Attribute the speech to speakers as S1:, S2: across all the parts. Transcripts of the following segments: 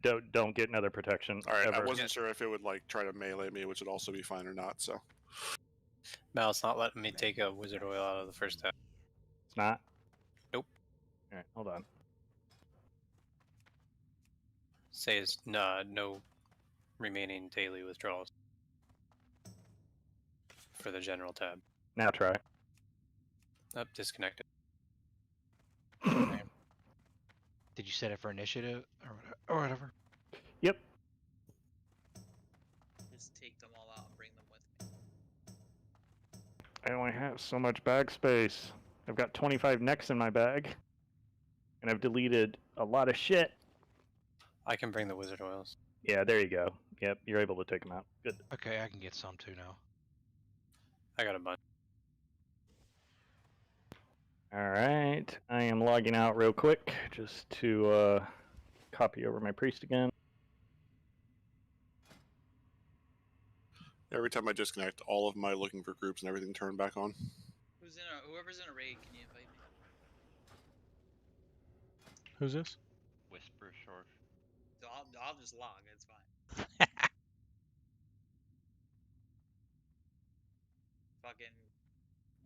S1: don't get another protection.
S2: All right,
S1: ever.
S2: I wasn't sure if it would like try to melee me, which would also be fine or not. So.
S3: No, it's not letting me take a wizard oil out of the first tab.
S1: It's not.
S3: Nope.
S1: All right, hold on.
S3: Says no remaining daily withdrawals for the general tab.
S1: Now try.
S3: Up, disconnected.
S4: Did you set it for initiative or whatever?
S1: Yep.
S5: Just take them all out and bring them with me.
S1: I only have so much bag space. I've got 25 necks in my bag, and I've deleted a lot of shit.
S3: I can bring the wizard oils.
S1: Yeah, there you go. Yep, you're able to take them out. Good.
S4: Okay, I can get some too now.
S3: I got a bunch.
S1: All right, I am logging out real quick just to copy over my priest again.
S2: Every time I disconnect, all of my looking for groups and everything turn back on.
S5: Whoever's in a raid, can you invite me?
S6: Who's this?
S7: Whisper Shorf.
S5: I'll just log. It's fine. Fucking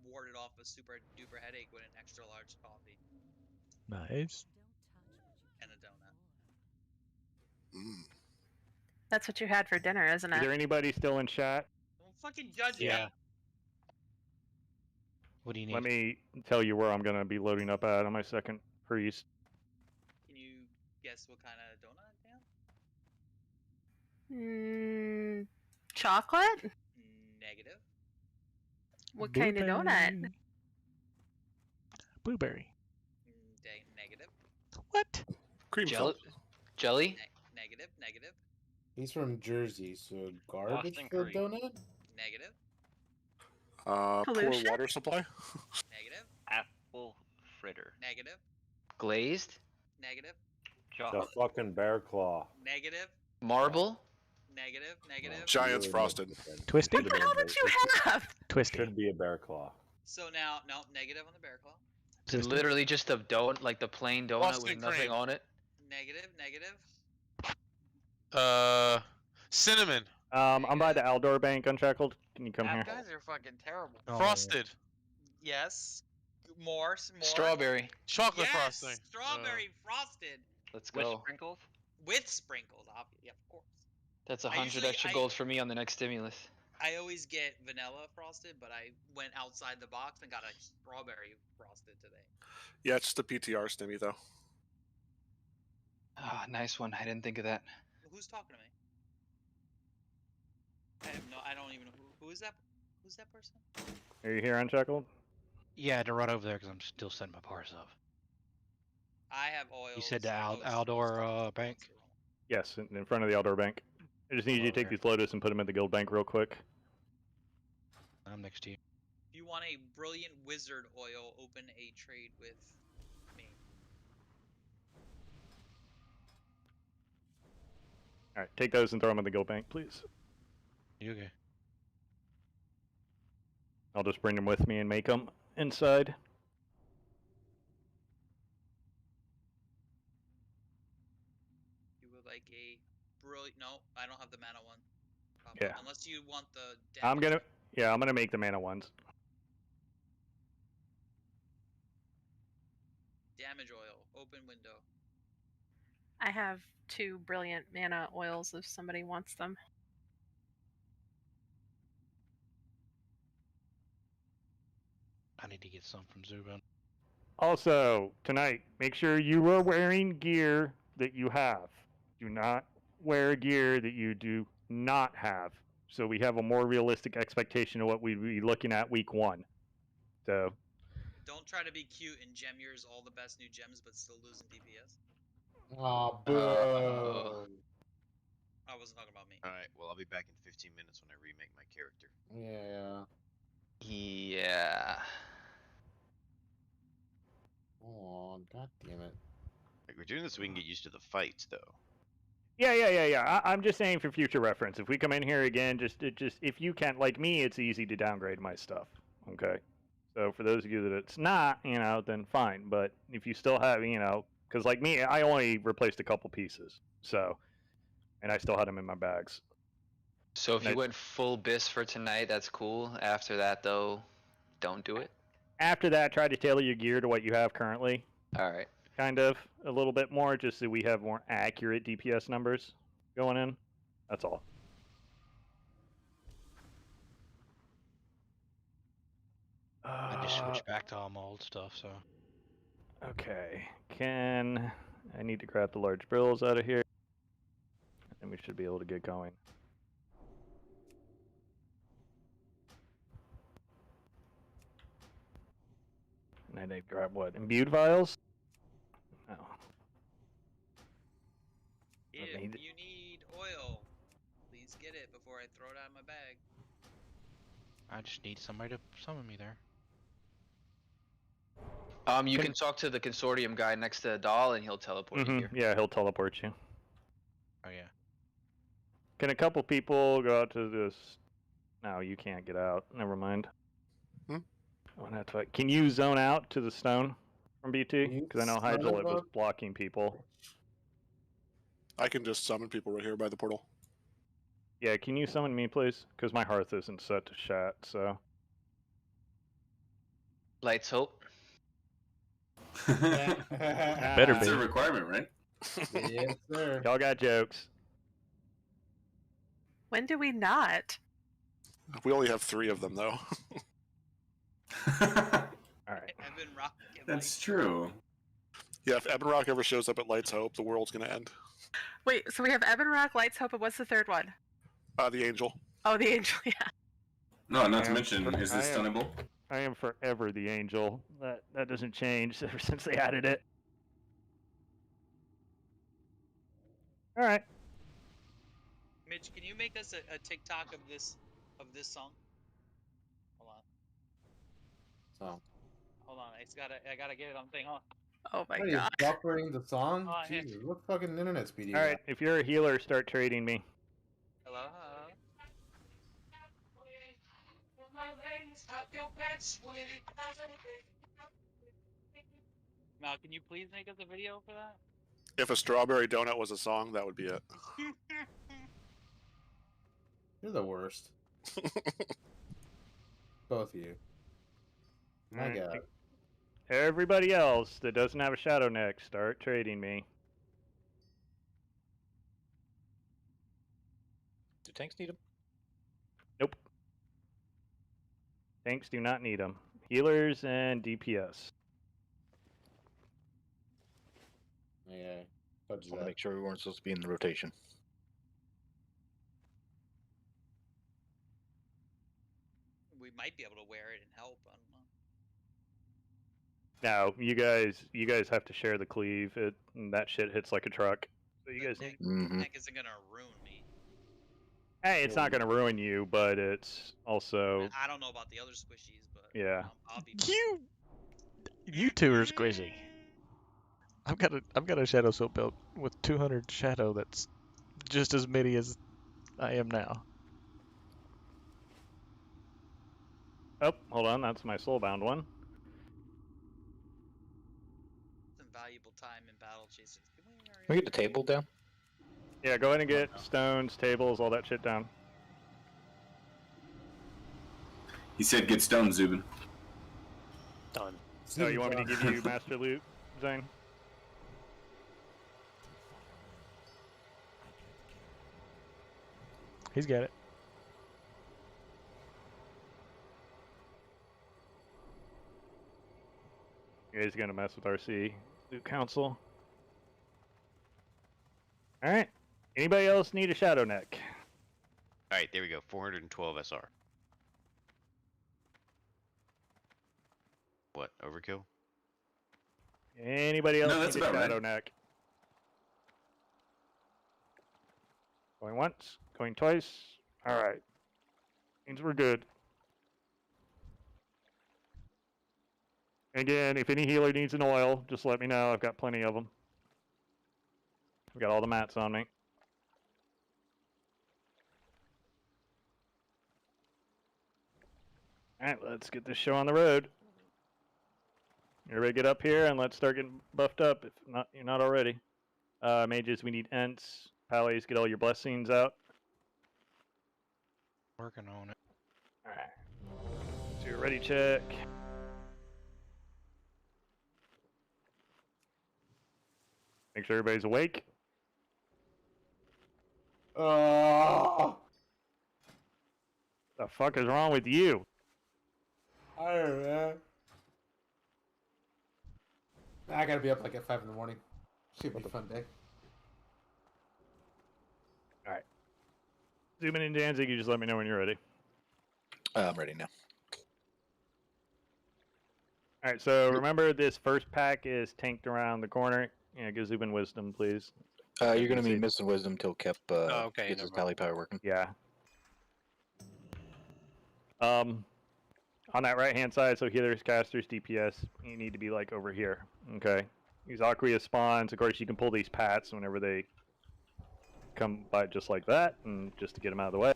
S5: warded off a super duper headache with an extra large coffee
S6: Nice.
S5: and a donut.
S2: Mm.
S8: That's what you had for dinner, isn't
S1: Is
S8: it?
S1: there anybody still in chat?
S5: Don't fucking judge me.
S4: Yeah. What do you need?
S1: Let me tell you where I'm going to be loading up at on my second priest.
S5: Can you guess what kind of donut, Dan?
S8: Chocolate?
S5: Negative.
S8: What kind of donut?
S6: Blueberry.
S5: Negative.
S6: What?
S2: Cream
S7: Jelly?
S2: fills.
S7: Jelly?
S5: Negative.
S9: He's from Jersey, so garbage
S7: Boston
S9: for a
S7: Creek.
S9: donut?
S5: Negative.
S2: Poor
S8: Pollution?
S2: water supply.
S5: Negative.
S7: Apple fritter.
S5: Negative.
S7: Glazed?
S5: Negative.
S10: The
S7: Chocolate.
S10: fucking bear claw.
S5: Negative.
S7: Marble?
S5: Negative.
S2: Giants frosted.
S6: Twisty?
S8: What the hell did you have?
S6: Twisty.
S10: Should be a bear claw.
S5: So now, no, negative on the bear claw.
S7: Is it literally just a donut, like the plain donut
S2: Boston
S7: with nothing
S2: cream.
S7: on it?
S5: Negative.
S11: Cinnamon.
S1: I'm by the Aldor Bank unshackled. Can you come
S5: You
S1: here?
S5: guys are fucking terrible.
S6: Oh.
S11: Frosted.
S5: Yes. More.
S7: Strawberry.
S11: Chocolate
S5: Yes,
S11: frosting.
S5: strawberry frosted
S7: Let's
S3: With
S7: go.
S3: sprinkles?
S5: with sprinkles. Obviously, yeah, of course.
S7: That's
S5: I
S7: 100
S5: usually-
S7: extra gold for me on the next stimulus.
S5: I always get vanilla frosted, but I went outside the box and got a strawberry frosted today.
S2: Yeah, it's the PTR stimmy though.
S7: Ah, nice one. I didn't think of that.
S5: Who's talking to me? I don't even know who is that. Who's that person?
S1: Are you here unshackled?
S4: Yeah, I had to run over there because I'm still setting my parts up.
S5: I have oil.
S4: You said the Aldor Bank?
S1: Yes, in front of the Aldor Bank. I just need you to take these Lotus and put them in the guild bank real quick.
S4: I'm next to you.
S5: If you want a brilliant wizard oil, open a trade with me.
S1: All right, take those and throw them in the guild bank, please.
S4: You okay?
S1: I'll just bring them with me and make them inside.
S5: You would like a brilliant? No, I don't have the mana one.
S1: Yeah.
S5: Unless you want the.
S1: I'm gonna make the mana ones.
S5: Damage oil. Open window.
S8: I have 2 brilliant mana oils if somebody wants them.
S4: I need to get some from Zubin.
S1: Also, tonight, make sure you are wearing gear that you have. Do not wear gear that you do not have. So we have a more realistic expectation of what we'd be looking at week 1. So.
S5: Don't try to be cute and gem yours all the best new gems, but still losing DPS.
S9: Aw, boo.
S5: I wasn't talking about me.
S7: Alright, well, I'll be back in 15 minutes when I remake my character.
S9: Yeah.
S7: Yeah.
S9: Oh, god damn it.
S7: Like, we're doing this so we can get used to the fights, though.
S1: Yeah. I'm just saying for future reference. If we come in here again, just if you can't, like me, it's easy to downgrade my stuff. Okay. So for those of you that it's not, then fine. But if you still have, Because like me, I only replaced a couple pieces. So, and I still had them in my bags.
S12: So if
S1: Nice.
S12: you went full bis for tonight, that's cool. After that, though, don't do it.
S1: After that, try to tailor your gear to what you have currently.
S12: All right.
S1: Kind of a little bit more, just so we have more accurate DPS numbers going in. That's all.
S4: I just switched back to all my old stuff, so.
S1: Okay. I need to grab the large brills out of here, and we should be able to get going. And I need to grab what? Imbued vials? No.
S5: If
S1: need-
S5: you need oil, please get it before I throw it out of my bag.
S4: I just need somebody to summon me there.
S12: You can talk to the consortium guy next to Doll, and he'll teleport you here.
S1: Yeah, he'll teleport you.
S4: Oh yeah.
S1: Can a couple people go out to this? No, you can't get out. Never mind. Oh, that's what. Can you zone out to the stone from BT?
S9: Can you
S1: Because I know
S9: summon
S1: Hydrolip was
S9: them?
S1: blocking people.
S2: I can just summon people right here by the portal.
S1: Yeah, can you summon me, please? Because my hearth isn't set to chat, so.
S12: Lights hope.
S8: Better
S9: That's
S8: be.
S9: a requirement, right? Yes, sir.
S1: Y'all got jokes.
S8: When do we not?
S2: We only have 3 of them, though.
S1: Alright.
S5: Evan Rock. And
S9: That's true.
S2: Yeah, if Ebon Rock ever shows up at Lights Hope, the world's gonna end.
S8: Wait, so we have Ebon Rock, Lights Hope, and what's the third one?
S2: The Angel.
S8: Oh, the Angel, yeah.
S9: No, not
S1: I
S9: to
S1: am-
S9: mention, is this
S1: I am-
S9: stunnable?
S1: I am forever the angel. That doesn't change ever since they added it. Alright.
S5: Mitch, can you make us a TikTok of this song? Hold on.
S9: So,
S5: Hold on. I gotta get it on thing. Hold on.
S8: Oh my
S9: what are you
S8: god.
S9: buffering the song?
S5: Oh, yeah.
S9: Jesus, what fucking internet speed do you
S1: Alright, if you're a healer, start trading me.
S5: Hello. Now, can you please make us a video for that?
S2: If a strawberry donut was a song, that would be it.
S9: You're the worst. Both of you. My
S1: Alright,
S9: god.
S1: Everybody else that doesn't have a shadow neck, start trading me.
S3: Do tanks need them?
S1: Nope. Tanks do not need them. Healers and DPS.
S9: Yeah. Fudge
S3: Just want to
S9: that.
S3: make sure we weren't supposed to be in the rotation.
S5: We might be able to wear it and help. I don't know.
S1: No, you guys have to share the cleave. That shit hits like a truck. So you guys.
S5: Tank
S3: Mm-hmm.
S5: isn't gonna ruin me.
S1: Hey, it's not gonna ruin you, but it's also
S5: I don't know about the other squishies, but
S1: yeah.
S5: I'll be.
S6: You two are squishy. I've got a shadow soul built with 200 shadow that's just as many as I am now.
S1: Oh, hold on, that's my soulbound one.
S5: Some valuable time in battle chasers. Can we hurry
S3: Can we
S5: up?
S3: get the table down?
S1: Yeah, go ahead and get stones, tables, all that shit down.
S9: He said get stoned, Zubin.
S3: Done.
S1: So you want me to give you master loot, Zane?
S6: He's got it.
S1: You guys gonna mess with RC loot council? All right. Anybody else need a shadow neck?
S7: Alright, there we go. 412 SR. What? Overkill?
S1: Anybody else
S9: No, that's
S1: need a
S9: about right.
S1: shadow neck? Going once, going twice. All right. Means we're good. Again, if any healer needs an oil, just let me know. I've got plenty of them. I've got all the mats on me. All right, let's get this show on the road. Everybody get up here and let's start getting buffed up if not you're not already. Mages, we need Ents. Pallies, get all your blessings out.
S4: Working on it.
S1: Alright. So you're ready check. Make sure everybody's awake.
S9: Oh,
S1: The fuck is wrong with you?
S9: I don't know. I gotta be up like at 5 in the morning. Should be a fun day.
S1: Alright. Zooming in Danzig, you just let me know when you're ready.
S13: I'm ready now.
S1: Alright, so remember this first pack is tanked around the corner. Yeah, give Zubin wisdom, please.
S13: You're gonna be missing wisdom till Kep
S3: okay,
S13: gets his
S3: never mind.
S13: tally power working.
S1: Yeah. On that right hand side, so healers, casters, DPS, you need to be like over here. Okay. These Aquia spawns, of course you can pull these pats whenever they come by just like that, and just to get them out of the way.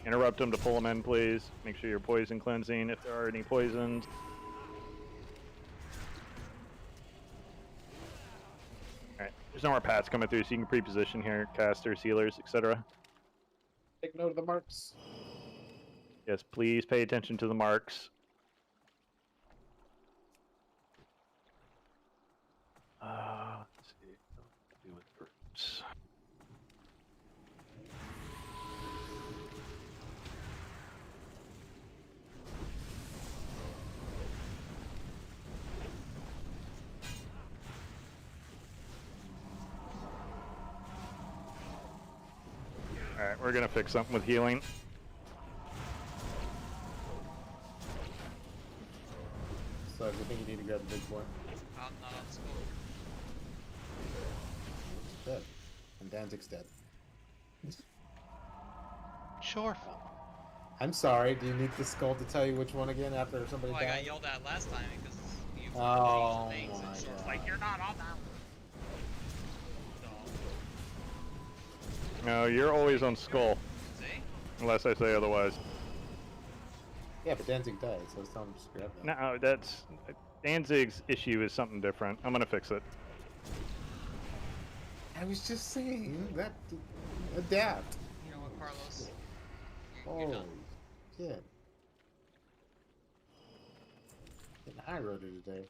S1: Interrupt them to pull them in, please. Make sure you're poison cleansing if there are any poisons. Alright, there's no more pats coming through, so you can pre-position here, casters, healers, etc.
S9: Take note of the marks.
S1: Yes, please pay attention to the marks. Let's see. Do with birds. Alright, we're gonna fix something with healing.
S9: So I think you need to grab the big boy.
S5: I'm not on school.
S9: Dead. And Danzig's dead.
S4: Shorf.
S9: I'm sorry, do you need the skull to tell you which one again after somebody
S5: Well, I got
S9: died?
S5: yelled at last time because you
S9: Oh
S5: changed the names
S9: my
S5: and Shorf's
S9: God.
S5: like, you're not on that one. So,
S1: No, you're always on Skull,
S5: see?
S1: unless I say otherwise.
S9: Yeah, but Danzig died, so it's time to just grab that.
S1: No, that's... Danzig's issue is something different. I'm gonna fix it.
S9: I was just saying that adapt.
S5: You know what, Carlos? You're
S9: Holy
S5: done.
S9: shit. Getting high roaded today.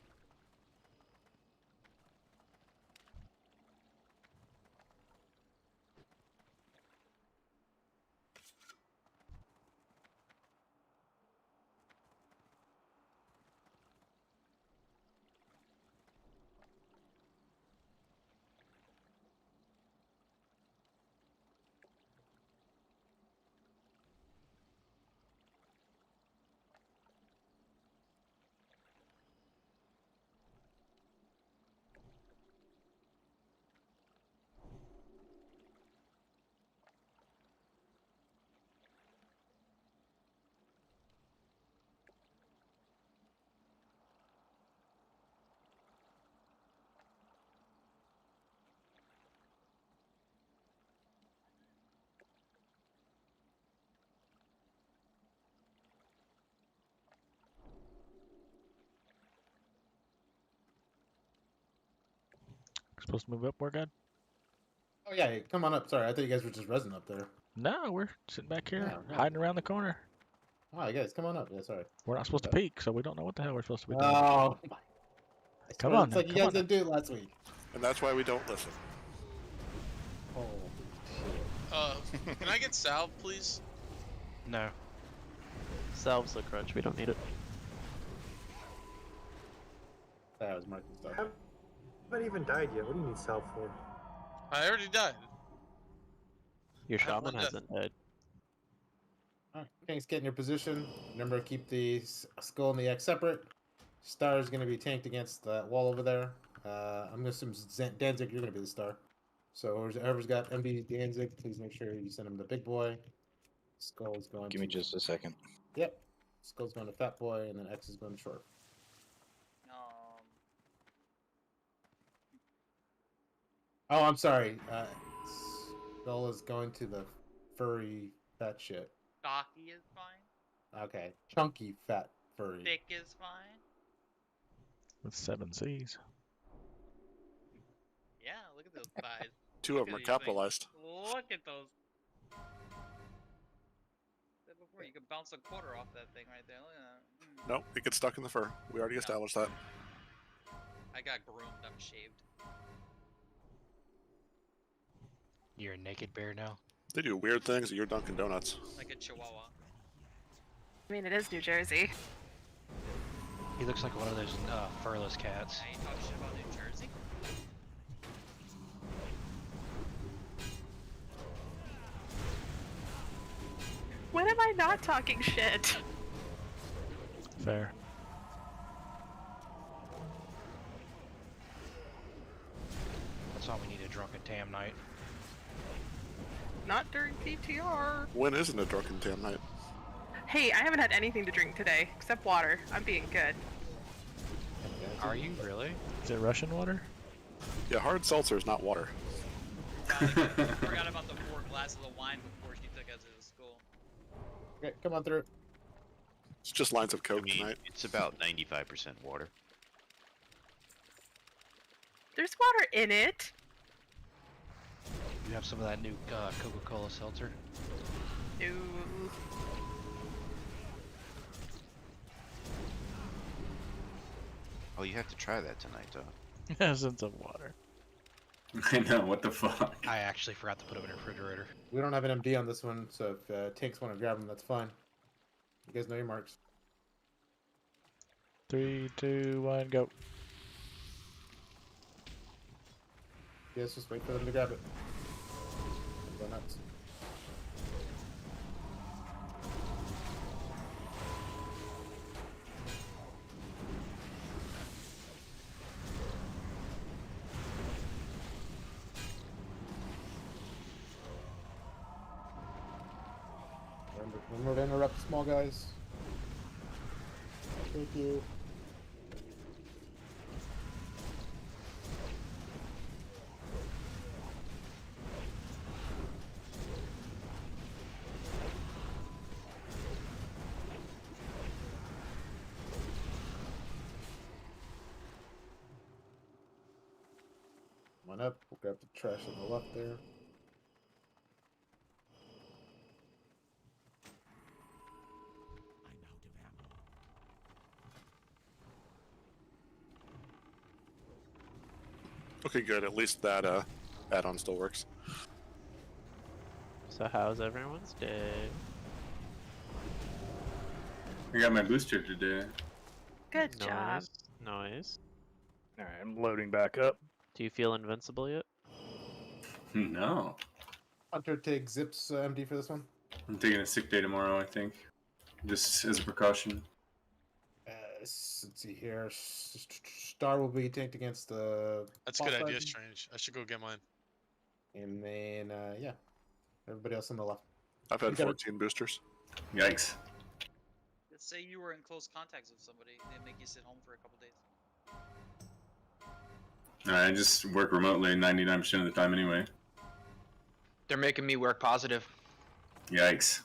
S6: We're supposed to move up more, good?
S9: Oh yeah, hey, come on up. Sorry, I thought you guys were just resin up there.
S6: No, we're sitting back here,
S9: Yeah, no.
S6: hiding around the corner.
S9: Oh, guys, come on up. Yeah, sorry.
S6: We're not supposed to
S9: Okay.
S6: peek, so we don't know what the hell we're supposed to be doing.
S9: Oh, my.
S6: Come
S9: Well,
S6: on
S9: it's
S6: now,
S9: like you
S6: come
S9: guys
S6: on now.
S9: didn't do it last week.
S2: And that's why we don't listen.
S9: Oh, shit.
S11: Can I get salve, please?
S4: No.
S14: Salve's the crutch, we don't need it.
S9: That was marking stuff.
S15: I haven't even died yet. What do you need salve for?
S11: I already died.
S14: Your
S11: I have
S14: shaman
S11: one death.
S14: hasn't died.
S9: Alright, Kings, get in your position. Remember, keep the skull and the X separate. Star is going to be tanked against that wall over there. I'm going to assume Danzig, you're going to be the star. So whoever's got MB Danzig, please make sure you send him the big boy. Skull's going
S13: Give me
S9: to...
S13: just a second.
S9: Yep. Skull's going to Fat Boy, and then X is going to Shorf. Oh, I'm sorry. Skull is going to the furry fat shit.
S5: Stocky is fine.
S9: Okay, chunky, fat, furry.
S5: Thick is fine.
S6: With 7 C's.
S5: Yeah, look at those thighs.
S2: Two of them are capitalized.
S5: Look at those. Said before, you could bounce a quarter off that thing right there. Look at that.
S2: Nope, it gets stuck in the fur. We already established that.
S5: I got groomed. I'm shaved.
S4: You're a naked bear now?
S2: They do weird things at your Dunkin' Donuts.
S5: Like a chihuahua.
S8: I mean, it is New Jersey.
S4: He looks like one of those furless cats.
S5: Now you talk shit about New Jersey?
S8: When am I not talking shit?
S6: Fair.
S4: That's all we need, a drunken tam night.
S8: Not during PTR.
S2: When isn't a drunken tam night?
S8: Hey, I haven't had anything to drink today except water. I'm being good.
S4: Are you really?
S6: Is it Russian water?
S2: Yeah, hard seltzer is not water.
S5: Forgot about the 4 glasses of wine before she took us to school.
S9: Okay, come on through.
S2: It's just lines of Coke tonight.
S7: It's about 95% water.
S8: There's water in it.
S4: You have some of that new Coca-Cola seltzer?
S8: No.
S7: Oh, you have to try that tonight, though.
S6: Essence of water.
S16: I know, what the fuck?
S4: I actually forgot to put them in the refrigerator.
S9: We don't have an MD on this one, so if tanks want to grab them, that's fine. You guys know your marks.
S6: 3, 2, 1, go.
S9: Yes, just wait for them to grab it. Go nuts. Remember to interrupt the small guys. Thank you. Come on up. We'll grab the trash on the left there.
S2: Okay, good. At least that add-on still works.
S14: So how's everyone's day?
S16: I got my booster today.
S8: Good job.
S14: Nice.
S1: Alright, I'm loading back up.
S14: Do you feel invincible yet?
S16: No.
S9: Hunter take Zips MD for this one.
S16: I'm taking a sick day tomorrow, I think. Just as a precaution.
S9: Let's see here. Star will be tanked against the.
S11: That's a good idea, Strange. I should go get mine.
S9: And then, yeah. Everybody else on the left.
S2: I've had 14 boosters.
S16: Yikes.
S5: Let's say you were in close contacts with somebody. They make you sit home for a couple days.
S16: I just work remotely 99% of the time anyway.
S12: They're making me work positive.
S16: Yikes.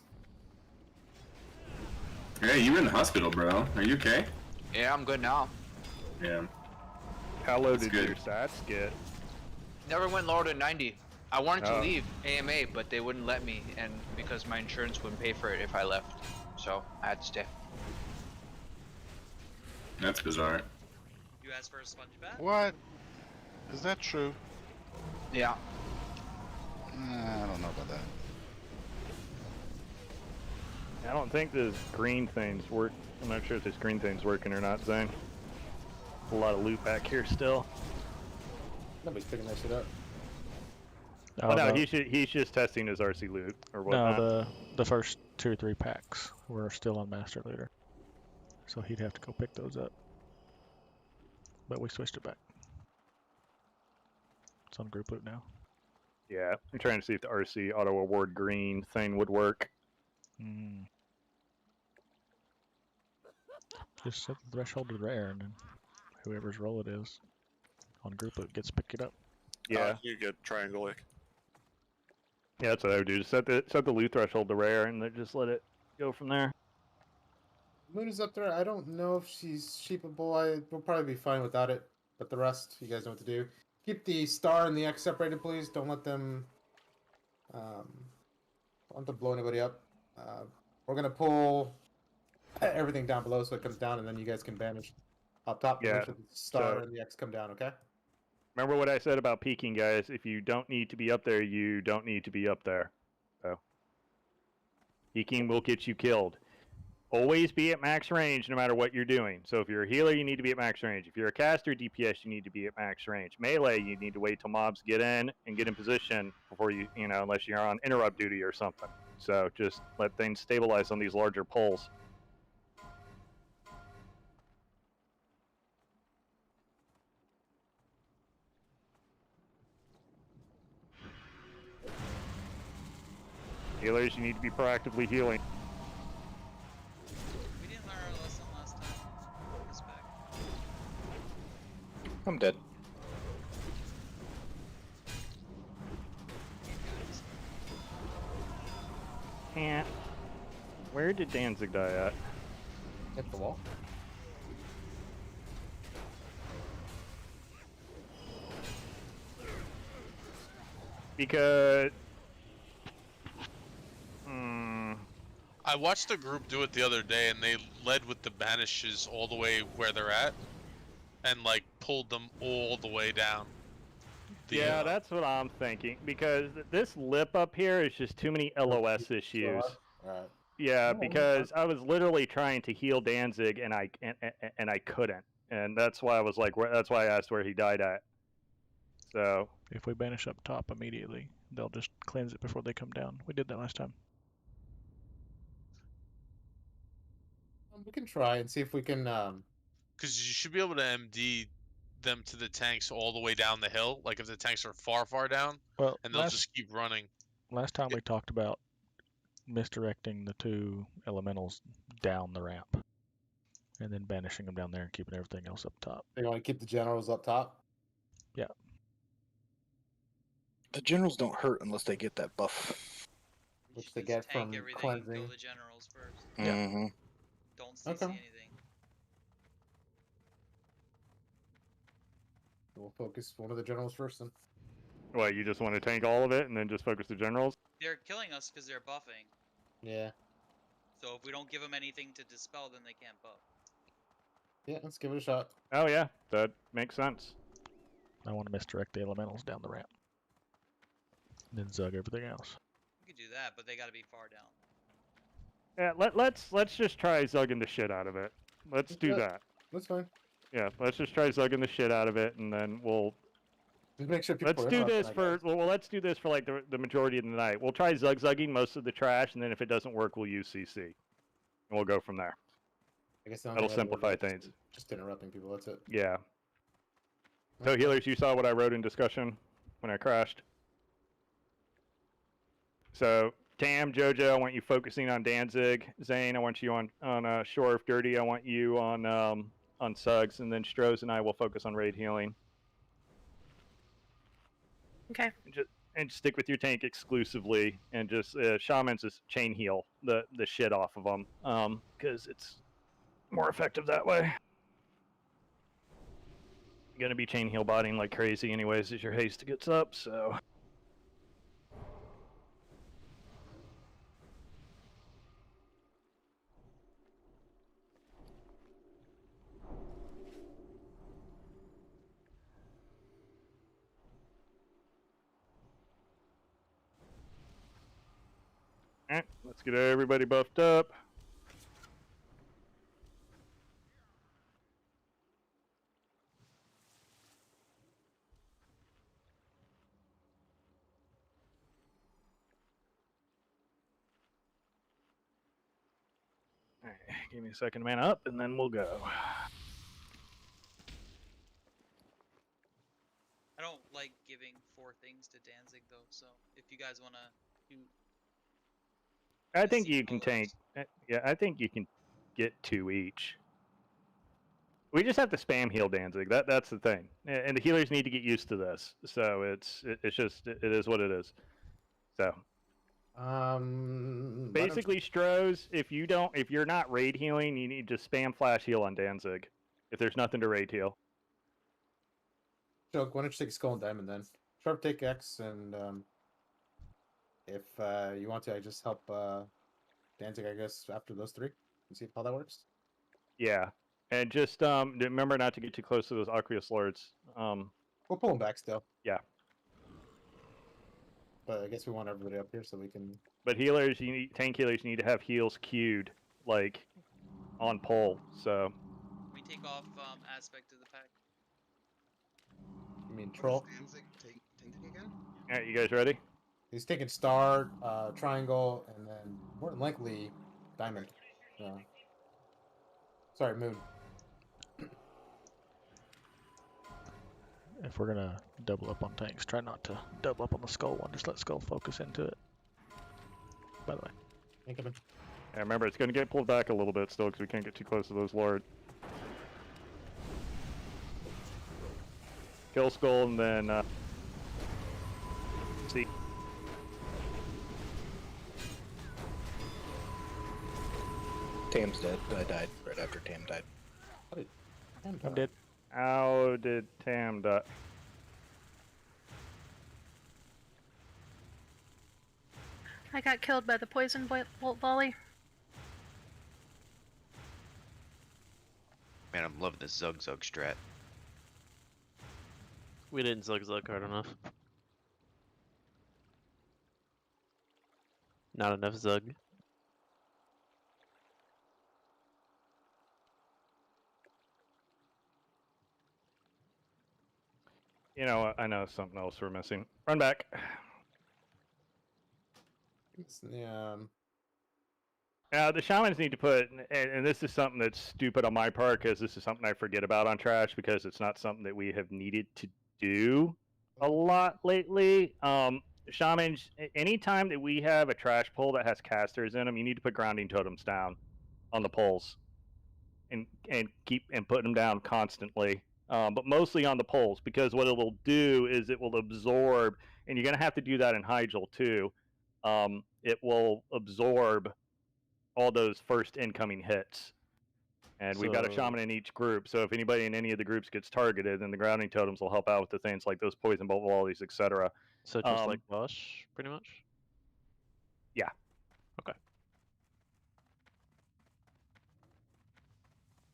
S16: Hey, you were in the hospital, bro. Are you okay?
S12: Yeah, I'm good now.
S16: Yeah.
S1: How low
S16: That's
S1: did
S16: good.
S1: your stats get?
S12: Never went lower than 90. I wanted to
S1: Oh.
S12: leave AMA, but they wouldn't let me, and because my insurance wouldn't pay for it if I left, so I had to stay.
S16: That's bizarre.
S5: You asked for a sponge bath?
S17: What? Is that true?
S12: Yeah.
S17: I don't know about that.
S1: I don't think this green thing's work. I'm not sure if this green thing's working or not, Zane. A lot of loot back here still.
S9: Nobody's picking that shit up.
S1: Oh, no, he's just testing his RC loot or whatnot.
S6: No, the first 2 or 3 packs were still on Master Looter. So he'd have to go pick those up. But we switched it back. It's on group loot now.
S1: Yeah, I'm trying to see if the RC auto award green thing would work.
S6: Just set the threshold to rare, and then whoever's roll it is on group loot gets picked it up.
S1: Yeah.
S2: You get triangle.
S1: Yeah, that's what I would do. Just set the loot threshold to rare, and then just let it go from there.
S9: Moon is up there. I don't know if she's sheepable. We'll probably be fine without it. But the rest, you guys know what to do. Keep the star and the X separated, please. Don't let them don't let them blow anybody up. We're gonna pull everything down below so it comes down, and then you guys can banish up top.
S1: Yeah,
S9: Make sure the star
S1: so-
S9: and the X come down. Okay.
S1: Remember what I said about peeking, guys. If you don't need to be up there, you don't need to be up there. So, peeking will get you killed. Always be at max range no matter what you're doing. So if you're a healer, you need to be at max range. If you're a caster DPS, you need to be at max range. Melee, you need to wait till mobs get in and get in position before you know, unless you're on interrupt duty or something. So just let things stabilize on these larger pulls. Healers, you need to be proactively healing.
S5: We didn't learn our lesson last time. Respect.
S13: I'm dead.
S1: Can't. Where did Danzig die at?
S9: Hit the wall.
S1: Because
S11: I watched the group do it the other day, and they led with the banishes all the way where they're at, and like pulled them all the way down.
S1: yeah, that's what I'm thinking. Because this lip up here is just too many LOS issues.
S9: Right.
S1: Yeah,
S9: Oh,
S1: because I was literally trying to heal Danzig and I couldn't, and that's why I was like, that's why I asked where he died at. So
S6: If we banish up top immediately, they'll just cleanse it before they come down. We did that last time.
S9: We can try and see if we can.
S11: Because you should be able to MD them to the tanks all the way down the hill. Like if the tanks are far down,
S6: Well,
S11: and they'll just keep running.
S6: Last time we talked about misdirecting the two elementals down the ramp, and then banishing them down there and keeping everything else up top.
S9: You want to keep the generals up top?
S6: Yeah.
S13: The generals don't hurt unless they get that buff.
S9: Which they get
S5: Tank
S9: from
S5: everything
S9: cleansing.
S5: and go the generals first.
S6: Yeah.
S13: Mm-hmm.
S5: Don't CC
S9: Okay.
S5: anything.
S9: We'll focus one of the generals first then.
S1: what, you just want to tank all of it and then just focus the generals?
S5: They're killing us because they're buffing.
S9: Yeah.
S5: So if we don't give them anything to dispel, then they can't buff.
S9: Yeah, let's give it a shot.
S1: Oh yeah, that makes sense.
S6: I want to misdirect the elementals down the ramp. Then zug everything else.
S5: We could do that, but they gotta be far down.
S1: Yeah, let's just try zugging the shit out of it. Let's do that.
S9: That's fine.
S1: Yeah, let's just try zugging the shit out of it, and then we'll.
S9: Just make sure people
S1: Let's
S9: are
S1: do
S9: interrupting,
S1: this
S9: I
S1: for
S9: guess.
S1: well. Let's do this for like the majority of the night. We'll try zugging most of the trash, and then if it doesn't work, we'll use CC, and we'll go from there.
S9: I guess the only
S1: That'll
S9: other word
S1: simplify
S9: is
S1: things.
S9: Just interrupting people. That's it.
S1: Yeah. So healers, you saw what I wrote in discussion when I crashed. So Tam, Jojo, I want you focusing on Danzig. Zane, I want you on Shorf. Dirty, I want you on Suggs, and then Strohs and I will focus on raid healing.
S8: Okay.
S1: And stick with your tank exclusively, and just shamans is chain heal the shit off of them, because it's more effective that way. You're gonna be chain heal botting like crazy anyways as your haste gets up, so. Alright, let's get everybody buffed up. Alright, give me a second to man up, and then we'll go.
S5: I don't like giving 4 things to Danzig though, so if you guys wanna do
S1: I think you can tank. Yeah, I think you can get 2 each. We just have to spam heal Danzig. That's the thing, and the healers need to get used to this. So it is what it is. So
S9: Why don't
S1: Basically, Strohs, if you're not raid healing, you need to spam flash heal on Danzig. If there's nothing to raid heal.
S9: Joke, why don't you take a skull and diamond then? Sharp take X, and if you want to, I just help Danzig, I guess, after those three, and see how that works.
S1: Yeah, and just remember not to get too close to those Aqueous Lords.
S9: We'll pull them back still.
S1: Yeah.
S9: But I guess we want everybody up here so we can.
S1: But healers, tank healers need to have heals queued, like on pole. So.
S5: We take off aspect of the pack.
S9: You mean troll?
S15: Again?
S1: All right, you guys ready?
S9: He's taking star, triangle, and then more than likely diamond. Sorry, moon.
S6: If we're gonna double up on tanks, try not to double up on the skull one. Just let skull focus into it. By the way.
S9: Incoming.
S1: Yeah, remember, it's going to get pulled back a little bit still because we can't get too close to those Lord. Kill skull and then see.
S13: Tam's dead. I died right after Tam died.
S6: I'm dead.
S1: How did Tam die?
S8: I got killed by the poison bolt volley.
S7: Man, I'm loving this Zug strat.
S14: We didn't zug hard enough. Not enough zug.
S1: You know, I know something else we're missing. Run back.
S9: Yeah.
S1: The shamans need to put, and this is something that's stupid on my part because this is something I forget about on trash because it's not something that we have needed to do a lot lately. Shamans, anytime that we have a trash pole that has casters in them, you need to put grounding totems down on the poles, and put them down constantly. But mostly on the poles, because what it will do is it will absorb, and you're gonna have to do that in Hyjal too. It will absorb all those first incoming hits. And we've got a shaman in each group, so if anybody in any of the groups gets targeted, then the grounding totems will help out with the things like those poison bolt volleys, etc.
S14: So just like Bush, pretty much?
S1: Yeah.
S14: Okay.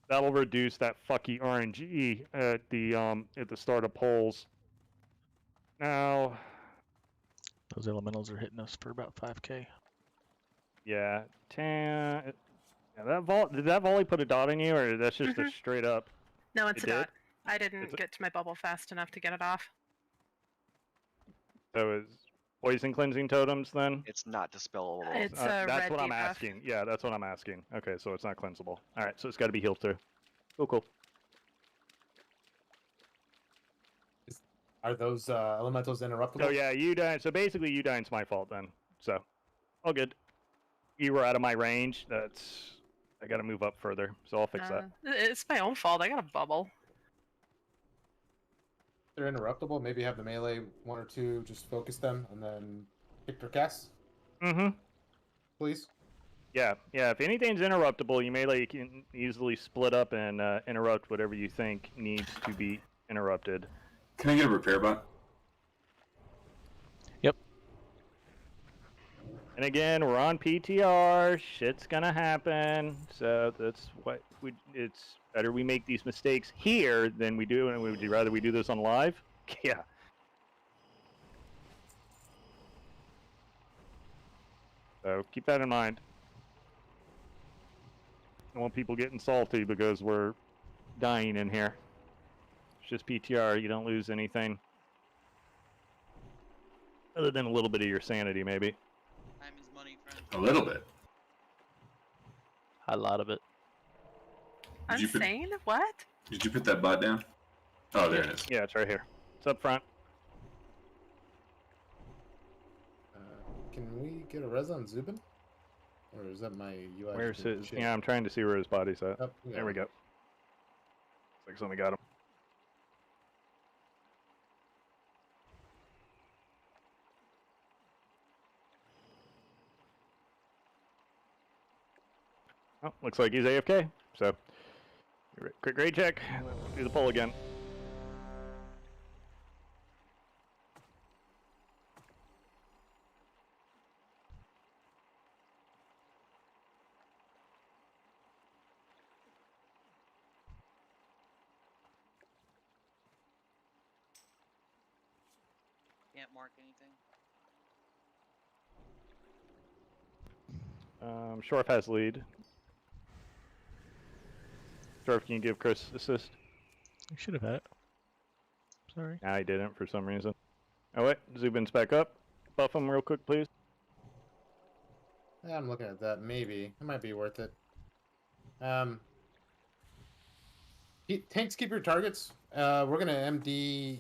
S1: That'll reduce that fucky RNG at the start of polls. Now,
S6: Those elementals are hitting us for about 5k.
S1: yeah, did that volley put a dot in you, or that's just a straight up?
S8: No, it's
S1: It
S8: a
S1: did?
S8: dot. I didn't get to my bubble fast enough to get it off.
S1: So is poison cleansing totems then?
S12: It's not dispellable.
S8: It's a
S1: That's
S8: red
S1: what I'm
S8: debuff.
S1: asking. Yeah, that's what I'm asking. Okay, so it's not cleansable. All right, so it's got to be healed through. Cool.
S9: Are those elementals interruptible?
S1: So yeah, you dying. So basically, you dying's my fault then. So, all good. You were out of my range. I got to move up further, so I'll fix that.
S8: It's my own fault. I got a bubble.
S9: They're interruptible. Maybe have the melee one or two just focus them and then pick their casts.
S1: Mm-hmm.
S9: Please.
S1: Yeah. If anything's interruptible, you melee can easily split up and interrupt whatever you think needs to be interrupted.
S16: Can I get a repair bot?
S6: Yep.
S1: And again, we're on PTR. Shit's gonna happen. So that's what it's better we make these mistakes here than we do, and would you rather we do this on live? Yeah. So keep that in mind. I don't want people getting salty because we're dying in here. It's just PTR. You don't lose anything. Other than a little bit of your sanity, maybe.
S5: Time is money, friend.
S16: A little bit.
S14: A lot of it.
S16: Did you put-
S8: Insane? What?
S16: Did you put that bot down? Oh, there it is.
S1: Yeah, it's right here. It's up front.
S9: Can we get a res on Zubin? Or is that my UI?
S1: Where's
S9: doing
S1: his?
S9: shit?
S1: Yeah, I'm trying to see where his body's at.
S9: Oh,
S1: There we go. Looks like somebody got him. Oh, looks like he's AFK. So, quick grade check. Do the poll again.
S5: Can't mark anything.
S1: Shorf has lead. Shorf, can you give Chris assist?
S6: You should have had it. Sorry.
S1: Nah, he didn't for some reason. Oh wait, Zubin's back up. Buff him real quick, please.
S9: Yeah, I'm looking at that. Maybe it might be worth it. Tanks, keep your targets. We're gonna MD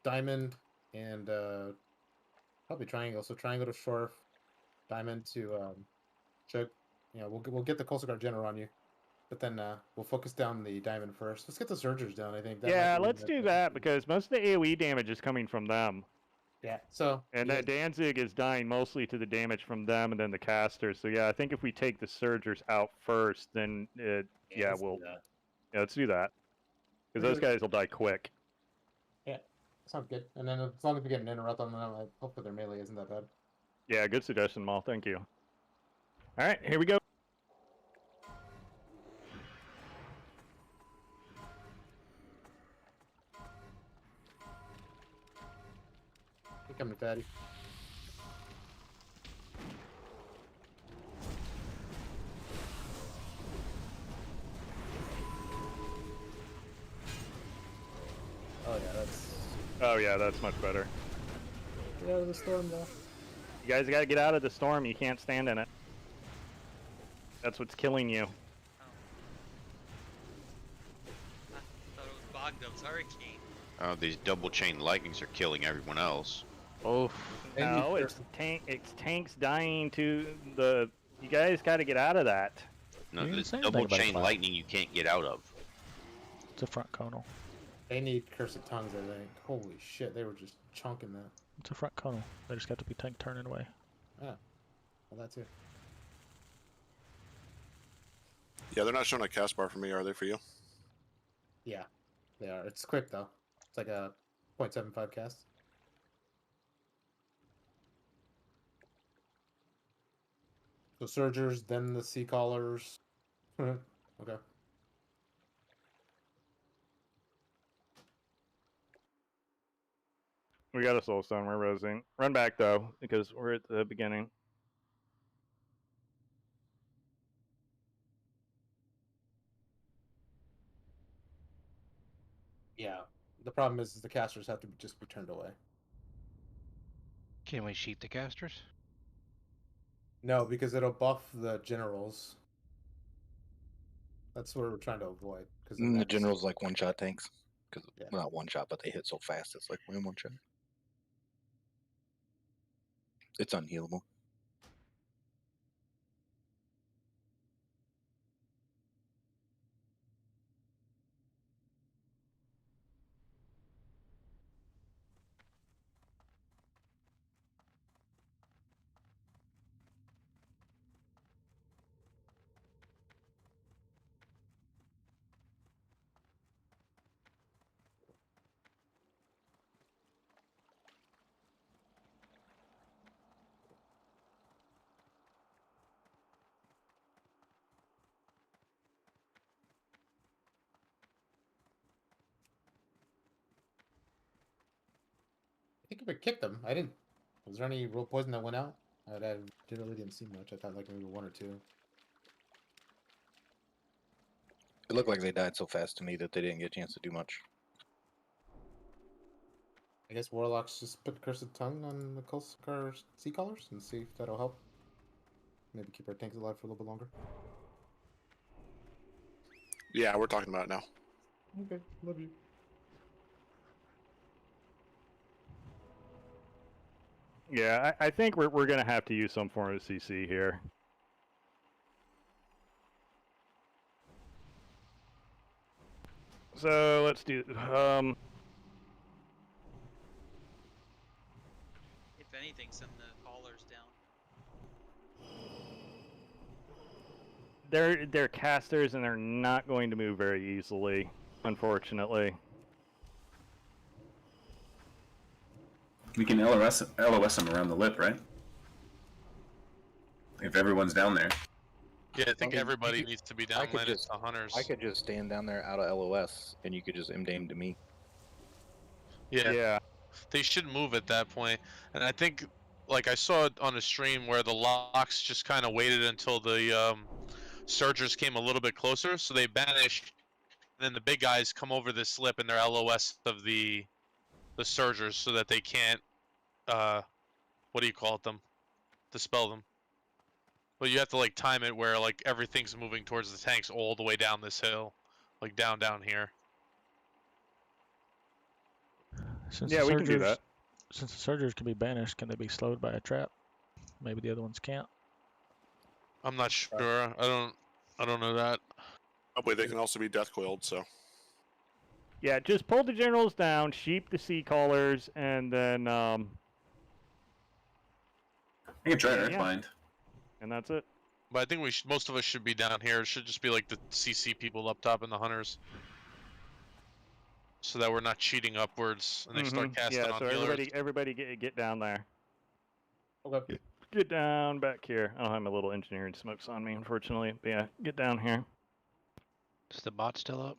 S9: Diamond and probably Triangle. So Triangle to Shorf, Diamond to Choke. You know, we'll get the Coastal Guard General on you, but then we'll focus down the Diamond first. Let's get the Surgers down. I think. That
S1: Yeah,
S9: might be
S1: let's do that because most of the AoE damage is coming from them.
S9: Yeah. So.
S1: And
S9: yeah,
S1: that Danzig is dying mostly to the damage from them and then the casters. So yeah, I think if we take the Surgers out first, then yeah,
S9: let's do
S1: we'll
S9: that.
S1: yeah, let's do that because those guys will die quick.
S9: Yeah, sounds good. And then as long as we get an interrupt on them, hopefully their melee isn't that bad.
S1: Yeah, good suggestion, Maul. Thank you. All right, here we go.
S9: Here come the fatty.
S1: Oh yeah, that's much better.
S9: Get out of the storm, though.
S1: You guys gotta get out of the storm. You can't stand in it. That's what's killing you.
S5: I thought it was Bogdom's hurricane.
S7: Oh, these double chain lightnings are killing everyone else.
S1: Oh no, it's tanks dying to the. You guys gotta get out of that.
S7: No, this double chain lightning you can't get out of.
S6: It's a front conal.
S9: They need Cursed Tongues, I think. Holy shit, they were just chunking that.
S6: It's a front conal. They just got to be tank turning away.
S9: Ah, well, that's it.
S2: Yeah, they're not showing a cast bar for me, are they for you?
S9: Yeah, they are. It's quick, though. It's like a 0.75 cast. So Surgers, then the Sea Callers. Okay.
S1: We got a soulstone. We're rosing. Run back though, because we're at the beginning.
S9: Yeah. The problem is the casters have to just be turned away.
S4: Can we sheet the casters?
S9: No, because it'll buff the generals. That's what we're trying to avoid. Because
S13: The generals like one-shot tanks. Because well, not one-shot, but they hit so fast. It's like one-shot. It's unhealable.
S9: I think if we kicked them, I didn't. Was there any real poison that went out? I really didn't see much. I thought like maybe one or two.
S13: It looked like they died so fast to me that they didn't get a chance to do much.
S9: I guess Warlocks just put Cursed Tongue on the Sea Callers and see if that'll help. Maybe keep our tanks alive for a little bit longer.
S2: Yeah, we're talking about it now.
S9: Okay, love you.
S1: Yeah, I think we're gonna have to use some form of CC here. So let's do.
S5: If anything, send the callers down.
S1: they're casters and they're not going to move very easily, unfortunately.
S16: We can LOS them around the lip, right? If everyone's down there.
S11: Yeah, I think
S13: mean,
S11: everybody
S13: you could-
S11: needs to be
S13: I
S11: down
S13: could
S11: minus
S13: just-
S11: the hunters.
S13: I could just stand down there out of LOS, and you could just M-dame to me.
S11: Yeah. They should move at that point. And I think, like, I saw it on a stream where the locks just kind of waited until the surgers came a little bit closer, so they banished. And then the big guys come over this lip and they're LOS of the surgers so that they can't, what do you call it them? Dispel them. But you have to, like, time it where, like, everything's moving towards the tanks all the way down this hill. Like, down here.
S6: Since
S1: Yeah,
S6: the
S1: we can do
S6: surgers-
S1: that.
S6: Since the surgers can be banished, can they be slowed by a trap? Maybe the other ones can't.
S11: I'm not sure. I don't know that.
S2: Probably they can also be death coiled, so.
S1: Yeah, just pull the generals down, sheep the sea callers, and then
S16: I can try
S1: yeah.
S16: Earthbind.
S1: And that's it.
S11: But I think most of us should be down here. It should just be like the CC people up top and the hunters. So that we're not cheating upwards and they start casting
S1: yeah,
S11: on
S1: so
S11: healers.
S1: everybody get down there.
S9: Okay.
S1: Get down back here. I don't have my little engineering smokes on me, unfortunately. But yeah, get down here.
S4: Is the bot still up?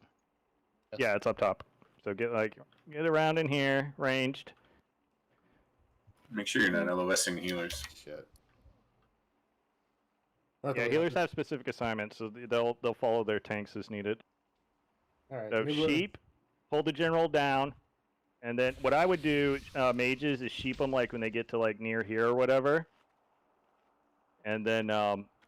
S1: Yeah, it's up top. So get around in here, ranged.
S16: Make sure you're not LOSing healers.
S9: Shit.
S1: Yeah, healers have specific assignments, so they'll follow their tanks as needed.
S9: All right.
S1: So
S9: maybe we'll-
S1: sheep, pull the general down, and then what I would do, mages, is sheep them like when they get to like near here or whatever, and then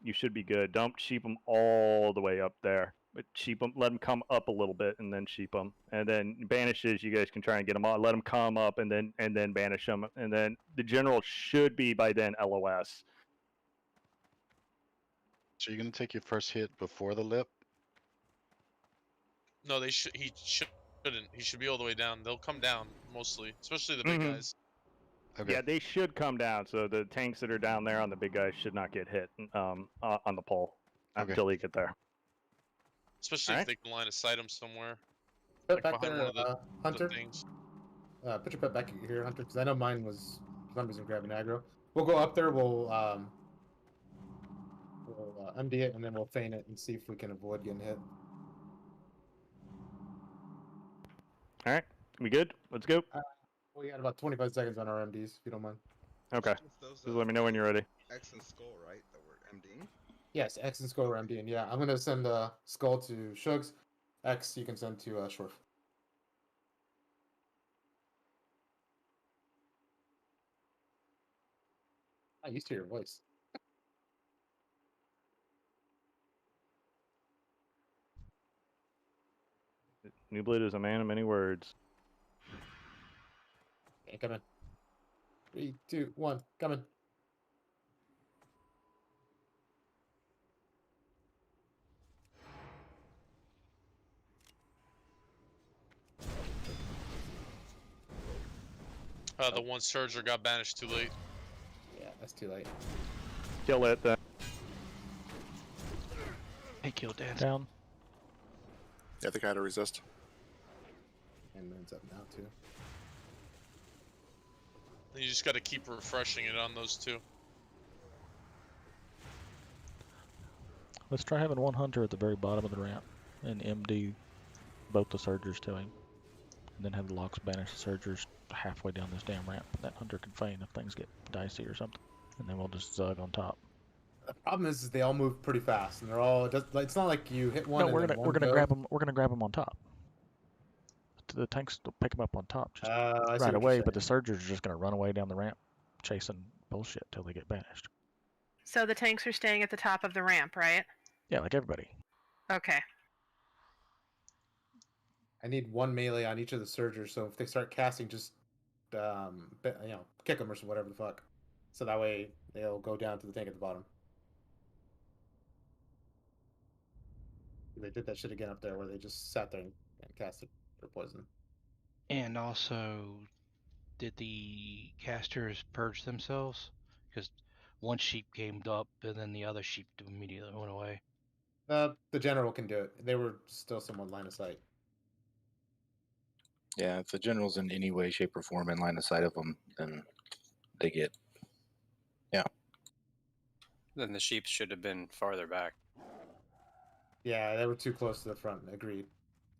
S1: you should be good. Don't sheep them all the way up there, but sheep them, let them come up a little bit, and then sheep them, and then banishes. You guys can try and get them all. Let them come up, and then banish them, and then the general should be by then LOS.
S17: So you're gonna take your first hit before the lip?
S11: No, he shouldn't. He should be all the way down. They'll come down mostly, especially the big guys.
S17: Okay.
S1: Yeah, they should come down. So the tanks that are down there on the big guys should not get hit on the pole until they get there.
S11: Especially
S1: All
S11: if they can line of sight them somewhere.
S9: Put
S11: Like
S9: back
S11: behind
S9: there,
S11: one of the
S9: Hunter.
S11: things.
S9: Put your pet back here, Hunter, because I know mine was for some reason grabbing aggro. We'll go up there. We'll MD it, and then we'll feign it and see if we can avoid getting hit.
S1: All right, we good? Let's go.
S9: We got about 25 seconds on our MDs, if you don't mind.
S1: Okay.
S15: Those,
S1: Just let me know when you're ready.
S15: X and Skull, right? That we're MDing?
S9: Yes, X and Skull are MDing. Yeah, I'm gonna send Skull to Shugs. X you can send to Shorf. I used to hear your voice.
S1: New Blade is a man of many words.
S9: Okay, come in. 3, 2, 1, come in.
S11: The one surger got banished too late.
S9: Yeah, that's too late.
S1: Kill it then.
S4: Hey, kill Dan.
S6: Down.
S2: Yeah, I think I had to resist.
S9: And Moon's up now too.
S11: And you just got to keep refreshing it on those two.
S6: Let's try having one hunter at the very bottom of the ramp and MD both the surgers to him. And then have the locks banish the surgers halfway down this damn ramp. That hunter can feign if things get dicey or something. And then we'll just zug on top.
S9: The problem is they all move pretty fast, and they're all. It's not like you hit one.
S6: No,
S9: and
S6: we're
S9: then
S6: gonna
S9: one
S6: we're gonna
S9: goes.
S6: grab them. We're gonna grab them on top. The tanks will pick them up on top just
S9: I see what
S6: right
S9: you're
S6: away. But
S9: saying.
S6: the surgers are just gonna run away down the ramp, chasing bullshit till they get banished.
S8: So the tanks are staying at the top of the ramp, right?
S6: Yeah, like everybody.
S8: Okay.
S9: I need one melee on each of the surgers, so if they start casting, just kick them or whatever the fuck. So that way they'll go down to the tank at the bottom. They did that shit again up there where they just sat there and casted their poison.
S4: And also, did the casters purge themselves? Because one sheep came up and then the other sheep immediately went away.
S9: The general can do it. They were still somewhat line of sight.
S13: Yeah, if the general's in any way, shape, or form in line of sight of them, then they get. Yeah.
S3: Then the sheep should have been farther back.
S9: Yeah, they were too close to the front. Agreed.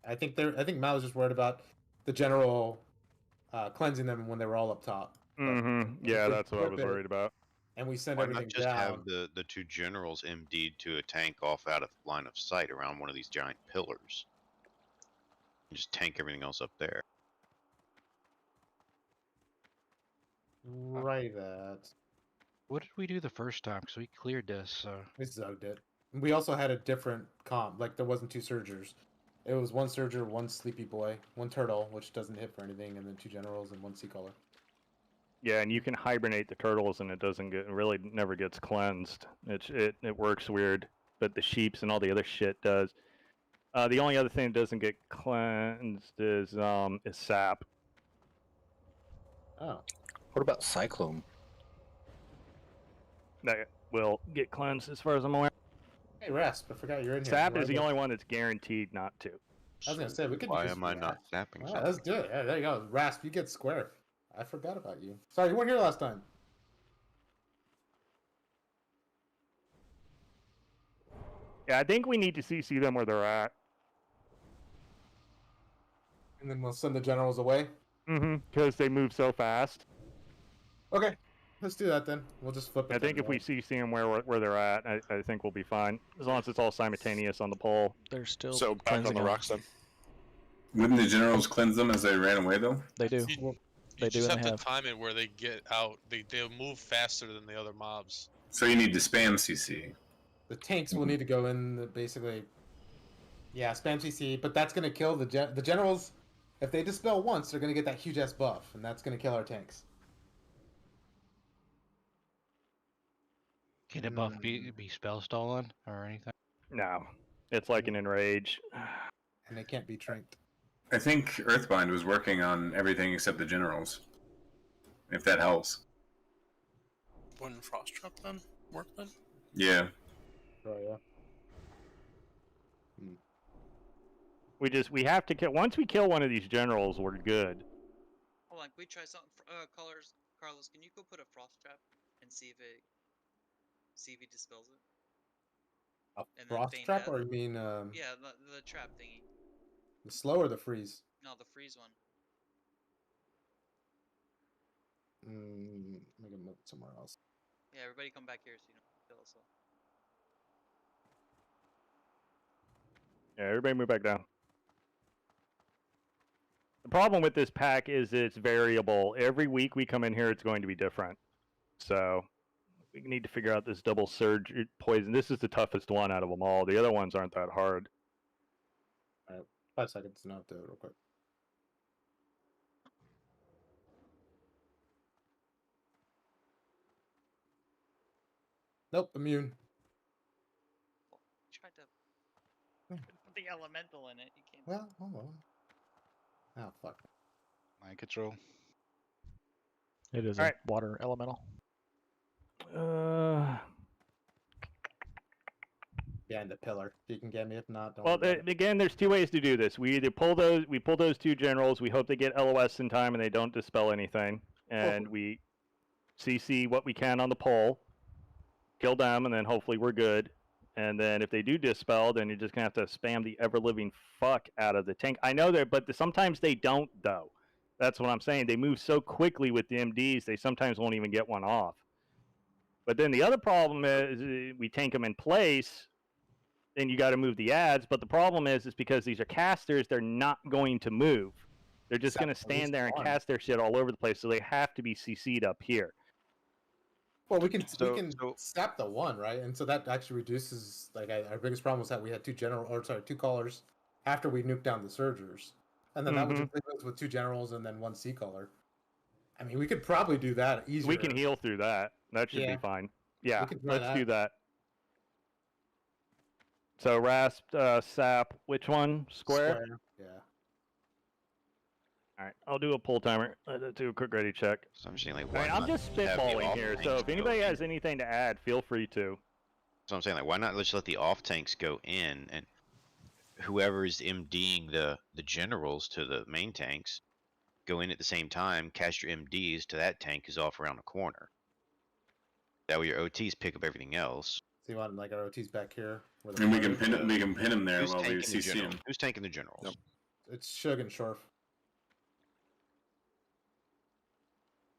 S9: I think Mal was just worried about the general cleansing them when they were all up top.
S1: Yeah, that's what I was worried about.
S9: And we send
S7: Why
S9: everything
S7: not just
S9: down.
S7: have the two generals MD'd to a tank off out of line of sight around one of these giant pillars? And just tank everything else up there.
S9: Right at.
S4: What did we do the first time? Because we cleared this.
S9: We zugged it. We also had a different comp. Like, there wasn't two Surgers. It was one Surger, one Sleepy Boy, one Turtle, which doesn't hit for anything, and then two Generals and one Seacaller.
S1: Yeah, and you can hibernate the turtles, and it doesn't get really never gets cleansed. It works weird, but the sheeps and all the other shit does. The only other thing that doesn't get cleansed is sap.
S9: Oh.
S13: What about Cyclone?
S1: That will get cleansed as far as I'm aware.
S9: Hey, Rasp, I forgot you're in here.
S1: Sap is the only one that's guaranteed not to.
S9: I was gonna say we could.
S7: Why am I not sapping?
S9: All right, let's do it. Yeah, there you go. Rasp, you get square. I forgot about you. Sorry, you weren't here last time.
S1: Yeah, I think we need to CC them where they're at.
S9: And then we'll send the generals away.
S1: Because they move so fast.
S9: Okay, let's do that then. We'll just flip it.
S1: I think if we CC them where they're at, I think we'll be fine. As long as it's all simultaneous on the pole.
S6: They're still
S2: So back on the rocks then.
S16: Wouldn't the generals cleanse them as they ran away though?
S6: They do.
S11: You just have to time it where they get out. They'll move faster than the other mobs.
S16: So you need to spam CC.
S9: The tanks will need to go in basically. Yeah, spam CC, but that's gonna kill the generals. If they dispel once, they're gonna get that huge ass buff, and that's gonna kill our tanks.
S4: Can a buff be spell stolen or anything?
S1: No, it's like an enrage.
S9: And they can't be tranked.
S16: I think Earthbind was working on everything except the generals. If that helps.
S2: Wouldn't Frost Trap then work then?
S16: Yeah.
S9: Oh yeah.
S1: We have to kill. Once we kill one of these generals, we're good.
S5: Hold on, can we try something? Carlos, can you go put a Frost Trap and see if he dispels it?
S9: A frost trap, or you mean
S5: Yeah, the trap thingy.
S9: the slow or the freeze?
S5: No, the freeze one.
S9: Let me move it somewhere else.
S5: Yeah, everybody come back here so you don't kill us all.
S1: Yeah, everybody move back down. The problem with this pack is it's variable. Every week we come in here, it's going to be different. So we need to figure out this double surge poison. This is the toughest one out of them all. The other ones aren't that hard.
S9: All right, 5 seconds. Now do it real quick. Nope, immune.
S5: Tried to put the elemental in it. You can't.
S9: Well, hold on. Oh fuck.
S17: Mind control.
S6: It is
S1: All
S6: a
S1: right.
S6: water elemental.
S9: Behind the pillar. You can get me. If not, don't.
S1: Well,
S9: worry about it.
S1: again, there's two ways to do this. We either pull those two generals. We hope they get LOS in time and they don't dispel anything, and we CC what we can on the pole, kill them, and then hopefully we're good. And then if they do dispel, then you're just gonna have to spam the ever-living fuck out of the tank. I know that, but sometimes they don't though. That's what I'm saying. They move so quickly with the MDs, they sometimes won't even get one off. But then the other problem is we tank them in place. Then you got to move the ads, but the problem is because these are casters, they're not going to move. They're just going to stand there and cast their shit all over the place, so they have to be CC'd up here.
S9: Well, we can sap the one, right? And so that actually reduces, like, our biggest problem was that we had two callers after we nuked down the Surgers. And then that was just leave us with two generals and then one sea caller. I mean, we could probably do that easier.
S1: We can heal through that. That should be fine. Yeah, let's do that. So Rasp, Sap, which one? Square?
S9: Yeah.
S1: All right, I'll do a pull timer. Let's do a quick ready check.
S7: So I'm saying, like,
S1: All right, I'm just spitballing here, so if anybody has anything to add, feel free to.
S7: So I'm saying, like, why not just let the off tanks go in, and whoever is MDing the generals to the main tanks go in at the same time, cast your MDs to that tank who's off around the corner. That way your OTs pick up everything else.
S9: So you want like our OTs back here? Where
S16: And we can pin it. We can pin him there
S7: Who's
S16: while we
S7: tanking the
S16: CC
S7: general?
S16: him.
S7: Who's tanking the generals?
S2: Yep.
S9: It's Shug and Shorf.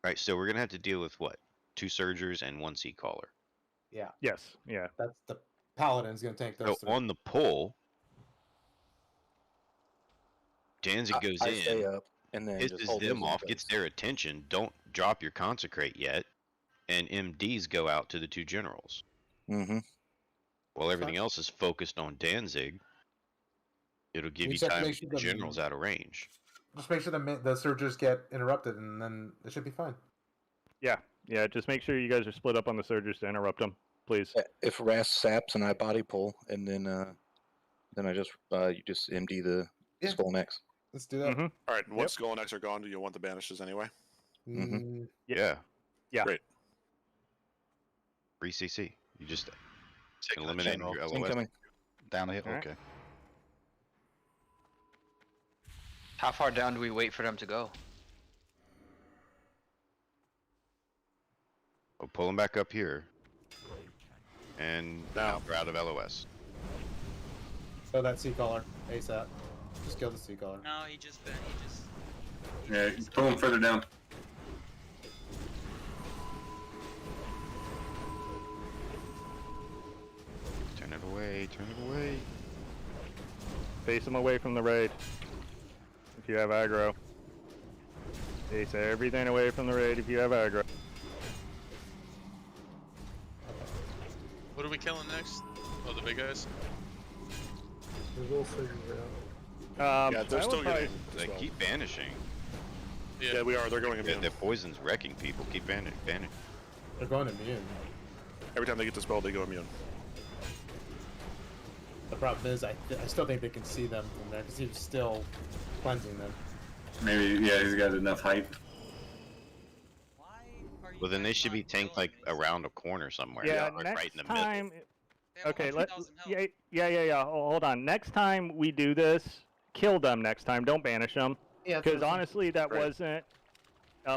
S7: Right, so we're gonna have to deal with what? 2 Surgers and 1 Sea Caller.
S9: Yeah.
S1: Yes. Yeah.
S9: That's the Paladin's gonna tank those
S7: So
S9: three.
S7: on the pull, Danzig goes
S13: I
S7: in,
S13: stay up and then just
S7: pisses
S13: hold
S7: them
S13: those in
S7: off, gets
S13: place.
S7: their attention. Don't drop your Consecrate yet, and MDs go out to the 2 generals.
S13: Mm-hmm.
S7: While everything else is focused on Danzig, it'll give
S9: You
S7: you
S9: just have to
S7: time
S9: make
S7: to
S9: sure
S7: get the
S9: the-
S7: generals out of range.
S9: Just make sure the surgers get interrupted, and then it should be fine.
S1: Yeah. Yeah. Just make sure you guys are split up on the surgers to interrupt them, please.
S13: If Ras saps and I body pull, and then I just you just MD the
S9: Yeah.
S13: skull necks.
S9: Let's do that.
S1: Mm-hmm.
S2: All right. Once Skull and X are gone, do you want the banishes anyway?
S9: Mm,
S7: Yeah.
S1: Yeah.
S2: Great.
S7: Free CC. You just
S17: Taking the
S7: eliminate
S17: general.
S7: your LOS.
S13: Incoming.
S17: Down the hill.
S1: Alright.
S17: Okay.
S12: How far down do we wait for them to go?
S7: We'll pull them back up here. And now we're out of LOS.
S9: Kill that sea caller ASAP. Just kill the sea caller.
S5: No, he just been.
S16: Yeah, pull him further down.
S7: Turn it away, turn it away.
S1: Face them away from the raid. If you have aggro. Face everything away from the raid if you have aggro.
S11: What are we killing next? Oh, the big guys?
S2: Yeah, they're
S1: I
S2: still
S1: would probably-
S2: getting.
S7: They keep vanishing.
S2: Yeah, we are. They're going
S7: The,
S2: immune.
S7: the poison's wrecking people. Keep vanishing.
S9: They're going immune.
S2: Every time they get dispelled, they go immune.
S9: The problem is, I still think they can see them from there because he's still cleansing them.
S16: Maybe, yeah, he's got enough height.
S7: Well, then they should be tanked like around a corner somewhere.
S1: Yeah,
S7: like
S1: next
S7: right in the middle.
S1: time. Okay, yeah. Hold on. Next time we do this, kill them next time. Don't banish them.
S9: Yeah,
S1: Because honestly, that
S2: Right.
S1: wasn't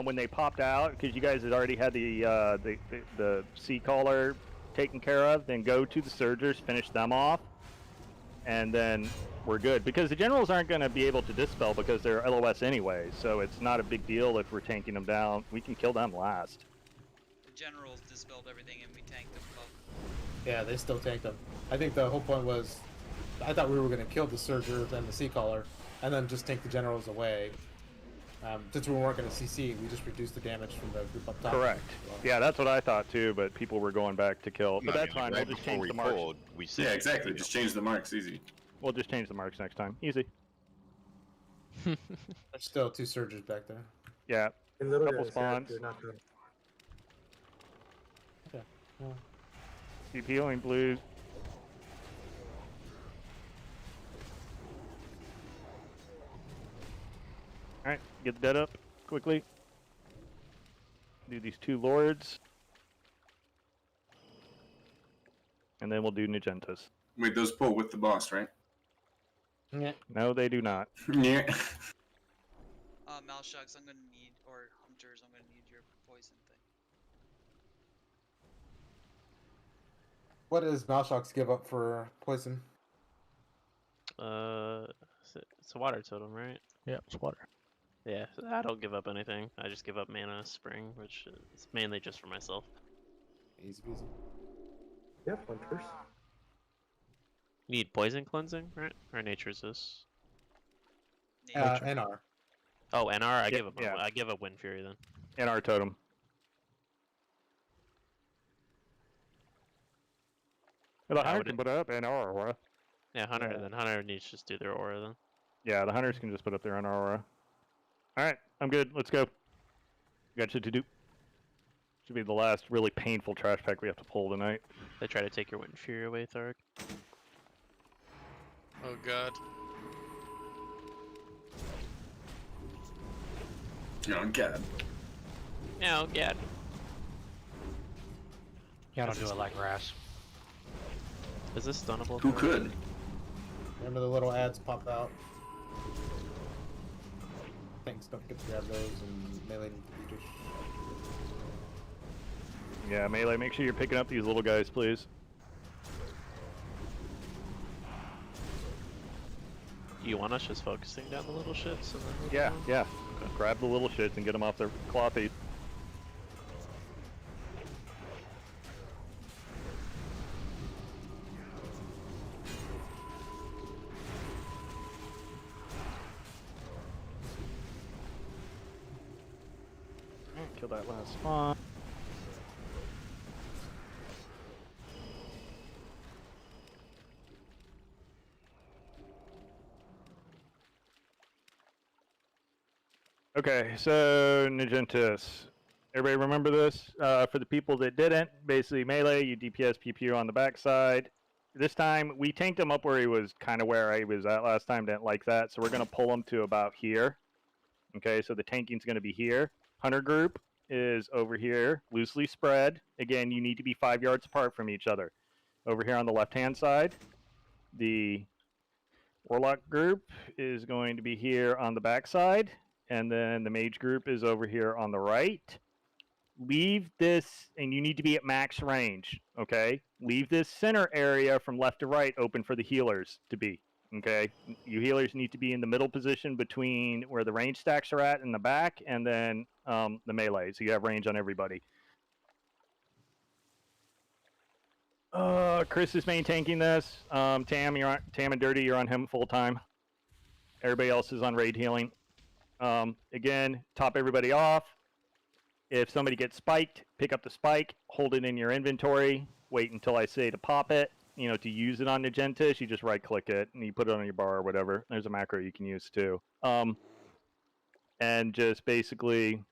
S1: when they popped out. Because you guys had already had the sea caller taken care of. Then go to the surgers, finish them off, and then we're good. Because the generals aren't going to be able to dispel because they're LOS anyway. So it's not a big deal if we're tanking them down. We can kill them last.
S5: The generals dispelled everything and we tanked them both.
S9: Yeah, they still tanked them. I think the whole point was, I thought we were going to kill the surgers and the sea caller, and then just take the generals away. Since we weren't going to CC, we just reduced the damage from the group up top.
S1: Correct. Yeah, that's what I thought too. But people were going back to kill. But
S7: I
S1: that's
S7: mean,
S1: fine.
S7: right
S1: We'll just
S7: before
S1: change
S7: we
S1: the marks.
S7: pulled, we said,
S16: Yeah, exactly. Just change the marks. Easy.
S1: We'll just change the marks next time. Easy.
S9: There's still 2 surgers back there.
S1: Yeah. Couple spawns.
S9: Okay.
S1: Keep healing, blues. Alright, get the dead up quickly. Do these 2 lords. And then we'll do Nagentas.
S16: Wait, those pull with the boss, right?
S9: Yeah.
S1: No, they do not.
S16: Yeah.
S5: Malshogs, I'm gonna need, or Hunters, I'm gonna need your poison thing.
S9: What does Malshox give up for poison?
S14: It's a water totem, right?
S6: Yeah, it's water.
S14: Yeah, I don't give up anything. I just give up mana spring, which is mainly just for myself.
S9: Easy peasy.
S18: Yeah, Hunters.
S14: You need poison cleansing, right? Or nature resist?
S9: NR.
S14: Oh, NR. I give up.
S1: yeah.
S14: I give up Wind Fury then.
S1: And our totem. Well, the
S14: I
S1: hunter
S14: would-
S1: can put up an aura.
S14: Yeah, Hunter.
S9: Yeah.
S14: Then Hunter needs to just do their aura then.
S1: Yeah, the hunters can just put up their own aura. Alright, I'm good. Let's go. Got shit to do. Should be the last really painful trash pack we have to pull tonight.
S14: They try to take your Wind Fury away, Thark.
S11: Oh god.
S16: Oh, God.
S14: Oh, God.
S4: Yeah, don't do it like Ras.
S14: Is this stunnable?
S16: Who could?
S9: Remember the little ads pop out. Thanks, don't forget to grab those and melee beaters.
S1: Yeah, melee, make sure you're picking up these little guys, please.
S14: You want us just focusing down the little shits and then moving
S1: Yeah,
S14: on?
S1: yeah.
S14: Okay.
S1: Grab the little shits and get them off their claw feet. Kill that last spawn. Okay, so Nagentis. Everybody remember this? For the people that didn't, basically melee, you DPS PPU on the backside. This time, we tanked him up where he was kind of where I was at last time, didn't like that, so we're going to pull him to about here. Okay, so the tanking's going to be here. Hunter group is over here, loosely spread. Again, you need to be 5 yards apart from each other. Over here on the left-hand side, the Warlock group is going to be here on the backside, and then the Mage group is over here on the right. Leave this, and you need to be at max range, okay? Leave this center area from left to right open for the healers to be, okay? You healers need to be in the middle position between where the range stacks are at in the back, and then the melee, so you have range on everybody. Chris is main tanking this. Tam and Dirty, you're on him full time. Everybody else is on raid healing. Again, top everybody off. If somebody gets spiked, pick up the spike, hold it in your inventory, wait until I say to pop it. You know, to use it on Nagentis, you just right click it and you put it on your bar or whatever. There's a macro you can use too. And just basically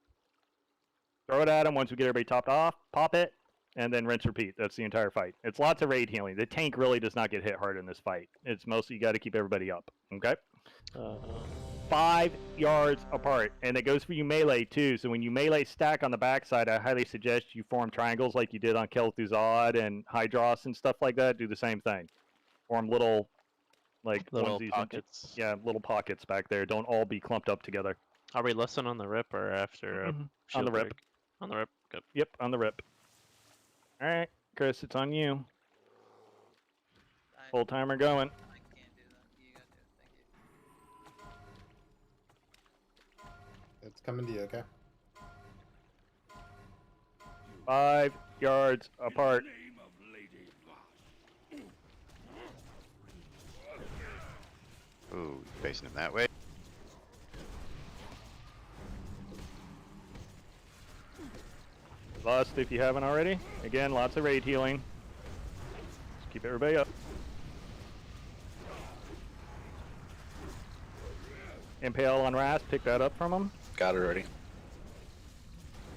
S1: throw it at them once we get everybody topped off, pop it, and then rinse repeat. That's the entire fight. It's lots of raid healing. The tank really does not get hit hard in this fight. It's mostly you got to keep everybody up. Okay? 5 yards apart, and it goes for you melee too. So when you melee stack on the backside, I highly suggest you form triangles like you did on Kel'Thuzad and Hydros and stuff like that. Do the same thing. Form little, like
S14: Little
S1: onesies
S14: pockets.
S1: yeah, little pockets back there. Don't all be clumped up together.
S14: Are we listen on the rip or after?
S1: On the
S14: shield
S1: rip.
S14: break? On the rip. Good.
S1: Yep, on the rip. All right, Chris, it's on you. Full timer going.
S5: I can't do that. You gotta do it. Thank you.
S9: It's coming to you, okay?
S1: 5 yards apart.
S7: Ooh, facing him that way.
S1: Lost if you haven't already. Again, lots of raid healing. Just keep everybody up. Impale on Rast, pick that up from him.
S13: Got it already.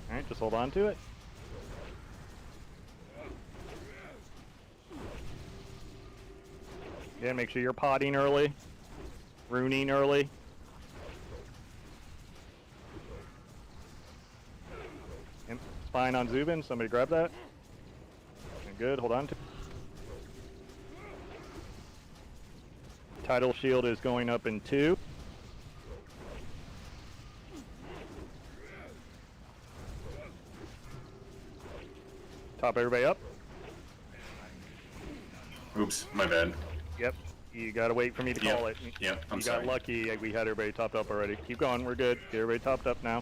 S1: Alright, just hold on to it. Yeah, make sure you're potting early. Runing early. And spine on Zubin, somebody grab that. Okay, good, hold on to it. Tidal shield is going up in 2. Top everybody up.
S16: Oops, my bad.
S1: Yep, you gotta wait for me to call it.
S16: Yep, I'm
S1: you
S16: sorry.
S1: got lucky, we had everybody topped up already. Keep going, we're good. Get everybody topped up now.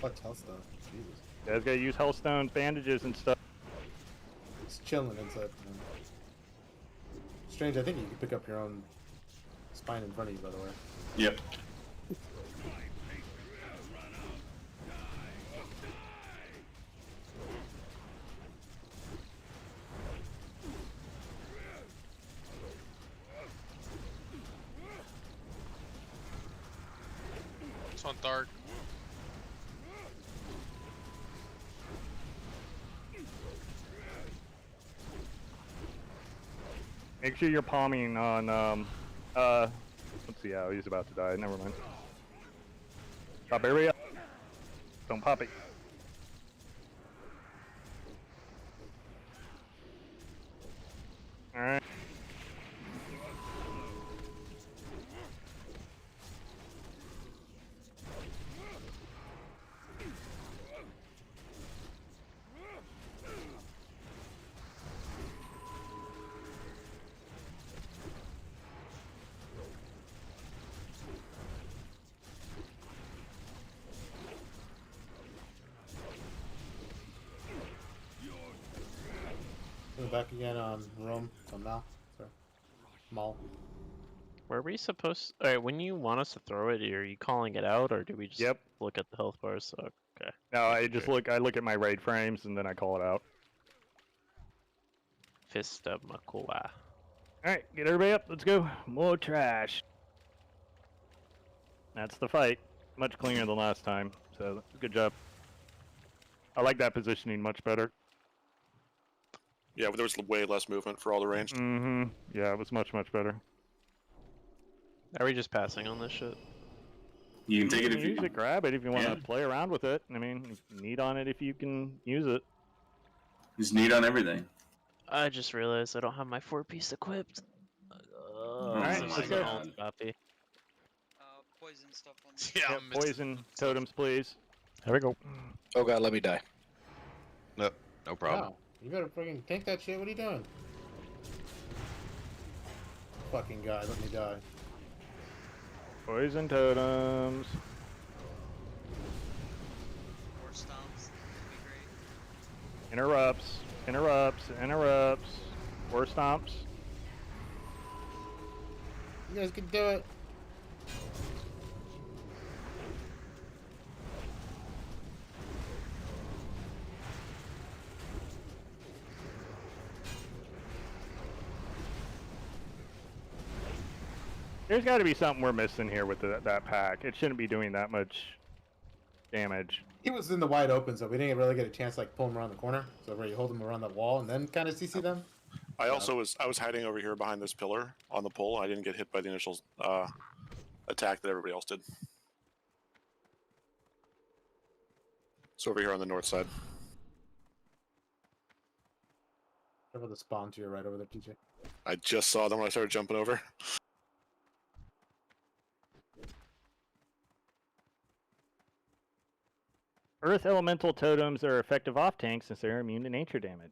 S9: What health stuff? Jesus.
S1: You guys gotta use healthstones, bandages, and stuff.
S9: It's chilling inside. Strange, I think you can pick up your own spine in front of you, by the way.
S16: Yep.
S11: It's on dark.
S1: Make sure you're palming on, let's see how he's about to die, never mind. Top area. Don't pop it.
S9: the back again on Rome. On Mal. Sorry. Mal.
S14: Were we supposed? All right, when you want us to throw it, are you calling it out, or do we just
S1: Yep.
S14: look at the health bars? Okay.
S1: No, I just look. I look at my raid frames and then I call it out.
S14: Fist of Makua.
S1: All right, get everybody up. Let's go. More trash. That's the fight. Much cleaner than last time. So good job. I like that positioning much better.
S2: Yeah, but there was way less movement for all the ranged.
S1: Mm-hmm. Yeah, it was much better.
S14: Are we just passing on this shit?
S16: You can take it if you
S1: use it. Grab it if you want to
S16: Yeah.
S1: play around with it. I mean, need on it if you can use it.
S16: Just need on everything.
S14: I just realized I don't have my 4-piece equipped.
S1: Alright,
S14: this
S1: let's
S14: is
S1: go.
S14: an old copy.
S5: Poison stuff on.
S11: Yeah,
S1: Yep, poison totems, please.
S6: There we go.
S13: Oh god, let me die.
S7: No, no problem.
S9: Wow. You better freaking tank that shit. What are you doing? Fucking guy, let me die.
S1: Poison totems.
S5: More stomps. That'd be great.
S1: Interrupts. War stomps.
S9: You guys can do it.
S1: There's got to be something we're missing here with that pack. It shouldn't be doing that much damage.
S9: He was in the wide open, so we didn't really get a chance to like pull him around the corner. So where you hold him around that wall and then kind of CC them.
S2: I was hiding over here behind this pillar on the pole. I didn't get hit by the initial attack that everybody else did. So over here on the north side.
S9: Over the spawn to your right over there, TJ.
S2: I just saw them when I started jumping over.
S1: Earth elemental totems are effective off tanks since they're immune to nature damage.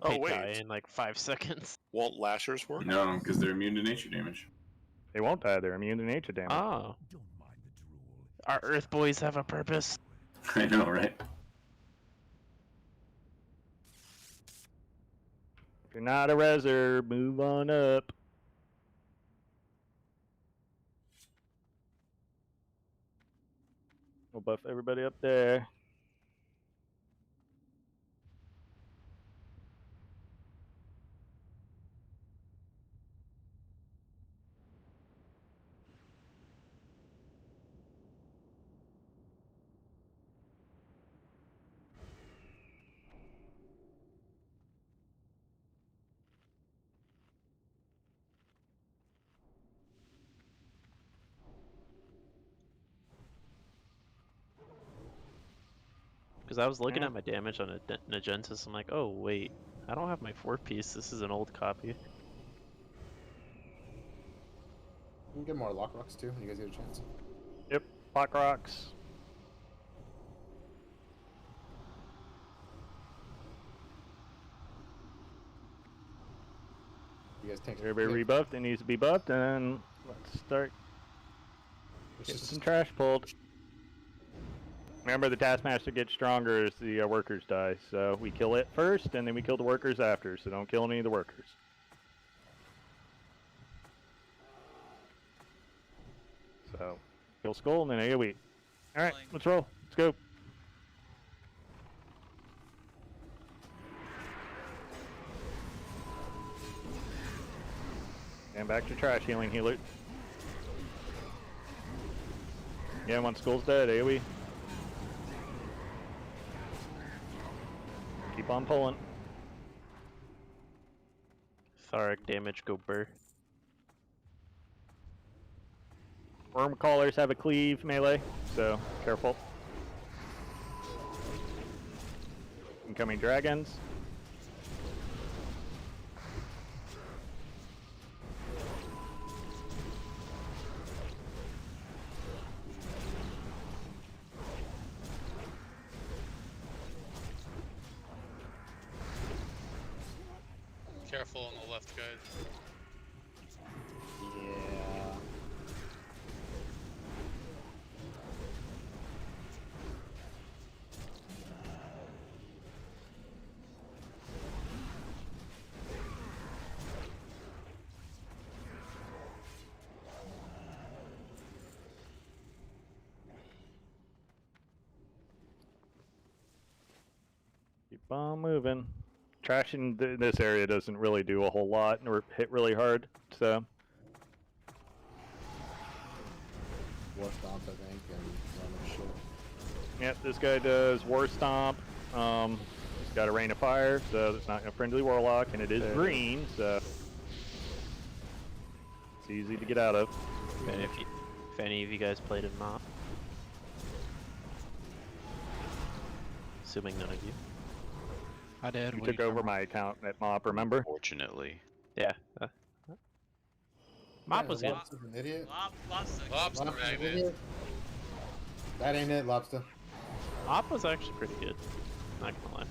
S2: Oh,
S14: They
S2: wait.
S14: die in like 5 seconds.
S2: Won't lashers work?
S16: No, because they're immune to nature damage.
S1: They won't die. They're immune to nature damage.
S14: Oh. Our Earth boys have a purpose.
S16: I know, right?
S1: If you're not a reser, move on up. We'll buff everybody up there.
S14: Because I was looking at my damage on a Nagentis, I'm like, oh wait, I don't have my 4-piece. This is an old copy.
S9: You can get more lock rocks too when you guys get a chance.
S1: Yep, lock rocks.
S9: You guys tank.
S1: Everybody rebuffed. It needs to be buffed, and let's start getting some trash pulled. Remember, the Taskmaster gets stronger as the workers die, so we kill it first, and then we kill the workers after, so don't kill any of the workers. So, kill Skull, and then AoE. Alright, let's roll. Let's go. And back to trash healing healer. Yeah, once Skull's dead, AoE. Keep on pulling.
S14: Thoric damage, go burr.
S1: Worm callers have a cleave melee, so careful. Incoming dragons.
S11: Careful on the left, guys.
S9: Yeah.
S1: Keep on moving. Trashing this area doesn't really do a whole lot or hit really hard, so.
S9: War Stomp, I think, and random shit.
S1: Yep, this guy does War Stomp. He's got a Rain of Fire, so it's not a friendly Warlock, and it is green, so it's easy to get out of.
S14: If any of you guys played in Mop. Assuming none of you.
S4: I did.
S1: You took over my account at Mop, remember?
S7: Fortunately.
S14: Yeah. Mop was good.
S9: Lobster's an idiot.
S11: Lobster,
S9: Lobster's an
S11: man.
S9: idiot. That ain't it, Lobster.
S14: Mop was actually pretty good. Not gonna lie.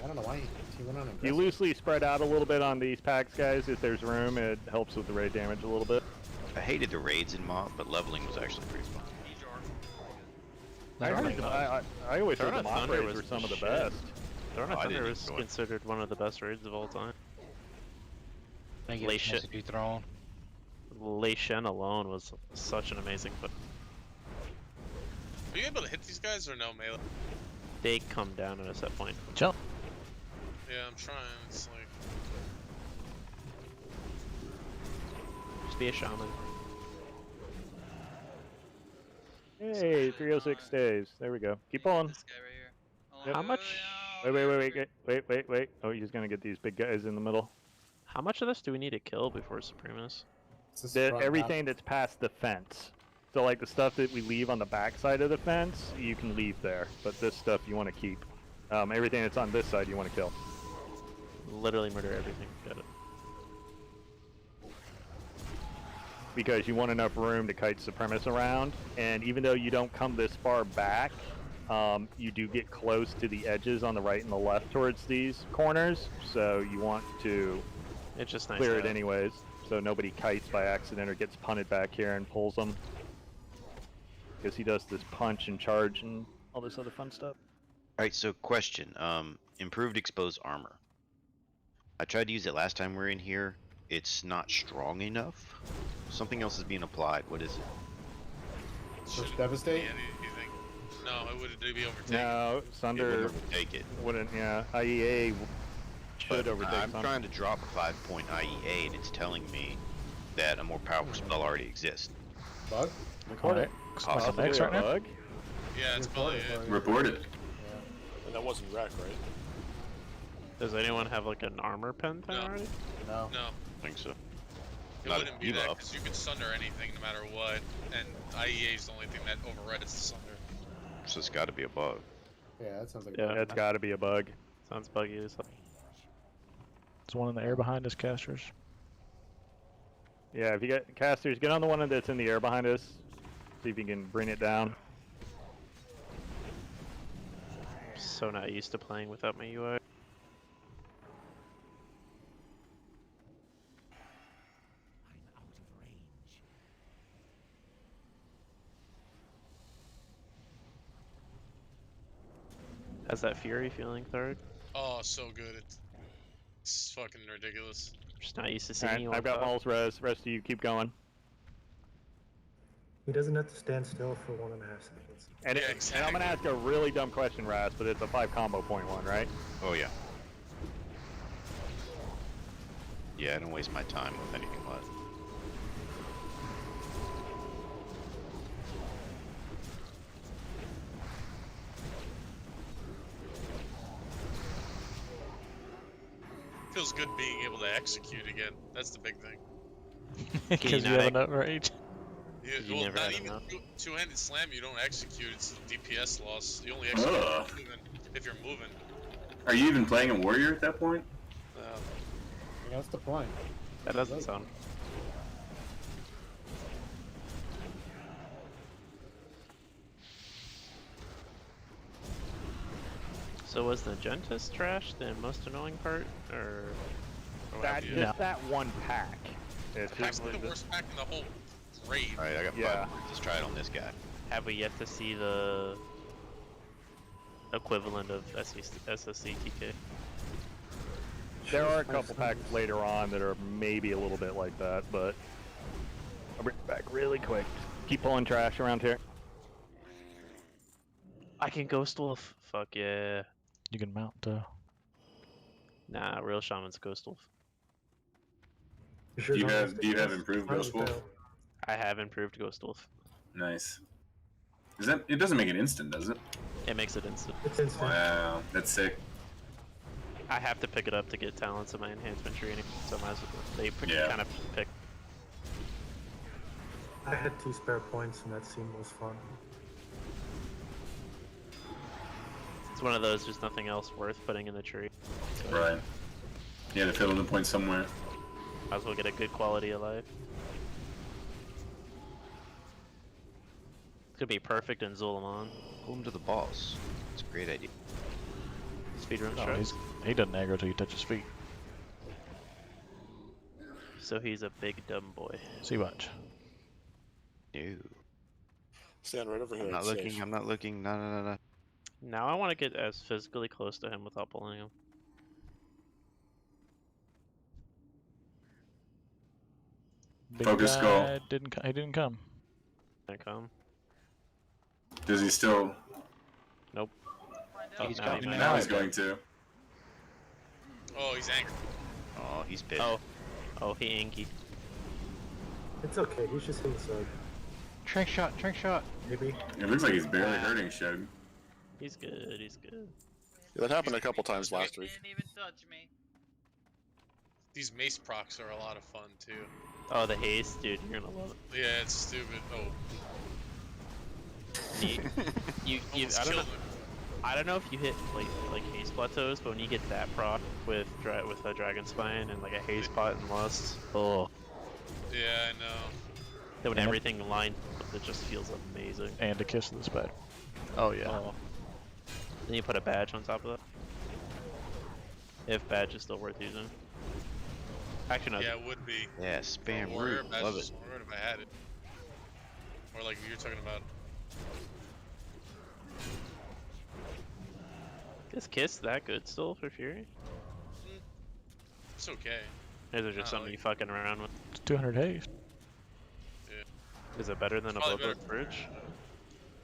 S9: I don't know why he went on
S1: You
S9: aggressive.
S1: loosely spread out a little bit on these packs, guys. If there's room, it helps with the raid damage a little bit.
S7: I hated the raids in Mop, but leveling was actually pretty fun.
S1: I always heard
S14: Throne
S1: the
S14: of
S1: Mop
S14: Thunder
S1: raids
S14: was
S1: were some of the
S14: shit.
S1: best.
S14: Throne of
S7: I
S14: Thunder
S7: didn't
S14: was
S7: enjoy it.
S14: considered one of the best raids of all time.
S4: Thank you.
S14: Lei Shen
S4: Throne.
S14: Lei Shen alone was such an amazing but
S11: Are you able to hit these guys or no melee?
S14: they come down at a set point.
S6: Jump.
S11: Yeah, I'm trying. It's like
S14: Just be a shaman.
S1: Hey, 306 stays. There we go. Keep on.
S5: This guy right here.
S14: How much?
S1: Wait. Oh, he's gonna get these big guys in the middle.
S14: How much of this do we need to kill before Supremus?
S1: Everything that's past the fence. So like the stuff that we leave on the back side of the fence, you can leave there. But this stuff you want to keep. Everything that's on this side you want to kill.
S14: Literally murder everything. Got it.
S1: Because you want enough room to kite Supremus around, and even though you don't come this far back, you do get close to the edges on the right and the left towards these corners, so you want to
S14: It's just nice.
S1: clear
S14: to
S1: it
S14: have.
S1: anyways, so nobody kites by accident or gets punted back here and pulls them. Because he does this punch and charge and all this other fun stuff.
S7: Alright, so question. Improved exposed armor. I tried to use it last time we were in here. It's not strong enough. Something else is being applied. What is it?
S9: First Devastate?
S11: anything. No, it would be overtaken.
S1: No,
S7: It
S1: Sunder
S7: wouldn't overtake it.
S1: wouldn't, yeah. IEA should
S7: But
S1: overtake
S7: I'm
S1: Sunder.
S7: trying to drop a 5-point IEA, and it's telling me that a more powerful spell already exists.
S9: Bug? Record it.
S7: Possibly
S6: X right now?
S1: Bug?
S11: Yeah, it's probably it.
S16: Report it.
S2: And that wasn't wreck, right?
S14: Does anyone have like an armor pen thing
S11: No.
S14: already?
S9: No.
S11: No,
S7: I think so.
S11: it
S7: Not
S11: wouldn't
S7: a
S11: be that
S7: debuff.
S11: because you can sunder anything no matter what, and IEA is the only thing that overrides the sunder.
S7: So it's got to be a bug.
S9: Yeah, that sounds like
S14: Yeah.
S9: a
S1: That's got to be a bug.
S14: Sounds buggy as hell.
S6: There's one in the air behind us, casters.
S1: Yeah, if you get casters, get on the one that's in the air behind us. See if you can bring it down.
S14: I'm so not used to playing without my UI. How's that Fury feeling, third?
S11: Oh, so good. It's fucking ridiculous.
S14: Just not used to seeing
S1: Alright,
S14: you on
S1: I've got
S14: top.
S1: Maul's res. Rest of you keep going.
S18: He doesn't have to stand still for 1.5 seconds.
S1: And,
S11: Yeah,
S1: and I'm gonna ask a really dumb question, Raz, but it's a 5 combo point one, right?
S7: Oh, yeah. Yeah, I don't waste my time with anything left.
S11: Feels good being able to execute again. That's the big thing.
S6: Because you have enough rage.
S11: Yeah,
S14: You
S11: well,
S14: never
S11: not
S14: had
S11: even
S14: enough.
S11: two-handed slam. You don't execute. It's DPS loss. You only execute
S16: Ugh.
S11: if you're moving.
S16: Are you even playing a warrior at that point?
S9: Yeah, what's the point?
S14: That doesn't sound. So was the Gentis trash the most annoying part, or?
S1: That,
S14: Yeah.
S1: just that one pack. It's
S11: Pack's
S1: just
S11: the worst pack in the whole raid.
S7: Alright, I got 5
S1: Yeah.
S7: more. Let's try it on this guy.
S14: Have we yet to see the equivalent of SSC TK?
S1: There are a couple packs later on that are maybe a little bit like that, but I'll bring it back really quick. Keep pulling trash around here.
S14: I can Ghost Wolf. Fuck yeah.
S6: You can mount.
S14: Nah, real shaman's Ghost Wolf.
S16: Do you have improved Ghost Wolf?
S14: I have improved Ghost Wolf.
S16: Nice. Is that? It doesn't make it instant, does it?
S14: It makes it instant.
S18: It's instant.
S16: Wow, that's sick.
S14: I have to pick it up to get talents in my enhancement tree, so I might as well. They kind of pick.
S18: I had 2 spare points, and that seemed most fun.
S14: It's one of those. There's nothing else worth putting in the tree. So
S16: Right. Yeah, to fill in the points somewhere.
S14: might as well get a good quality of life. It's gonna be perfect in Zulamon.
S7: Pull him to the boss. It's a great idea.
S14: Speedrun
S6: No,
S14: strikes.
S6: he doesn't aggro till you touch his feet.
S14: So he's a big dumb boy.
S6: See much.
S7: No.
S2: Stand right over here.
S7: I'm not
S2: it's
S7: looking.
S2: safe.
S7: I'm not looking. No.
S14: Now I want to get as physically close to him without pulling him.
S6: Big
S16: Focus
S6: guy
S16: skull.
S6: He didn't come.
S14: Can't come.
S16: Does he still?
S14: Nope.
S7: He's
S14: now
S7: coming.
S14: he
S16: Now
S14: might.
S16: he's going to.
S11: Oh, he's angry.
S7: Oh, he's pissed.
S14: Oh, he inky.
S18: It's okay, he's just hitting Sug.
S4: Trank shot.
S18: Maybe.
S16: It looks like he's barely hurting Shug.
S14: He's good. He's good.
S2: Yeah, that happened a couple times last week.
S5: Didn't even touch me.
S11: These mace procs are a lot of fun too.
S14: Oh, the haste, dude, you're gonna love it.
S11: Yeah, it's stupid. Oh.
S14: You
S11: Almost
S14: I don't know.
S11: killed him.
S14: I don't know if you hit like haste plateaus, but when you get that proc with a dragon spine and like a haste pot and lust, oh,
S11: Yeah, I know.
S14: then when
S6: And-
S14: everything lined up, it just feels amazing.
S6: And a kiss of the spade.
S14: Oh yeah. Oh. Then you put a badge on top of that. If badge is still worth using. Actually, no.
S11: Yeah, it would be.
S7: Yeah, spam
S11: Warrior
S7: root.
S11: badge
S7: Love
S11: is
S7: it.
S11: alright if I had it. Or like you're talking about.
S14: Is Kiss that good still for Fury?
S11: It's okay.
S14: Or is it just something you fucking around with?
S6: It's 200 haste.
S11: Yeah.
S14: Is it better than a
S11: Probably
S14: Bloodlord Bridge?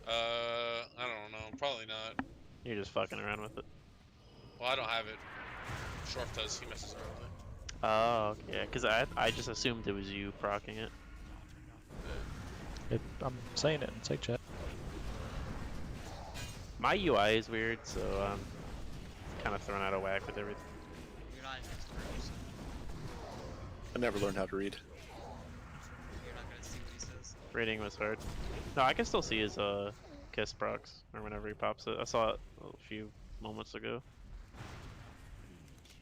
S11: I don't know. Probably not.
S14: You're just fucking around with it.
S11: Well, I don't have it. Shorf does. He messes around with it.
S14: Oh, yeah, because I just assumed it was you procking it.
S6: I'm saying it in say chat.
S14: My UI is weird, so I'm kind of thrown out of whack with everything.
S5: You're not in next groups.
S2: I never learned how to read.
S5: You're not gonna see what he says.
S14: Rating was hard. No, I can still see his kiss procs, or whenever he pops it. I saw it a few moments ago.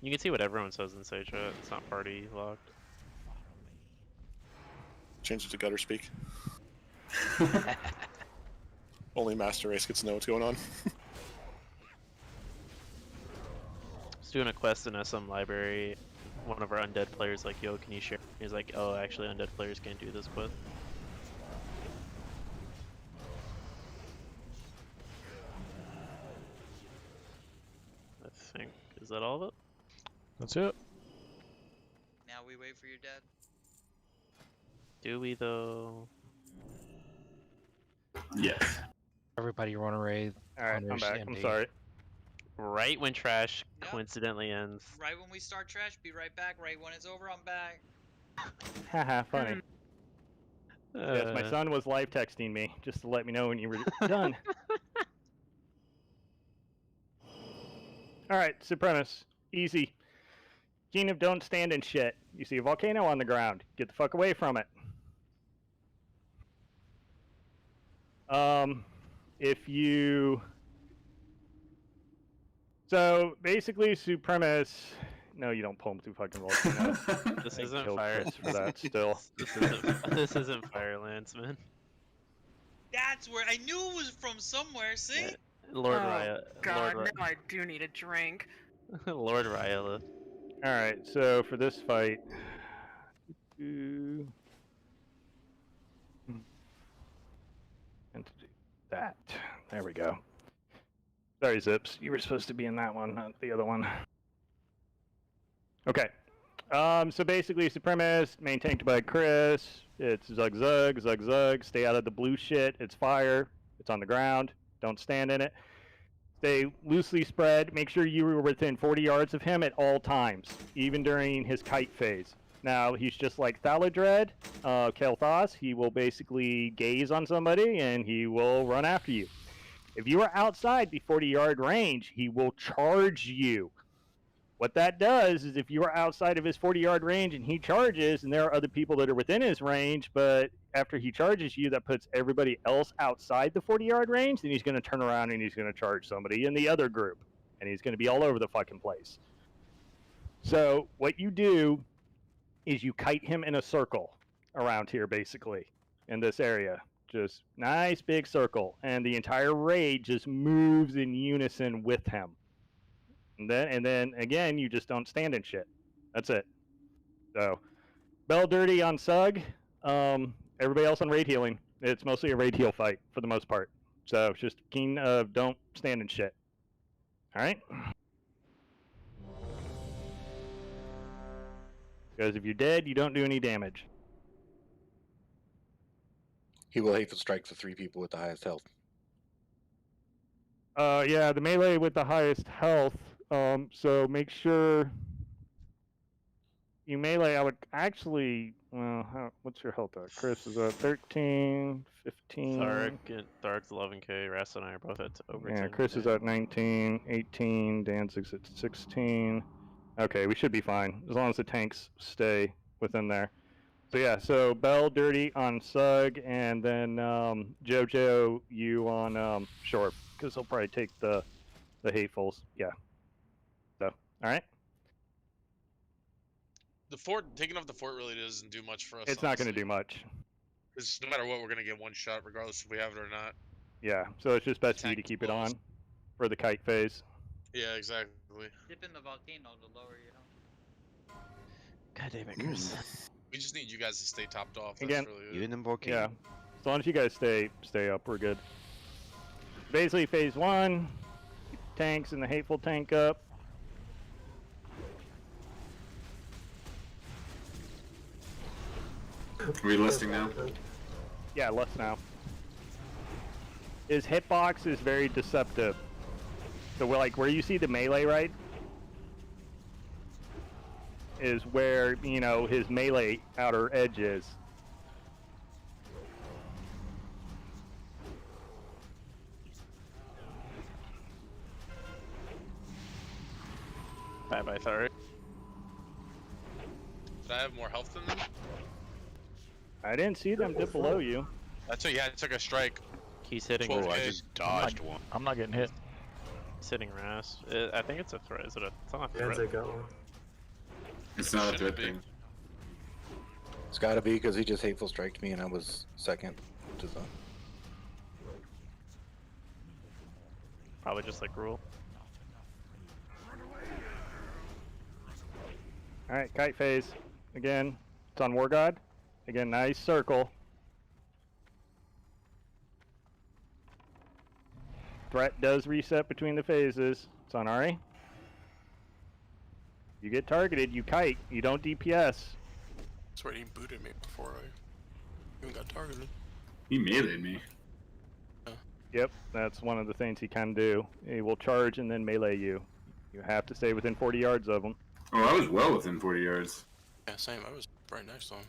S14: You can see what everyone says in Sage chat. It's not party locked.
S2: Change it to gutter speak. Only Master Race gets to know what's going on.
S14: I was doing a quest in SM library. One of our undead players like, yo, can you share? He's like, oh, actually undead players can't do this quest. I think, is that all of it?
S6: That's it.
S5: Now we wait for your dad.
S14: Do we though?
S16: Yes.
S4: Everybody run array.
S1: Alright, I'm back. I'm sorry.
S14: Right when trash coincidentally ends.
S5: Right when we start trash, be right back. Right when it's over, I'm back.
S1: Haha, funny. Yes, my son was live texting me just to let me know when you were done. Alright, Supremus. Easy. King of don't stand in shit. You see a volcano on the ground. Get the fuck away from it. If you... So, basically, Supremus... No, you don't pull him through fucking volcanoes.
S14: This
S1: I
S14: isn't
S1: killed
S14: fire.
S1: Chris for that still.
S14: This isn't Firelands, man.
S5: That's where I knew it was from somewhere. See?
S14: Lord
S8: oh,
S14: Raya.
S8: God,
S14: Lord,
S8: now I do need a drink.
S14: Lord Raya.
S1: Alright, so for this fight... And to do that. There we go. Sorry, Zips. You were supposed to be in that one, not the other one. Okay. So basically, Supremacist, main tanked by Chris. It's Zug Zug, Zug Zug. Stay out of the blue shit. It's fire. It's on the ground. Don't stand in it. Stay loosely spread. Make sure you were within 40 yards of him at all times, even during his kite phase. Now, he's just like Thaladred, Kel'Thas. He will basically gaze on somebody, and he will run after you. If you are outside the 40-yard range, he will charge you. What that does is if you are outside of his 40-yard range and he charges, and there are other people that are within his range, but after he charges you, that puts everybody else outside the 40-yard range, then he's going to turn around and he's going to charge somebody in the other group, and he's going to be all over the fucking place. So what you do is you kite him in a circle around here, basically, in this area. Just nice big circle, and the entire raid just moves in unison with him. And then again, you just don't stand in shit. That's it. So, Bell Dirty on Sug. Everybody else on raid healing. It's mostly a raid heal fight for the most part. So just keen don't stand in shit. All right. Because if you're dead, you don't do any damage.
S13: He will hateful strike the 3 people with the highest health.
S1: Yeah, the melee with the highest health. So make sure you melee. I would actually. Well, what's your health at? Chris is at 13, 15.
S14: Thark's 11k. Ras and I are both at over 10.
S1: Yeah, Chris is at 19, 18. Danzig's at 16. Okay, we should be fine as long as the tanks stay within there. So yeah, so Bell Dirty on Sug, and then Jojo you on Shorf, because he'll probably take the hatefuls. Yeah. So all right.
S11: The fort, taking off the fort really doesn't do much for us.
S1: It's not going to do much.
S11: Because no matter what, we're going to get one shot regardless if we have it or not.
S1: Yeah, so it's just best for you to keep it on for the kite phase.
S11: Yeah, exactly.
S5: Dip in the volcano to lower your health.
S14: God damn it, Chris.
S11: We just need you guys to stay topped off. That's
S1: Again,
S11: really
S7: You in them volcano.
S1: Yeah, as long as you guys stay up, we're good. Basically, phase 1, keep the tanks and the hateful tank up.
S16: Are we listing now?
S1: Yeah, let's now. His hitbox is very deceptive. So we're like where you see the melee, right? Is where, you know, his melee outer edge is.
S14: Bye-bye, Thark.
S11: Did I have more health than them?
S1: I didn't see them dip below you.
S11: That's what, yeah, I took a strike.
S14: He's hitting.
S7: Oh, I just dodged one.
S6: I'm not getting hit.
S14: He's hitting Ras. I think it's a threat. Is it a? It's not a
S18: Yeah,
S14: threat.
S18: I got one.
S16: It's not a
S11: Shouldn't
S16: threat
S11: be.
S16: thing.
S13: It's gotta be because he just hateful striked me and I was second to the.
S14: Probably just like rule.
S1: All right, kite phase. Again, it's on War God. Again, nice circle. Threat does reset between the phases. It's on Ari. You get targeted, you kite. You don't DPS.
S2: That's where he booted me before I even got targeted.
S16: He meleeed me.
S1: Yep, that's one of the things he can do. He will charge and then melee you. You have to stay within 40 yards of him.
S16: Oh, I was well within 40 yards.
S2: Yeah, same. I was right next to him.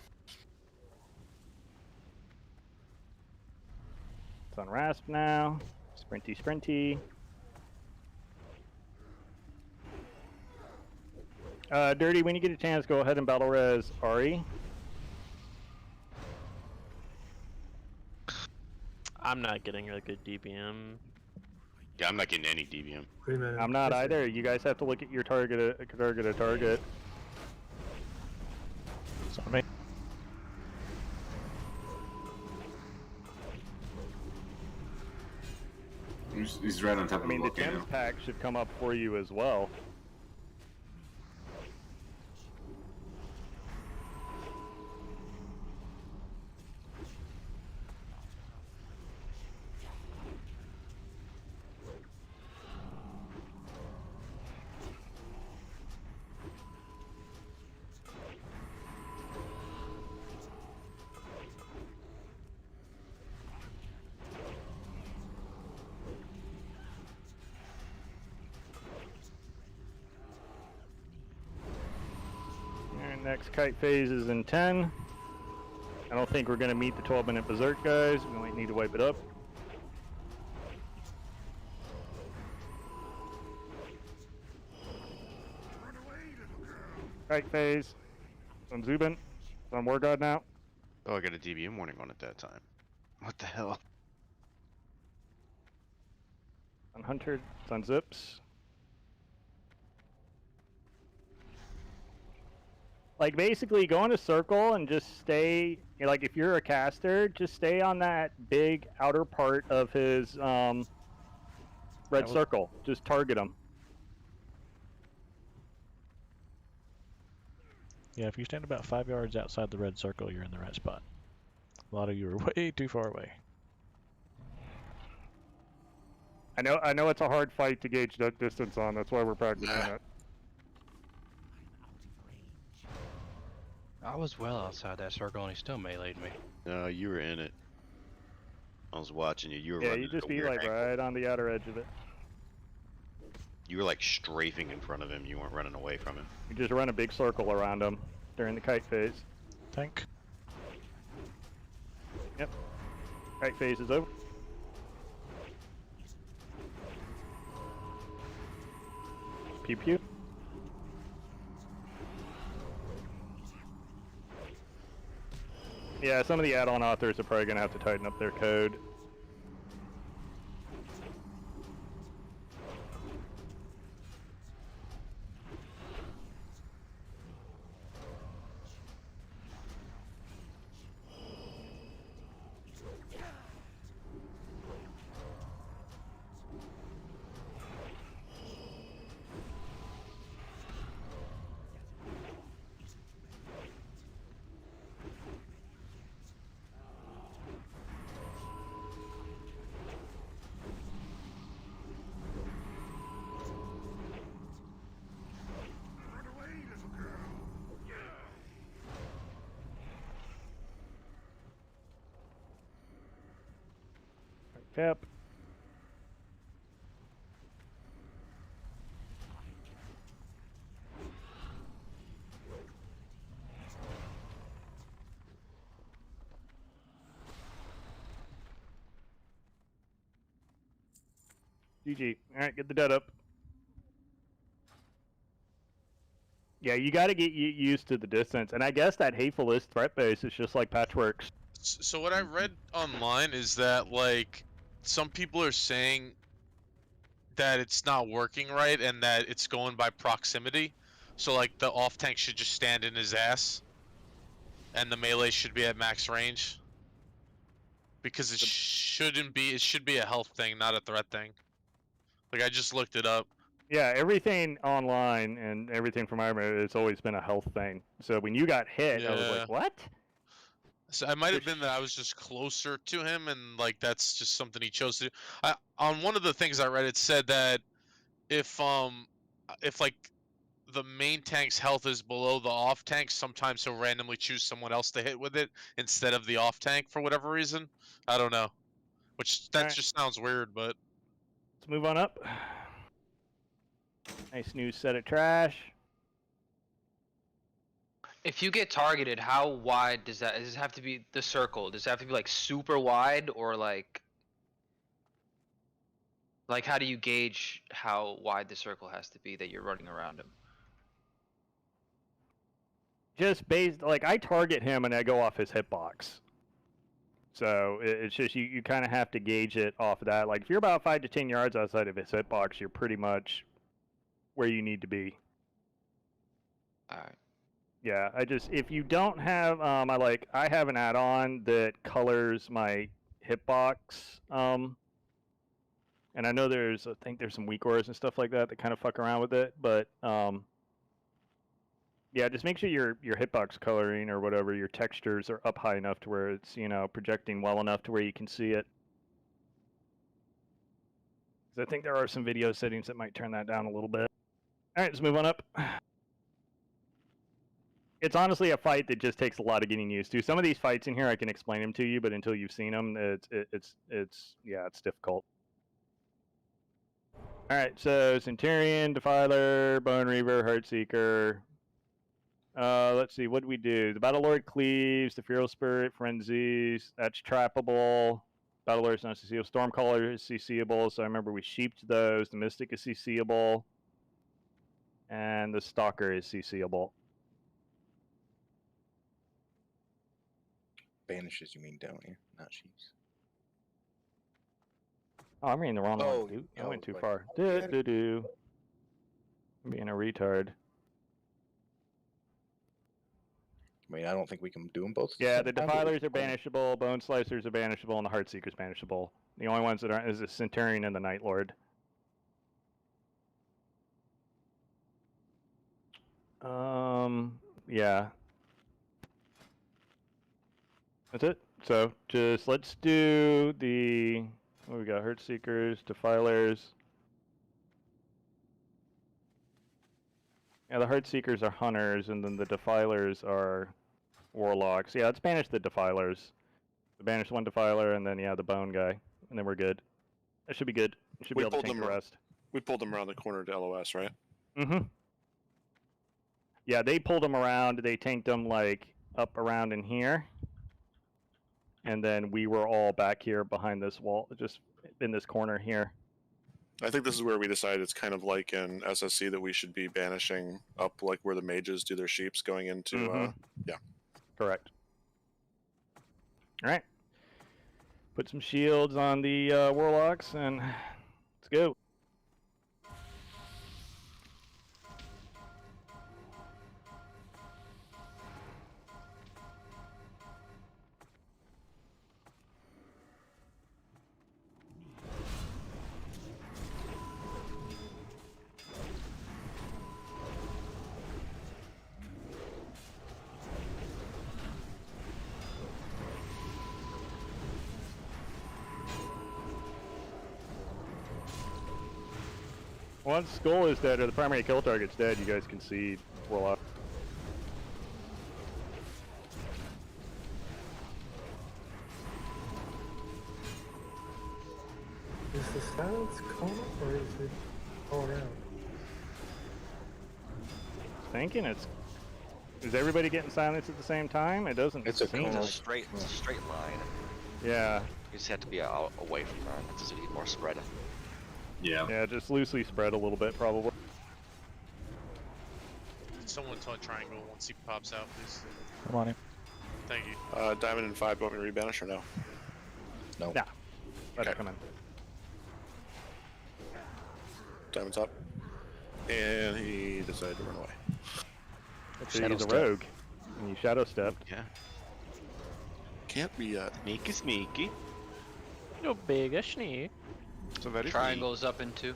S1: It's on Rasp now. Sprinty, sprinty. Dirty, when you get a chance, go ahead and battle res Ari.
S14: I'm not getting a good DBM.
S7: Yeah, I'm not getting any DBM.
S1: I'm not either. You guys have to look at your target. Target.
S6: It's on me.
S16: He's right on top
S1: I
S16: of
S1: mean,
S16: the
S1: the
S16: volcano.
S1: Thames pack should come up for you as well. Next kite phase is in 10. I don't think we're going to meet the 12-minute berserk, guys. We might need to wipe it up. Kite phase. It's on Zubin. It's on War God now.
S7: Oh, I got a DBM warning on at that time. What the hell?
S1: On Hunter. It's on Zips. Like, basically, go in a circle and just stay, like, if you're a caster, just stay on that big outer part of his red circle. Just target him.
S6: Yeah, if you stand about 5 yards outside the red circle, you're in the right spot. A lot of you are way too far away.
S1: I know it's a hard fight to gauge that distance on. That's why we're practicing it.
S4: I was well outside that circle and he still meleeed me.
S7: No, you were in it. I was watching you. You were
S1: Yeah,
S7: running
S1: you just
S7: at a
S1: be
S7: weird
S1: like
S7: angle.
S1: right on the outer edge of it.
S7: You were like strafing in front of him. You weren't running away from him.
S1: You just run a big circle around him during the kite phase.
S6: Tank.
S1: Yep. Kite phase is over. Pew pew. Yeah, some of the add-on authors are probably going to have to tighten up their code. Yep. GG. Alright, get the dead up. Yeah, you gotta get used to the distance. And I guess that Hateful List threat base is just like Patchworks.
S11: So what I read online is that, like, some people are saying that it's not working right and that it's going by proximity. So, like, the off-tank should just stand in his ass. And the melee should be at max range. Because it shouldn't be, it should be a health thing, not a threat thing. Like, I just looked it up.
S1: Yeah, everything online and everything from my memory, it's always been a health thing. So when you got hit, I was
S11: Yeah.
S1: like, what?
S11: So I might have been that I was just closer to him, and like that's just something he chose to do. On one of the things I read, it said that if like the main tank's health is below the off tank, sometimes he'll randomly choose someone else to hit with it instead of the off tank for whatever reason. I don't know, which that
S1: Alright.
S11: just sounds weird, but
S1: Let's move on up. Nice new set of trash.
S12: If you get targeted, how wide does that? Does it have to be the circle? Does it have to be like super wide, or like how do you gauge how wide the circle has to be that you're running around him?
S1: Just based, like, I target him and I go off his hitbox. So it's just, you kind of have to gauge it off of that. Like, if you're about 5 to 10 yards outside of his hitbox, you're pretty much where you need to be.
S12: Alright.
S1: Yeah, if you don't have, I have an add-on that colors my hitbox, and I know I think there's some weak auras and stuff like that kind of fuck around with it, but, yeah, just make sure your hitbox coloring or whatever, your textures are up high enough to where it's, projecting well enough to where you can see it. 'Cause I think there are some video settings that might turn that down a little bit. Alright, let's move on up. It's honestly a fight that just takes a lot of getting used to. Some of these fights in here, I can explain them to you, but until you've seen them, it's difficult. All right, so Centurion, Defiler, Bone Reaver, Heartseeker. Let's see. What did we do? The Battle Lord cleaves. The Feral Spirit frenzies. That's trappable. Battle Lord is not CCable. Stormcaller is CCable. So I remember we sheeped those. The Mystic is CCable. And the Stalker is CCable.
S13: Banishes, you mean, don't you? Not sheeps.
S1: Oh, I'm reading the wrong
S13: Oh,
S1: one. Dude. I
S13: oh,
S1: went too
S13: wait.
S1: far.
S13: Yeah.
S1: I'm being a retard.
S13: I mean, I don't think we can do them both.
S1: Yeah, the Defilers are banishable, Bone Slicers are banishable, and the Heartseeker's banishable. The only ones that aren't is the Centurion and the Night Lord. Yeah. That's it. So just let's do the what we got? Heartseekers, Defilers. Yeah, the Heartseekers are hunters, and then the Defilers are warlocks. Yeah, let's banish the Defilers. Banish one Defiler, and then yeah, the Bone guy, and then we're good. That should be good. Should be able to tank the rest.
S2: We pulled them around the corner to LOS, right?
S1: Mm-hmm. Yeah, they pulled them around. They tanked them like up around in here, and then we were all back here behind this wall, just in this corner here.
S2: I think this is where we decided it's kind of like in SSC that we should be banishing up like where the mages do their sheeps going into, yeah.
S1: Correct. All right. Put some shields on the warlocks, and let's go. Once Skull is dead, or the primary kill target's dead, you guys concede. Warlock.
S18: Is the silence coma or is it all around?
S1: Thinking it's. Is everybody getting silence at the same time? It doesn't.
S13: It's a
S1: seem
S13: coma.
S1: like-
S19: Straight line.
S1: Yeah.
S19: You just have to be out away from that. It doesn't need more spread.
S16: Yeah.
S1: Yeah, just loosely spread a little bit, probably.
S11: Someone taught triangle once he pops out, please.
S6: Come on in.
S11: Thank you.
S2: Diamond and 5, want me to rebanish or no?
S13: No.
S1: Nah. Let it come in.
S2: Diamond's up. And he decided to run away.
S1: He's a rogue. And you shadow stepped.
S7: Yeah.
S2: Can't be
S7: Sneaky, sneaky.
S14: No bigger sneak.
S7: So that is
S12: Triangle's up in 2.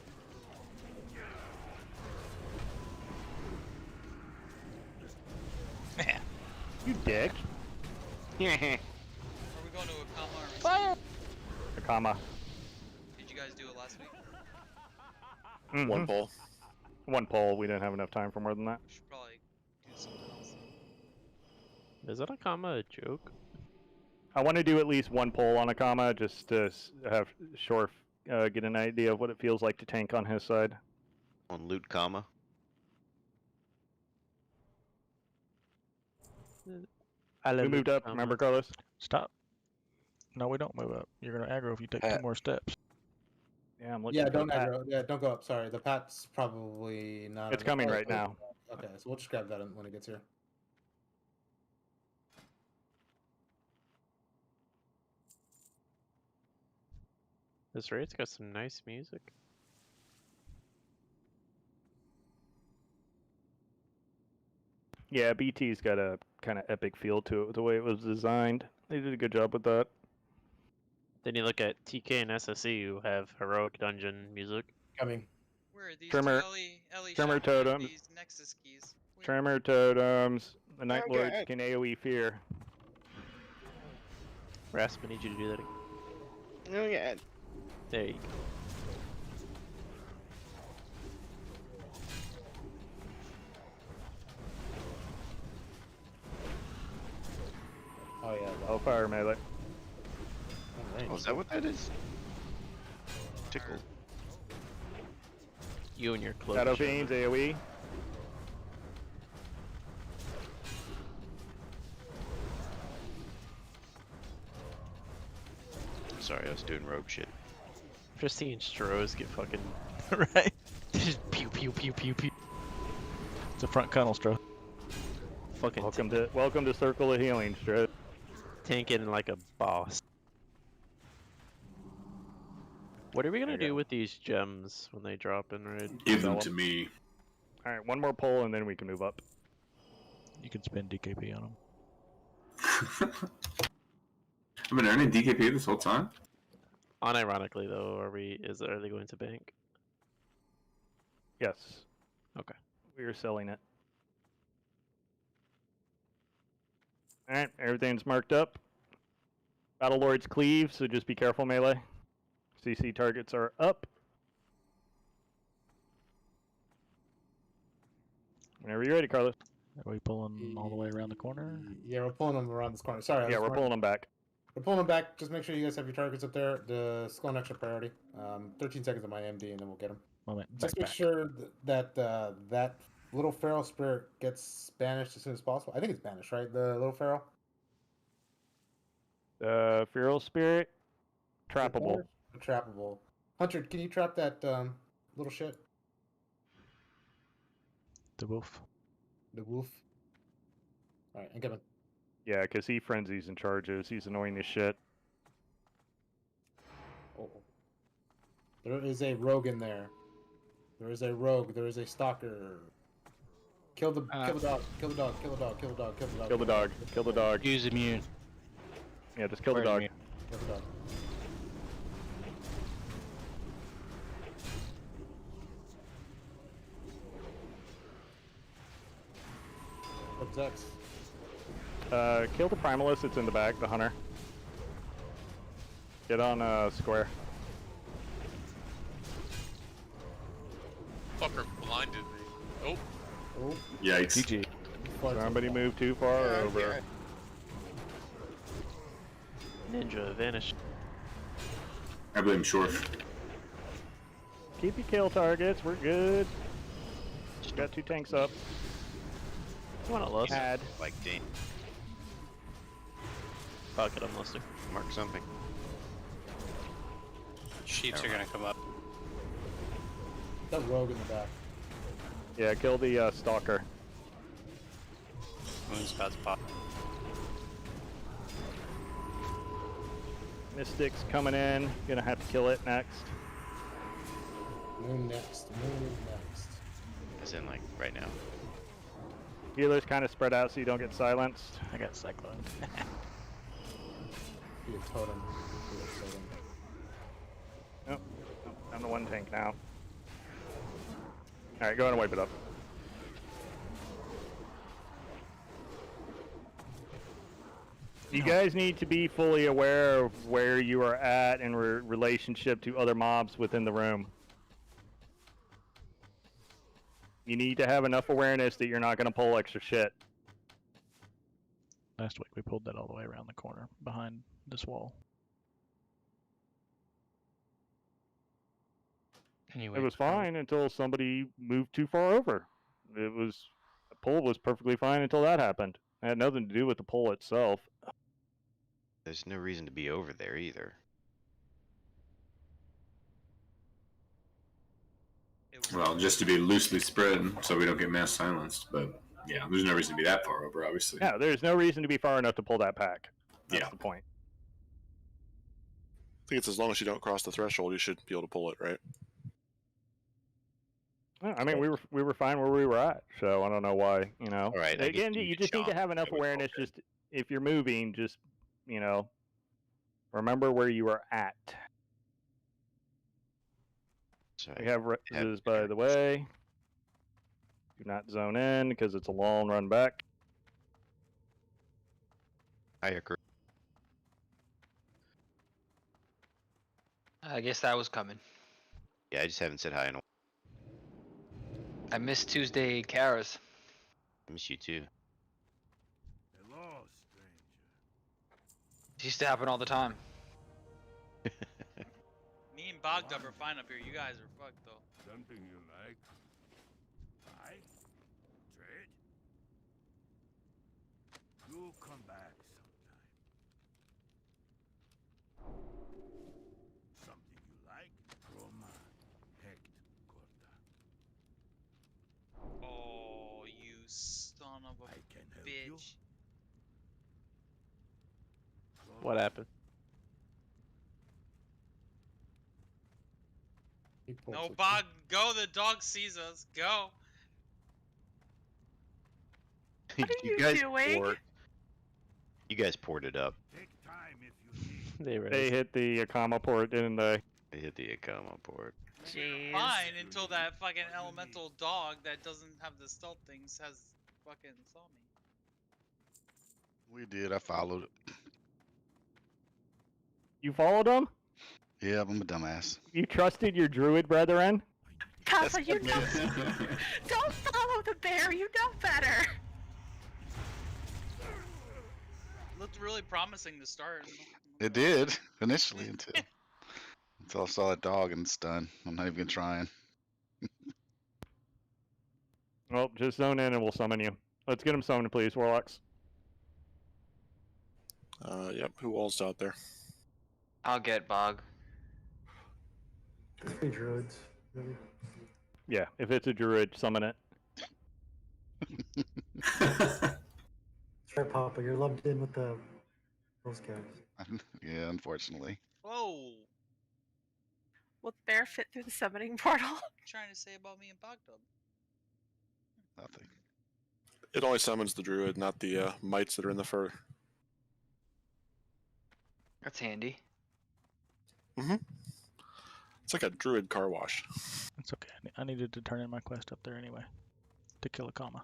S1: You dick.
S5: Are we going to Akama or
S14: Fire!
S1: Akama.
S5: Did you guys do it last week?
S1: Mhm.
S2: One pull.
S1: One pull. We didn't have enough time for more than that.
S5: We should probably do something else.
S14: Is that a comma a joke?
S1: I want to do at least one pull on Akama just to have Shorf get an idea of what it feels like to tank on his side.
S7: On loot comma.
S1: We moved up, remember, Carlos?
S6: Stop. No, we don't move up. You're gonna aggro if you take 2 more steps.
S1: Yeah, I'm looking
S9: Yeah,
S1: for
S9: don't
S1: the pat.
S9: aggro. Yeah, don't go up. Sorry, the pat's probably not.
S1: It's coming right now.
S9: Okay, so we'll just grab that when it gets here.
S14: This raid's got some nice music.
S1: Yeah, BT's got a kind of epic feel to it with the way it was designed. They did a good job with that.
S14: Then you look at TK and SSE who have heroic dungeon music.
S9: Coming.
S5: Where are these
S1: Tremor-
S5: Ellie
S1: Tremor
S5: Shadow,
S1: totems.
S5: these Nexus keys? Where-
S1: Tremor totems. The Night
S7: Okay.
S1: Lords can AoE fear.
S14: Rasp, I need you to do that again.
S7: Oh yeah.
S14: There you go.
S9: Oh yeah.
S1: Oh, fire melee.
S7: Oh, is that what that is? Tickle.
S14: You and your cloak.
S1: Shadow Fiends AoE.
S7: sorry, I was doing rogue shit.
S14: Just seeing Stros get fucking
S6: right? Just pew pew pew pew pew. It's a front cunnel, Stro.
S14: fucking
S1: Welcome to Circle of Healing, Stro.
S14: tanking like a boss. What are we gonna do with these gems when they drop in raid?
S16: Give
S1: Sell
S16: them to me.
S1: All right, one more pull and then we can move up.
S6: You can spend DKP on them.
S16: I've been earning DKP this whole time.
S14: Unironically though, are they going to bank?
S1: Yes.
S14: Okay.
S1: We are selling it. All right, everything's marked up. Battle Lords cleave, so just be careful, melee. CC targets are up. Whenever you're ready, Carlos.
S6: Are we pulling all the way around the corner?
S9: Yeah, we're pulling them around this corner. Sorry.
S1: Yeah, we're pulling them back.
S9: We're pulling them back. Just make sure you guys have your targets up there. The skull and extra priority. 13 seconds on my MD, and then we'll get them.
S6: Moment.
S9: Just make sure that that little feral spirit gets banished as soon as possible. I think it's banished, right? The little feral.
S1: Feral Spirit, trappable.
S9: Trappable. Hunter, can you trap that little shit?
S6: The wolf.
S9: The wolf. All right, I'm coming.
S1: Yeah, because he frenzies and charges. He's annoying as shit.
S9: Oh. There is a rogue in there. There is a rogue. There is a stalker. Kill the dog. Kill the dog. Kill the dog. Kill the dog. Kill the dog.
S1: Kill the dog. Kill the dog.
S4: Use immune.
S1: Yeah, just kill the dog.
S9: Kill the dog. What's next?
S1: Kill the Primalist that's in the back, the hunter. Get on square.
S11: Fucker blinded me. Oh.
S9: Oh.
S16: Yikes.
S6: GG.
S1: Somebody moved too far over.
S14: Ninja vanished.
S16: I blame Shorf.
S1: Keep your kill targets. We're good. Got 2 tanks up.
S14: You want to lust?
S1: Add.
S7: Like Dane.
S14: Fuck it, I'm lusting.
S7: Mark something.
S3: Sheeps are gonna come up.
S9: That rogue in the back.
S1: Yeah, kill the stalker.
S3: Moon's about to pop.
S1: Mystic's coming in. Gonna have to kill it next.
S9: Moon next. Moon next.
S7: As in, like, right now.
S1: Healer's kind of spread out so you don't get silenced.
S6: I got cyclone.
S9: Be a totem. Be a totem.
S1: Nope. I'm the one tank now. Alright, go ahead and wipe it up. You guys need to be fully aware of where you are at in relationship to other mobs within the room. You need to have enough awareness that you're not going to pull extra shit.
S6: Last week we pulled that all the way around the corner behind this wall.
S4: Anyway,
S1: It was fine until somebody moved too far over. The pull was perfectly fine until that happened. It had nothing to do with the pull itself.
S7: There's no reason to be over there either.
S16: Well, just to be loosely spread so we don't get mass silenced. But yeah, there's no reason to be that far over, obviously.
S1: Yeah, there's no reason to be far enough to pull that pack. That's the point.
S2: I think it's as long as you don't cross the threshold, you should be able to pull it, right?
S1: I mean, we were fine where we were at, so I don't know why, you know.
S7: All right, I
S1: Again,
S7: guess
S1: you just need to have enough awareness. Just if you're moving, just remember where you are at.
S7: So
S1: We have reses, by the way. Do not zone in because it's a long run back.
S7: I agree.
S12: I guess that was coming.
S7: Yeah, I just haven't said hi in a while.
S12: I missed Tuesday Karas.
S7: I miss you too.
S12: It used to happen all the time.
S5: Me and Bogdub are fine up here. You guys are fucked though.
S20: Something you like? I trade? You'll come back
S5: mage.
S14: What happened?
S5: No, Bog, go. The dog sees us. Go.
S8: What are you
S7: guys
S8: doing?
S7: You guys poured it up.
S20: Take time if you need.
S14: They
S1: They hit the Akama port, didn't they?
S7: They hit the Akama port.
S8: Jeez.
S5: Fine until that fucking elemental dog that doesn't have the stealth things has fucking saw me.
S17: We did. I followed it.
S1: You followed them?
S17: Yeah, I'm a dumbass.
S1: You trusted your druid brethren?
S8: Papa, you know. Don't follow the bear. You know better.
S5: Looked really promising to start.
S17: It did initially until I saw a dog and it's done. I'm not even trying.
S1: Well, just zone in and we'll summon you. Let's get him summoned, please, Warlocks.
S2: Yep. Who all's out there?
S12: I'll get Bog.
S18: 3 druids. Really.
S1: Yeah, if it's a druid, summon it.
S18: That's right, Papa. You're lumped in with those guys.
S17: Yeah, unfortunately.
S5: Whoa.
S8: Will the bear fit through the summoning portal?
S5: What are you trying to say about me and Bogdub?
S17: Nothing.
S2: It only summons the druid, not the mites that are in the fur.
S12: That's handy.
S2: Mm-hmm. It's like a druid car wash.
S6: It's okay. I needed to turn in my quest up there anyway. To kill a comma.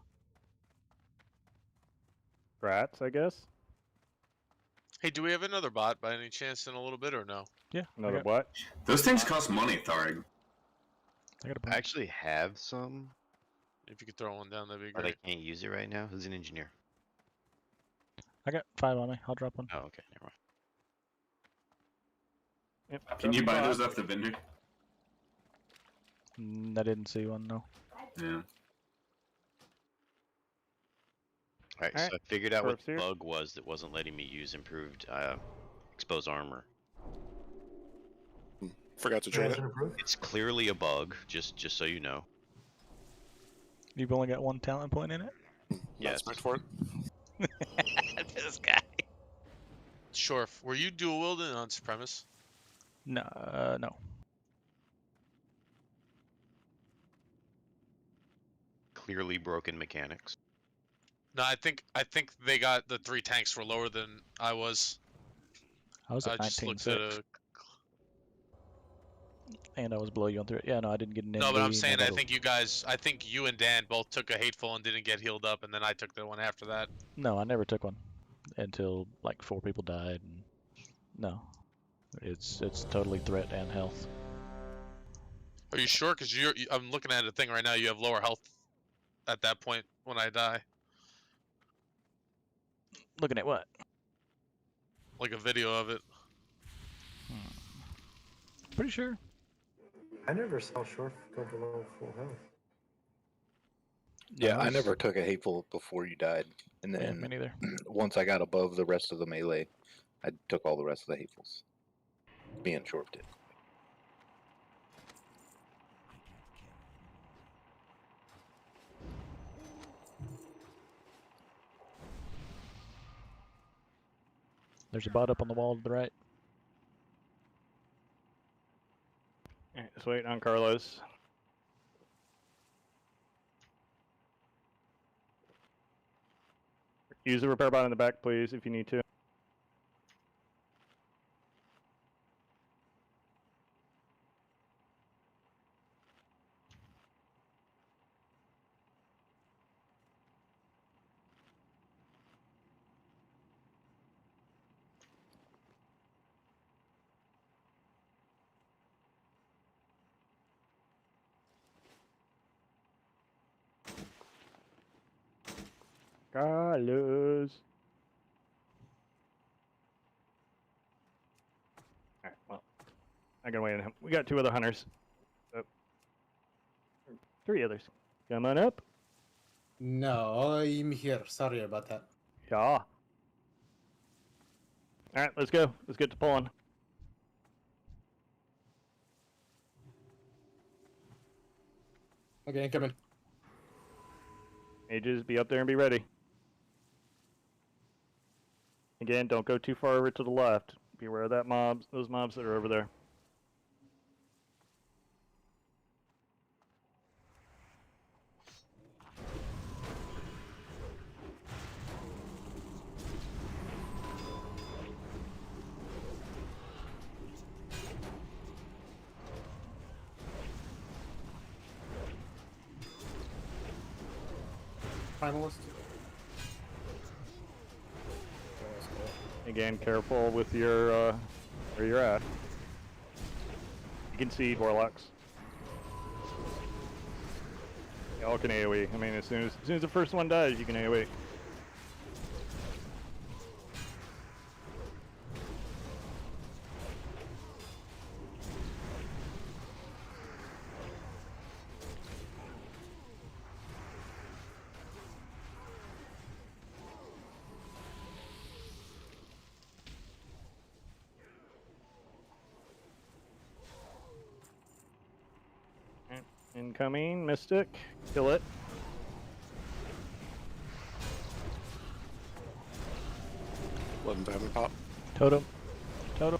S1: Rats, I guess?
S11: Hey, do we have another bot by any chance in a little bit or no?
S6: Yeah.
S1: Another what?
S16: Those things cost money, Tharg.
S7: I actually have some,
S11: If you could throw one down, that'd be
S7: but
S11: great.
S7: I can't use it right now. Who's an engineer?
S6: I got 5 on me. I'll drop one.
S7: Oh, okay, never mind.
S1: Yep,
S16: Can you buy those off the vendor?
S6: I didn't see one, no.
S16: Yeah.
S7: Alright,
S1: Alright,
S7: so I figured out what
S1: Shorf's
S7: the
S1: here.
S7: bug was that wasn't letting me use improved exposed armor.
S2: Forgot to trade it.
S7: It's clearly a bug, just so you know.
S6: You've only got 1 talent point in it?
S7: Yes.
S2: Not for it.
S7: This guy.
S11: Shorf, were you dual wielding on Supremus?
S6: No, no.
S7: Clearly broken mechanics.
S11: No, I think they got the 3 tanks were lower than I was.
S6: I was at
S11: just looked
S6: 19.6.
S11: at
S6: And I was below you on 3. Yeah, no, I didn't get an
S11: No, but I'm
S6: ND,
S11: saying
S6: no,
S11: I think you and Dan both took a hateful and didn't get healed up, and then I took the one after that.
S6: No, I never took one until like 4 people died. And no, it's totally threat and health.
S11: Are you sure? Because I'm looking at a thing right now. You have lower health at that point when I die.
S6: Looking at what?
S11: Like a video of it.
S6: Pretty sure.
S18: I never saw Shorf go below full health.
S13: Yeah, I
S6: Nice.
S13: never took a hateful before you died, and
S6: Yeah,
S13: then
S6: me neither.
S13: once I got above the rest of the melee, I took all the rest of the hatefuls. Me and Shorf did.
S6: There's a bot up on the wall to the right.
S1: Alright, just wait on Carlos. Use the repair bot in the back, please, if you need to. Carlos. Alright, well, I can wait on him. We got 2 other hunters. Oh. 3 others. Come on up.
S9: No, I'm here. Sorry about that.
S1: Yeah. Alright, let's go. Let's get to pulling.
S9: Okay, incoming.
S1: Mages, be up there and be ready. Again, don't go too far over to the left. Be aware of those mobs that are over there.
S9: Finalist.
S1: Again, careful with your where you're at. You can see Warlocks. Y'all can AoE. I mean, as soon as the first one dies, you can AoE. Incoming, Mystic. Kill it.
S2: Let him have a pop.
S6: Totem. Totem.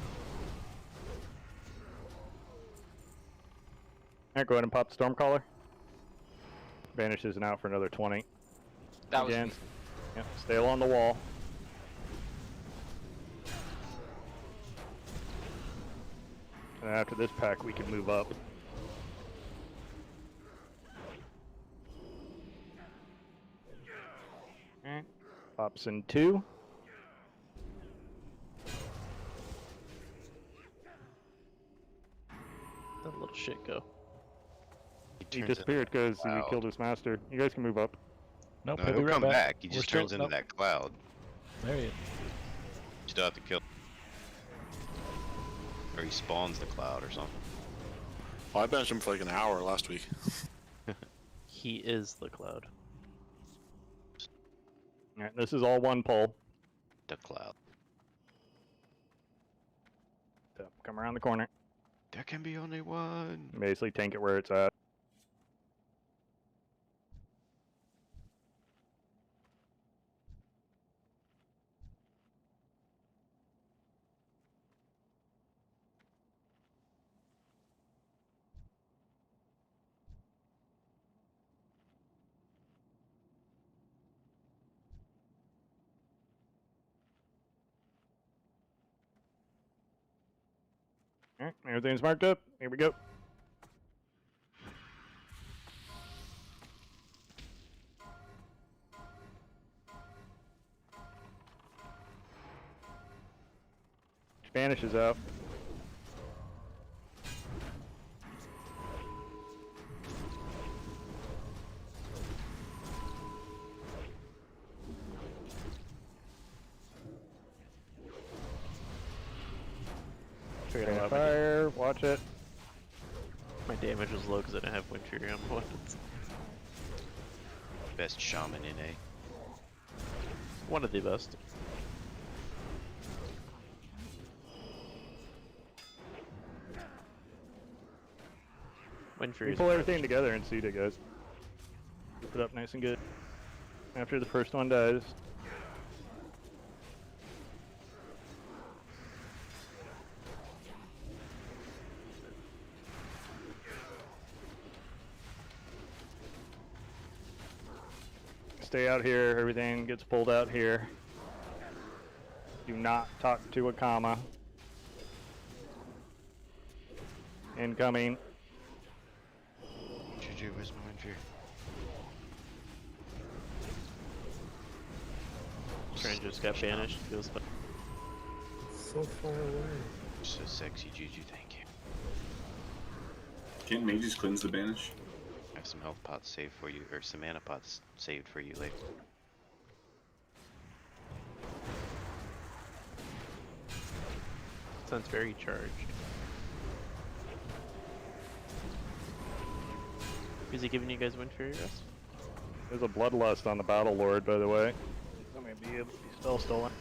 S1: Alright, go ahead and pop the Stormcaller. Vanishes and out for another 20.
S12: That was
S1: Again,
S12: me.
S1: yep, stay along the wall. And after this pack, we can move up. Alright, pops in 2.
S14: That little shit go.
S1: He disappeared because he killed his master. You guys can move up.
S6: Nope,
S7: No,
S6: he'll
S7: he'll
S6: be right
S7: come
S6: back.
S7: back. He
S6: We're
S7: just
S6: still-
S7: turns into
S6: nope.
S7: that cloud.
S6: There he is.
S7: You still have to kill. Or he spawns the cloud or something.
S2: Well, I benched him for like an hour last week.
S14: He is the cloud.
S1: Alright, this is all one pull.
S7: The cloud.
S1: So, come around the corner.
S7: There can be only one.
S1: Basically tank it where it's at. Alright, everything's marked up. Here we go. Spanish is out. Fire, watch it.
S14: My damage was low because I didn't have Wind Fury on my weapons.
S7: Best shaman in A.
S14: One of the best. Wind Fury.
S1: We pull everything together and seed it, guys. Keep it up nice and good. After the first one dies. Stay out here, everything gets pulled out here. Do not talk to a comma. Incoming.
S7: GG, where's my Wind Fury?
S14: Train just got banished. Feels fun.
S18: So far away.
S7: So sexy, GG, thank you.
S16: Can't mages cleanse the banish?
S7: I have some health pots saved for you, or some mana pots saved for you later.
S14: Sounds very charged. Is he giving you guys Wind Fury rest?
S1: There's a Bloodlust on the Battle Lord, by the way. That may be a spell stolen.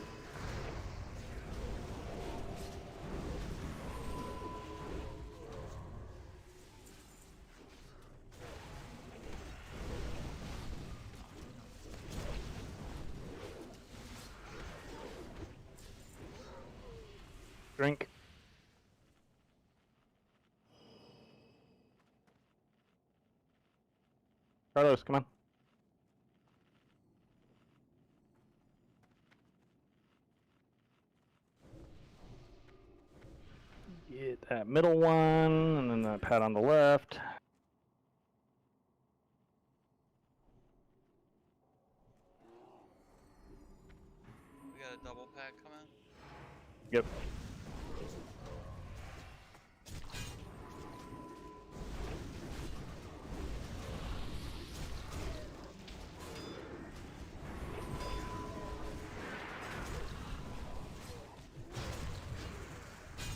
S1: Drink. Carlos, come on. Get that middle one, and then that pad on the left.
S5: We got a double pack coming.
S1: Yep.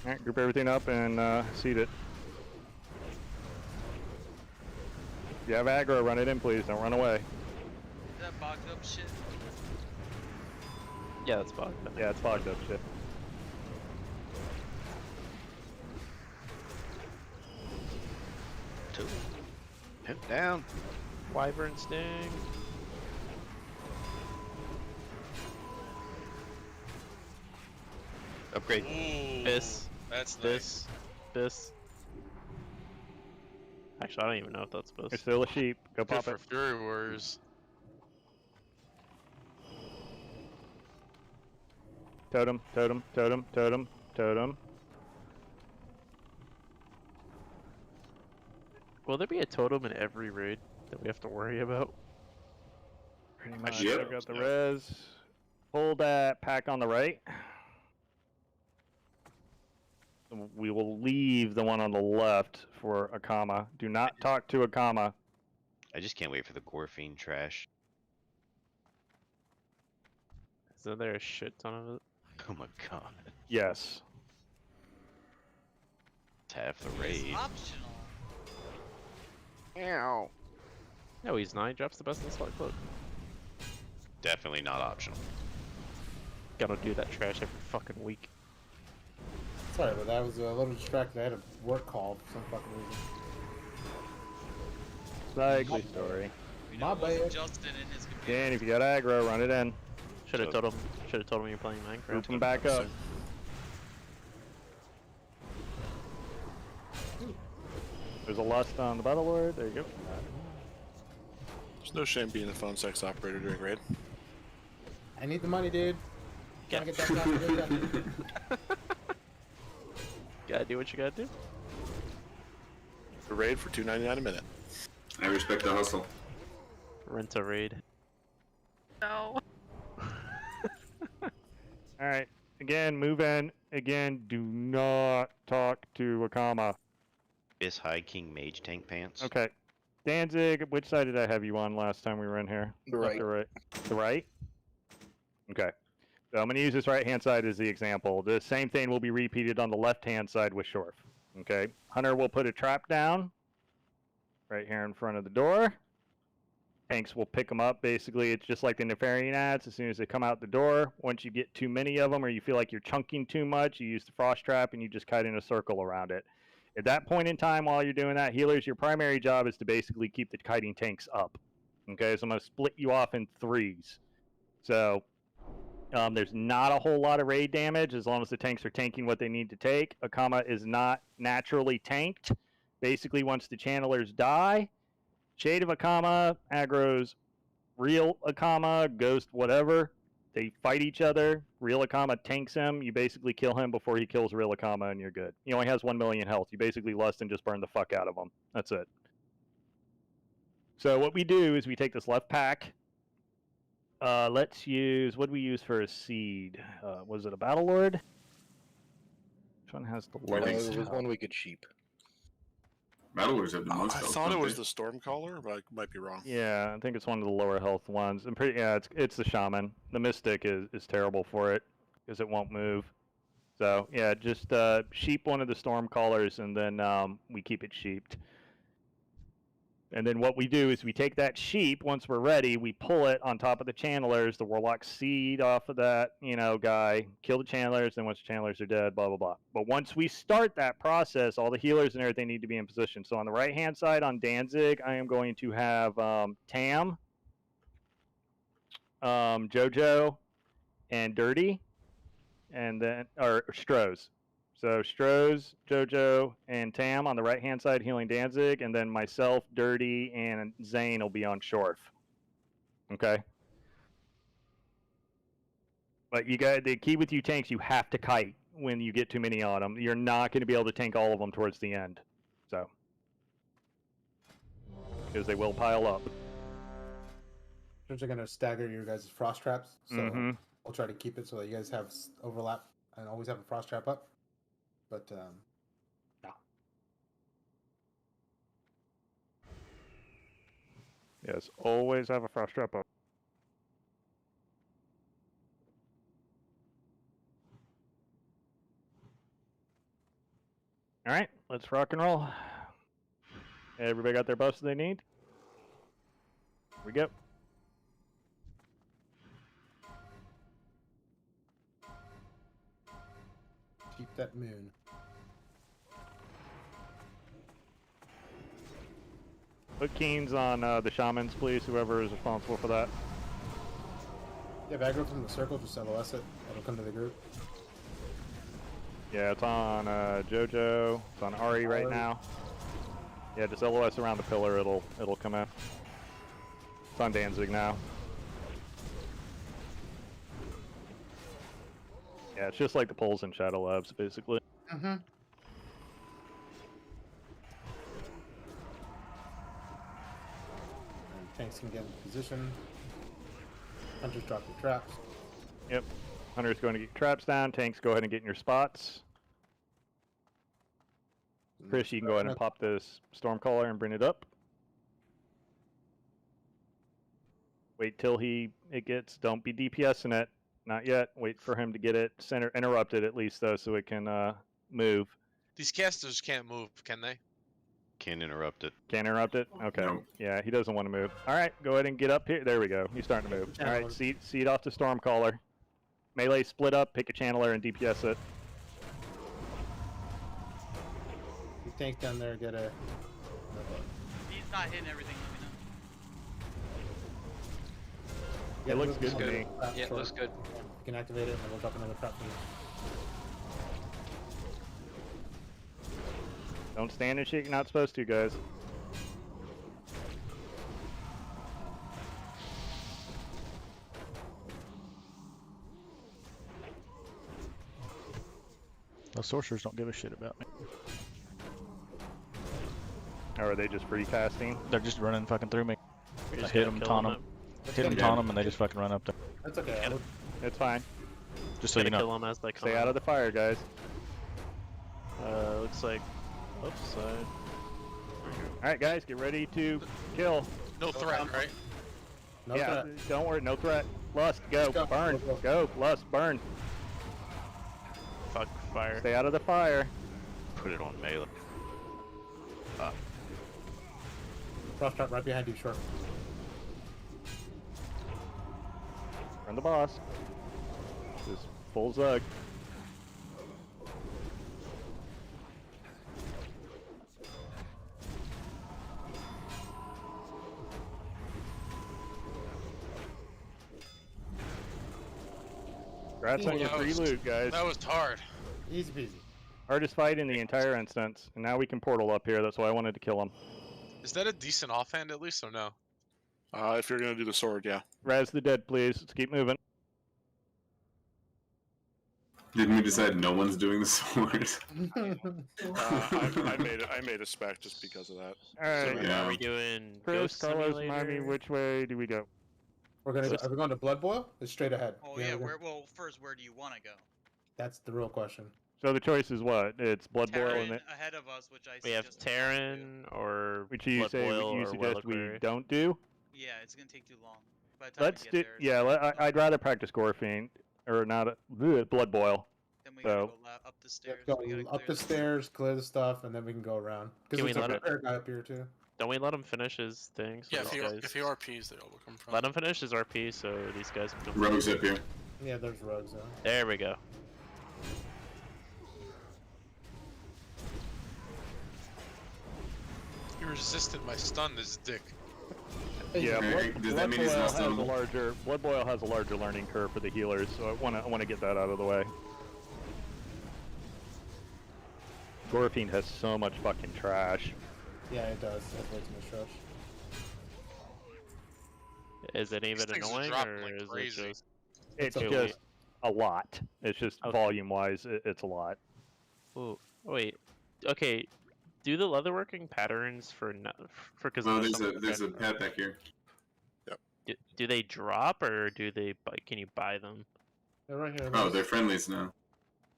S1: Alright, group everything up and seed it. If you have aggro, run it in, please. Don't run away.
S5: Is that bogged up shit?
S14: Yeah, that's bogged up.
S1: Yeah, it's bogged up shit.
S7: Two. Pimp down.
S14: Wyvern sting.
S7: Upgrade.
S11: Ooh,
S14: This.
S11: That's
S14: This. This. Actually, I don't even know if that's supposed
S1: It's still a sheep. Go
S11: Good
S1: pop
S11: for
S1: it.
S11: Fury Warriors.
S1: Totem, totem, totem, totem, totem.
S14: Will there be a totem in every raid that we have to worry about?
S1: Pretty much.
S16: Yep.
S1: I've got the res. Pull that pack on the right. We will leave the one on the left for Akama. Do not talk to Akama.
S7: I just can't wait for the Gorfine trash.
S14: Isn't there a shit ton of it?
S7: Oh my god.
S1: Yes.
S7: It's half the
S5: It's
S7: raid.
S5: optional.
S7: Ow.
S14: No, he's not. He drops the best in the slot cloak.
S7: Definitely not optional.
S14: Gotta do that trash every fucking week.
S9: Sorry, but that was a little distracted. I had a work call for some fucking reason.
S1: Likely story.
S5: We
S9: My
S5: know it wasn't
S9: bad.
S5: Justin and his computer.
S1: Dan, if you got aggro, run it in.
S14: Should have told him. Should have told him you're playing Minecraft.
S1: Group them back up. There's a lust on the Battle Lord. There you go.
S2: There's no shame being a phone sex operator during raid.
S9: I need the money, dude.
S14: Yeah.
S9: Gotta get that guy.
S14: Gotta do what you gotta do.
S2: The raid for $2.99 a minute.
S16: I respect the hustle.
S14: Rent a raid.
S8: No.
S1: Alright. Again, move in. Again, do not talk to Akama.
S7: Is High King Mage Tank Pants?
S1: Okay. Danzig, which side did I have you on last time we were in here?
S13: The
S1: Left
S13: right.
S1: or right? The right? Okay. So I'm going to use this right-hand side as the example. The same thing will be repeated on the left-hand side with Shorf. Okay. Hunter will put a trap down right here in front of the door. Tanks will pick them up. Basically, it's just like the Nefarian ads. As soon as they come out the door, once you get too many of them or you feel like you're chunking too much, you use the frost trap and you just kite in a circle around it. At that point in time, while you're doing that, healers, your primary job is to basically keep the kiting tanks up. Okay, so I'm going to split you off in threes. So there's not a whole lot of raid damage as long as the tanks are tanking what they need to take. Akama is not naturally tanked. Basically, once the channelers die, Shade of Akama aggro's real Akama, Ghost, whatever. They fight each other. Real Akama tanks him. You basically kill him before he kills Real Akama, and you're good. He only has 1 million health. You basically lust and just burn the fuck out of him. That's it. So what we do is we take this left pack. Let's use, what do we use for a seed? Was it a Battle Lord? Which one has the lowest
S13: There was
S1: health?
S13: one we could sheep.
S16: Battlers have the
S2: I
S16: most health,
S2: thought it
S16: don't
S2: was
S16: they?
S2: the Stormcaller, but I might be wrong.
S1: Yeah, I think it's one of the lower health ones. I'm pretty. Yeah, it's the Shaman. The Mystic is terrible for it because it won't move. So yeah, just sheep one of the Storm Callers, and then we keep it sheeped. And then what we do is we take that sheep once we're ready, we pull it on top of the channelers, the Warlock seed off of that, guy, kill the channelers, then once the channelers are dead, blah, blah, blah. But once we start that process, all the healers and everything need to be in position. So on the right-hand side on Danzig, I am going to have Tam, Jojo, and Dirty, and then, or Strohs. So Strohs, JoJo, and Tam on the right-hand side healing Danzig, and then myself, Dirty, and Zane will be on Shorf. Okay. But you got the key with you tanks. You have to kite when you get too many on them. You're not going to be able to tank all of them towards the end. So, because they will pile up.
S9: They're going to stagger your guys' frost traps, so we'll try to keep it so that you guys have overlap and always have a frost trap up. But yeah.
S1: Yes, always have a frost trap up. All right, let's rock and roll. Everybody got their buffs they need? Here we go.
S9: Keep that moon.
S1: Put Keens on the shamans, please, whoever is responsible for that.
S9: Yeah, aggro from the circle, just LOS it. It'll come to the group.
S1: Yeah, it's on JoJo. It's on Ari right now. Yeah, just LOS around the pillar. It'll come in. It's on Danzig now. Yeah, it's just like the polls in Shadow Labs, basically.
S9: Mm-hmm. Tanks can get in position. Hunters drop your traps.
S1: Yep. Hunter's going to get traps down. Tanks, go ahead and get in your spots. Chris, you can go ahead and pop this Stormcaller and bring it up. Wait till it gets. Don't be DPSing it. Not yet. Wait for him to get it interrupted at least though, so it can move.
S11: These casters can't move, can they?
S7: Can't interrupt it.
S1: Can't interrupt it? Okay.
S16: No.
S1: Yeah, he doesn't want to move. Alright, go ahead and get up here. There we go. He's starting to move. Alright, seed off to Stormcaller. Melee split up, pick a channeler and DPS it.
S9: You tank down there, get a...
S5: He's not hitting everything, let me know.
S1: It looks good to me.
S12: Yeah, it looks good.
S9: You can activate it and then we'll drop another trap for you.
S1: Don't stand and shit, you're not supposed to, guys.
S6: Those sorcerers don't give a shit about me.
S1: Or are they just free casting?
S6: They're just running fucking through me.
S14: You're
S6: I
S14: just
S6: hit
S14: gonna
S6: them,
S14: kill
S6: taunt
S14: them
S6: them. Hit them, taunt them, and they just fucking run up there.
S9: That's okay.
S1: It's fine.
S6: Just so you
S14: Kill
S6: know.
S14: them as they come
S1: Stay out of the fire, guys.
S14: Looks like left side.
S1: Alright, guys, get ready to kill.
S11: No threat, right?
S9: No
S1: yeah,
S9: threat.
S1: don't worry, no threat. Lust, go,
S9: Go.
S1: burn,
S9: Go.
S1: go, Lust, burn.
S14: Fuck fire.
S1: Stay out of the fire.
S7: Put it on melee.
S9: Frost trap right behind you, Shorf.
S1: Run the boss. Just full Zug. Congrats on your free loot, guys.
S11: That was hard.
S9: Easy peasy.
S1: Hardest fight in the entire instance, and now we can portal up here. That's why I wanted to kill him.
S11: Is that a decent offhand at least, or no?
S2: If you're gonna do the sword, yeah.
S1: Raz the dead, please. Let's keep moving.
S16: Didn't we decide no one's doing the sword?
S2: I made a spec just because of that.
S1: Alright.
S16: So, yeah.
S14: Are we doing
S1: Chris,
S14: Ghost
S1: Carlos, remind me,
S14: Simulator?
S1: which way do we go?
S9: Are we going to Blood Boil? It's straight ahead.
S5: Oh
S9: Yeah,
S5: yeah,
S9: we're gonna-
S5: first, where do you want to go?
S9: That's the real question.
S1: So the choice is what? It's Blood Boil
S5: Terran
S1: and it.
S5: ahead of us, which I
S14: We have
S5: suggest we don't
S14: Terran or
S1: Which you
S14: Blood
S1: say
S14: Boil
S1: you
S14: or
S1: suggest we
S14: Reliquary.
S1: don't do?
S5: do. Yeah, it's gonna take too long. By the time
S1: Let's
S5: we
S1: do.
S5: get there,
S1: Yeah, I'd rather practice Gorfiend or not Blood Boil.
S5: Then we gotta
S1: So
S5: go up the
S9: Let's
S5: stairs.
S9: go
S5: we gotta
S9: up
S5: clear
S9: the stairs, clear the stuff, and then we can go around. Because
S14: Can we
S9: there's a
S14: let it-
S9: repair guy up here too.
S14: Don't we let him finish his thing? So
S11: Yeah,
S14: these
S11: if
S14: guys...
S11: he RPs, they will come from.
S14: Let him finish his RP so these guys can come.
S16: Rogues up here.
S9: Yeah, there's rogues though.
S14: There we go.
S11: He resisted my stun, this dick.
S1: yeah,
S16: Hey, does that mean he's not stunnable?
S1: Blood Boil has a larger learning curve for the healers, so I want to get that out of the way. Scorpion has so much fucking trash.
S9: Yeah, it does. That's way too much trash.
S14: Is it even
S11: things are
S14: annoying,
S11: dropping
S14: or
S11: like
S14: is
S11: crazy.
S14: it just?
S1: It's
S14: Okay,
S1: just a lot. It's just
S14: Okay.
S1: volume-wise, it's a lot.
S14: Ooh, wait. Okay, do the leatherworking patterns for because
S16: Well, there's a pet back here.
S14: do they drop or do they can you buy them?
S9: They're right here.
S16: Oh, they're friendlies now.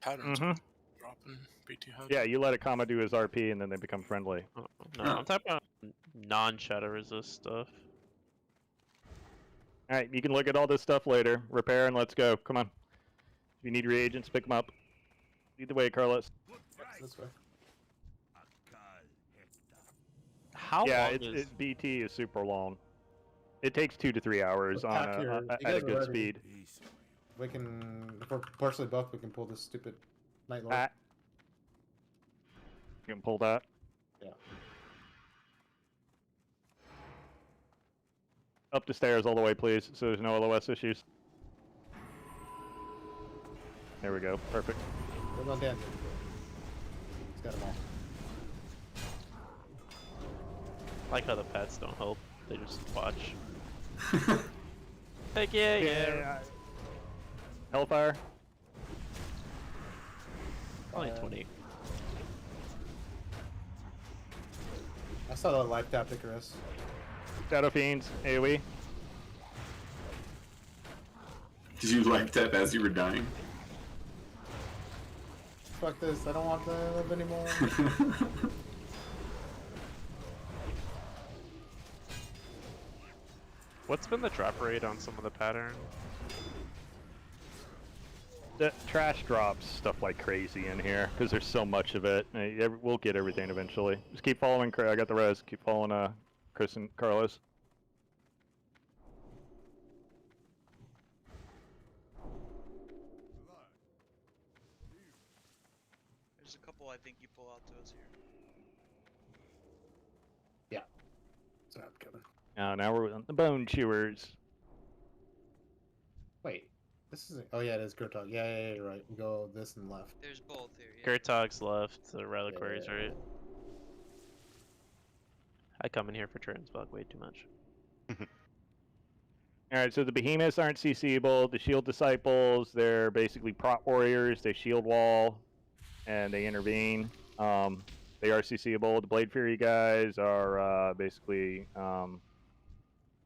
S3: Patterns
S1: Mhm.
S3: dropping. BT HUD.
S1: Yeah, you let a comma do his RP and then they become friendly.
S14: No, I'm talking about non-shadow resist stuff.
S1: Alright, you can look at all this stuff later. Repair and let's go. Come on. If you need reagents, pick them up. Lead the way, Carlos.
S9: This way.
S14: How
S1: yeah,
S14: long is
S1: BT is super long. It takes 2 to 3 hours on
S9: Pack your- you
S1: at
S9: guys
S1: a
S9: are
S1: good
S9: ready.
S1: speed.
S9: We can, if we're partially buffed, we can pull this stupid Night Lord.
S1: Pat. You can pull that.
S9: Yeah.
S1: Up the stairs all the way, please, so there's no LOS issues. There we go. Perfect.
S9: We're on Dan. He's got them all.
S14: I like how the pets don't help; they just watch. Heck yeah.
S1: Hellfire.
S14: Only 20.
S9: I saw the life tap Icarus.
S1: Shadow Fiends, AoE.
S16: Did you like that as you were dying?
S9: Fuck this, I don't want to live anymore.
S14: What's been the drop rate on some of the pattern?
S1: The trash drops stuff like crazy in here because there's so much of it. We'll get everything eventually. Just keep following. I got the res. Keep following Chris and Carlos.
S5: There's a couple I think you pull out to us here.
S9: Yeah. What's up, Kevin?
S1: Now we're on the Bone Chewers.
S9: Wait, this isn't. Oh yeah, it is Gurtog. Yeah, you're right. We go this and left.
S5: There's both here. Yeah.
S14: Gurtog's left, the reliquaries right. I come in here for Transbug way too much.
S1: Alright, so the Behemoths aren't CCable. The Shield Disciples, they're basically prot warriors. They shield wall and they intervene. They are CCable. The Blade Fury guys are basically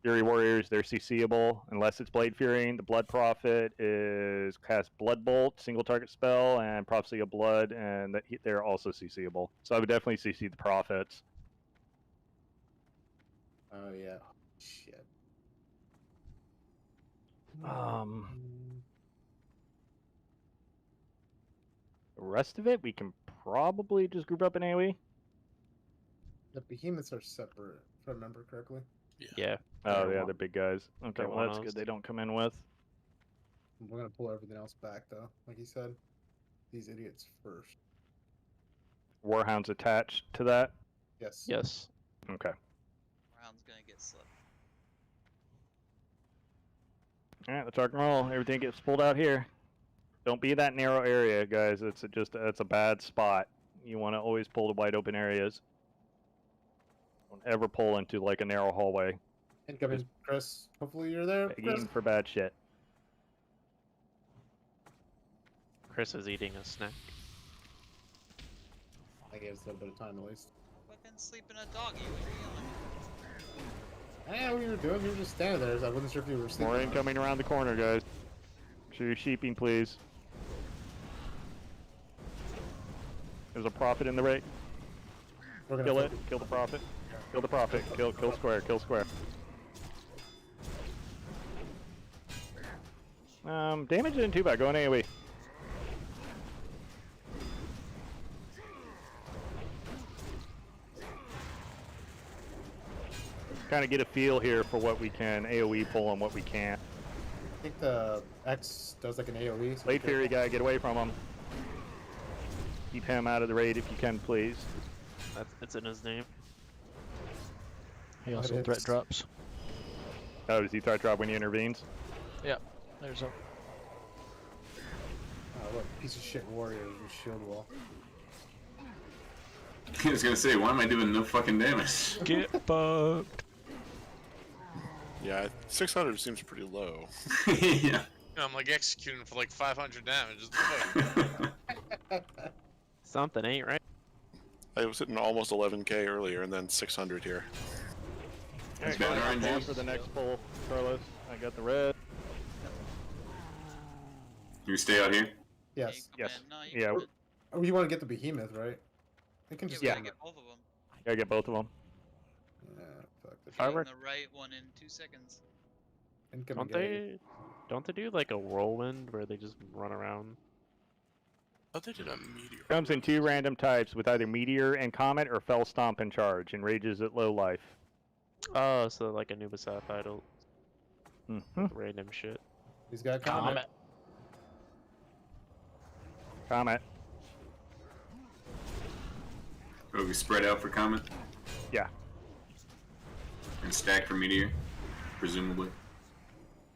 S1: Fury Warriors. They're CCable unless it's Blade Fury. The Blood Prophet is cast Blood Bolt, single target spell, and Prophecy of Blood, and they're also CCable. So I would definitely CC the Prophets.
S9: Oh yeah. Shit.
S1: The rest of it, we can probably just group up in AoE.
S9: The Behemoths are separate, if I remember correctly.
S14: Yeah.
S1: Oh yeah, they're big guys. Okay,
S14: they're
S1: well that's
S14: one-offs.
S1: good. They don't come in with.
S9: We're gonna pull everything else back though, like he said. These idiots first.
S1: Warhound's attached to that.
S9: Yes.
S14: Yes.
S1: Okay.
S5: Round's gonna get slipped.
S1: All right, let's rock and roll. Everything gets pulled out here. Don't be that narrow area, guys. It's a bad spot. You want to always pull the wide open areas. Don't ever pull into like a narrow hallway.
S9: Incoming, Chris. Hopefully you're there. Chris.
S1: Begging for bad shit.
S14: Chris is eating a snack.
S9: I gave us a little bit of time at least.
S5: Fucking sleeping a doggy. What are you doing?
S9: Yeah, what you were doing? You were just standing there. So I wasn't sure if you were sleeping.
S1: More
S9: or not.
S1: incoming around the corner, guys. Make sure you're sheeping, please. There's a prophet in the right.
S9: We're gonna
S1: Kill it.
S9: focus.
S1: Kill the prophet. Kill the prophet. Kill square. Kill square. Damage isn't too bad. Go in AoE. Kind of get a feel here for what we can AoE pull and what we can't.
S9: I think the X does like an AoE. So
S1: Blade Fury guy, get away from him. Keep him out of the raid if you can, please.
S14: It's in his name.
S6: He also threat drops.
S1: Oh, does he threat drop when he intervenes?
S6: Yeah, there's a.
S9: Oh, what piece of shit warrior with shield wall.
S16: I was gonna say, why am I doing no fucking damage?
S6: Get fucked.
S2: Yeah, 600 seems pretty low.
S16: Yeah.
S11: I'm like executing for like 500 damage. What the fuck?
S14: Something ain't right.
S2: I was hitting almost 11k earlier, and then 600 here.
S1: Alright,
S16: bad
S1: I'm
S16: RNG.
S1: on for the next pull, Carlos. I got the red.
S16: You stay out here?
S9: Yes.
S1: Yes.
S5: No, you
S1: Yeah.
S5: come in.
S9: Oh, you want to get the behemoth, right? I can just
S5: Yeah, we
S9: come
S5: gotta
S9: in.
S5: get both of them.
S1: Gotta get both of them.
S9: Yeah, fuck the
S5: Getting the right one in 2 seconds.
S9: Incoming
S14: Don't they do like a whirlwind where they just run around?
S2: I thought they did a meteor.
S1: Comes in 2 random types with either meteor and comet or fell stomp in charge, and rages at low life.
S14: Oh, so like a Nubisaf idol.
S1: Mm-hmm.
S14: Random shit.
S9: He's got comet.
S1: Comet.
S16: Oh, we spread out for comment?
S1: Yeah.
S16: And stack for meteor, presumably.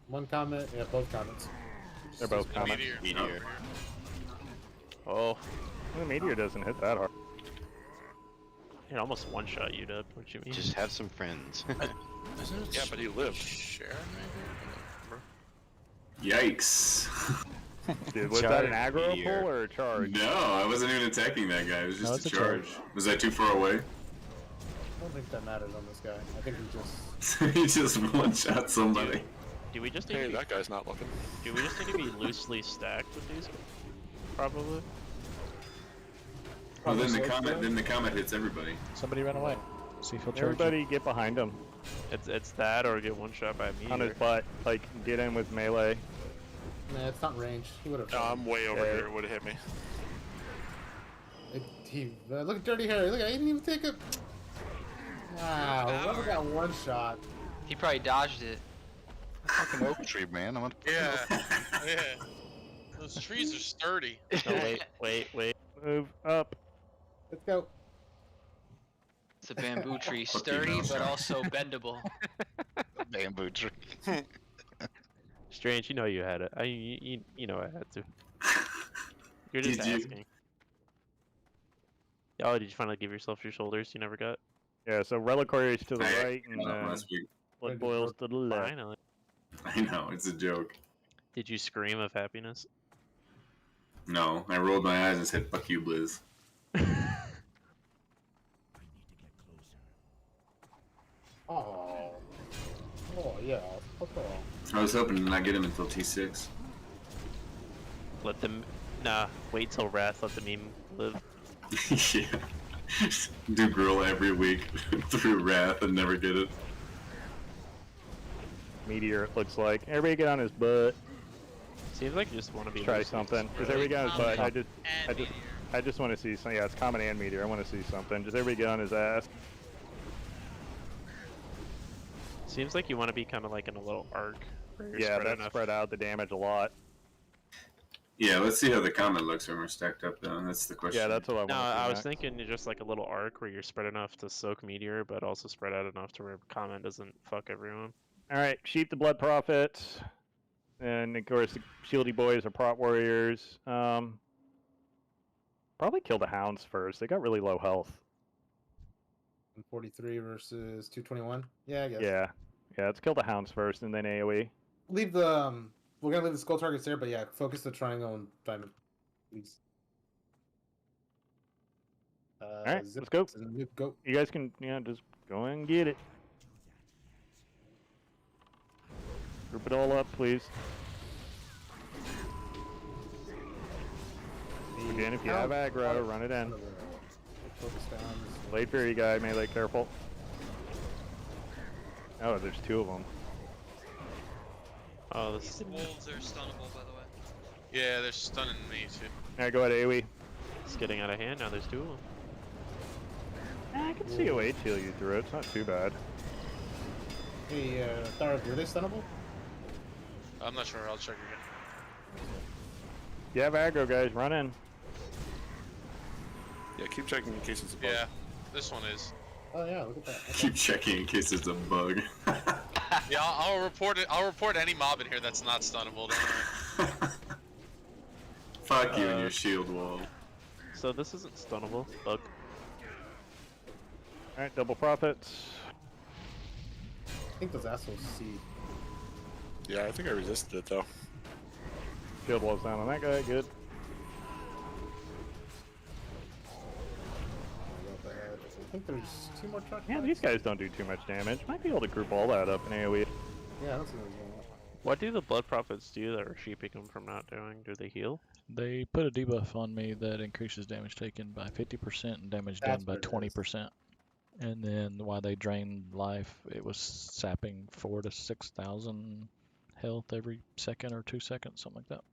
S9: One comet, yeah, both comets.
S1: They're both comet.
S11: Meteor.
S14: Oh.
S1: The meteor doesn't hit that hard.
S14: It almost one-shot you, Dub. What you mean?
S7: Just have some friends.
S2: Yeah, but he lived.
S11: Sharon,
S16: Yikes.
S1: Dude, was that an aggro pull or a charge?
S16: No, I wasn't even attacking that guy. It was
S1: No,
S16: just
S1: it's
S16: a
S1: a
S16: charge. Was that too far away?
S9: I don't think that matters on this guy. I think he just...
S16: He just one-shot somebody.
S14: Do we just need
S2: Hey,
S14: to be,
S2: that guy's not looking.
S14: do we just need to be loosely stacked with these? Probably.
S16: Well, then the comet hits everybody.
S6: Somebody ran away. See if he'll charge
S1: Everybody get behind him.
S14: It's that or get one shot by a meteor.
S1: On his butt. Like, get in with melee.
S9: Nah, it's not range. He would have...
S2: No, I'm way over here. It would have hit me.
S9: Look at Dirty Harry. Look at he didn't even take a... Wow, whoever got one shot.
S12: He probably dodged it.
S17: Fucking oak tree, man. I'm
S11: Yeah. Yeah. Those trees are sturdy.
S14: No, wait.
S1: Move up.
S9: Let's go.
S12: It's a bamboo tree, sturdy but also bendable.
S17: Bamboo tree.
S14: Strange, you know you had it. You know I had to. You're just
S16: Did you?
S14: asking. Oh, did you finally give yourself your shoulders you never got?
S1: Yeah, so Reliquary is to the right, and
S16: last week.
S1: Blood Boils to the left.
S14: Finally.
S16: I know, it's a joke.
S14: Did you scream of happiness?
S16: No, I rolled my eyes and said, fuck you, Blizz.
S9: Oh. Oh, yeah. Fuck off.
S16: I was hoping to not get him until T6.
S14: Let them. Nah, wait till Wrath, let the meme live.
S16: Yeah. Do Grill every week through Wrath and never get it.
S1: Meteor, it looks like. Everybody get on his butt.
S14: Seems like you just want to be.
S1: Try
S14: loosely
S1: something. Just
S14: spread.
S1: everybody get on his butt. I just want to see something. Yeah, it's Comet and Meteor. I want to see something. Just everybody get on his ass.
S14: Seems like you want to be kind of like in a little arc. where you're
S1: Yeah,
S14: spread
S1: that
S14: enough.
S1: spread out the damage a lot.
S16: Yeah, let's see how the Comet looks when we're stacked up, though. That's the question.
S1: Yeah, that's what I want.
S14: No, I was thinking just like a little arc where you're spread enough to soak Meteor, but also spread out enough to where Comment doesn't fuck everyone.
S1: All right, Sheep the Blood Prophet, and of course the Shieldy Boys are Prot Warriors. Probably kill the Hounds first. They got really low health.
S9: 143 versus 221. Yeah, I guess.
S1: Yeah, let's kill the Hounds first, and then AOE.
S9: Leave the we're gonna leave the skull targets there, but yeah, focus the triangle and diamond, please.
S1: All right, let's go.
S9: Go.
S1: You guys can, just go and get it. Group it all up, please. Again, if you have aggro, run it in.
S9: Focus down.
S1: Blade Fury guy, melee careful. Oh, there's 2 of them.
S14: Oh,
S5: These wolves are stunnable, by the way.
S11: Yeah, they're stunning me too.
S1: Alright, go ahead, AoE.
S14: It's getting out of hand now. There's 2 of them.
S1: I can see a way to heal you through it. It's not too bad.
S9: Hey, Tharek, are they stunnable?
S11: I'm not sure. I'll check again.
S1: You have aggro, guys. Run in.
S2: Yeah, keep checking in case it's a bug.
S11: Yeah, this one is.
S9: Oh yeah, look at that.
S16: Keep checking in case it's a bug.
S11: Yeah, I'll report it. I'll report any mob in here that's not stunnable. Don't worry.
S16: Fuck you and your shield wall.
S14: So this isn't stunnable, bug.
S1: Alright, double profits.
S9: I think those assholes see.
S2: Yeah, I think I resisted it though.
S1: Shield wall's down on that guy, good.
S9: I think there's 2 more truck.
S1: Yeah, these guys don't do too much damage. Might be able to group all that up in AoE.
S9: Yeah, that's what I was going.
S14: What do the blood prophets do that are sheeping them from not doing? Do they heal?
S6: They put a debuff on me that increases damage taken by 50% and damage
S9: That's
S6: done by
S9: what it is.
S6: 20%. And then while they drained life, it was sapping 4,000 to 6,000 health every second or 2 seconds, something like that.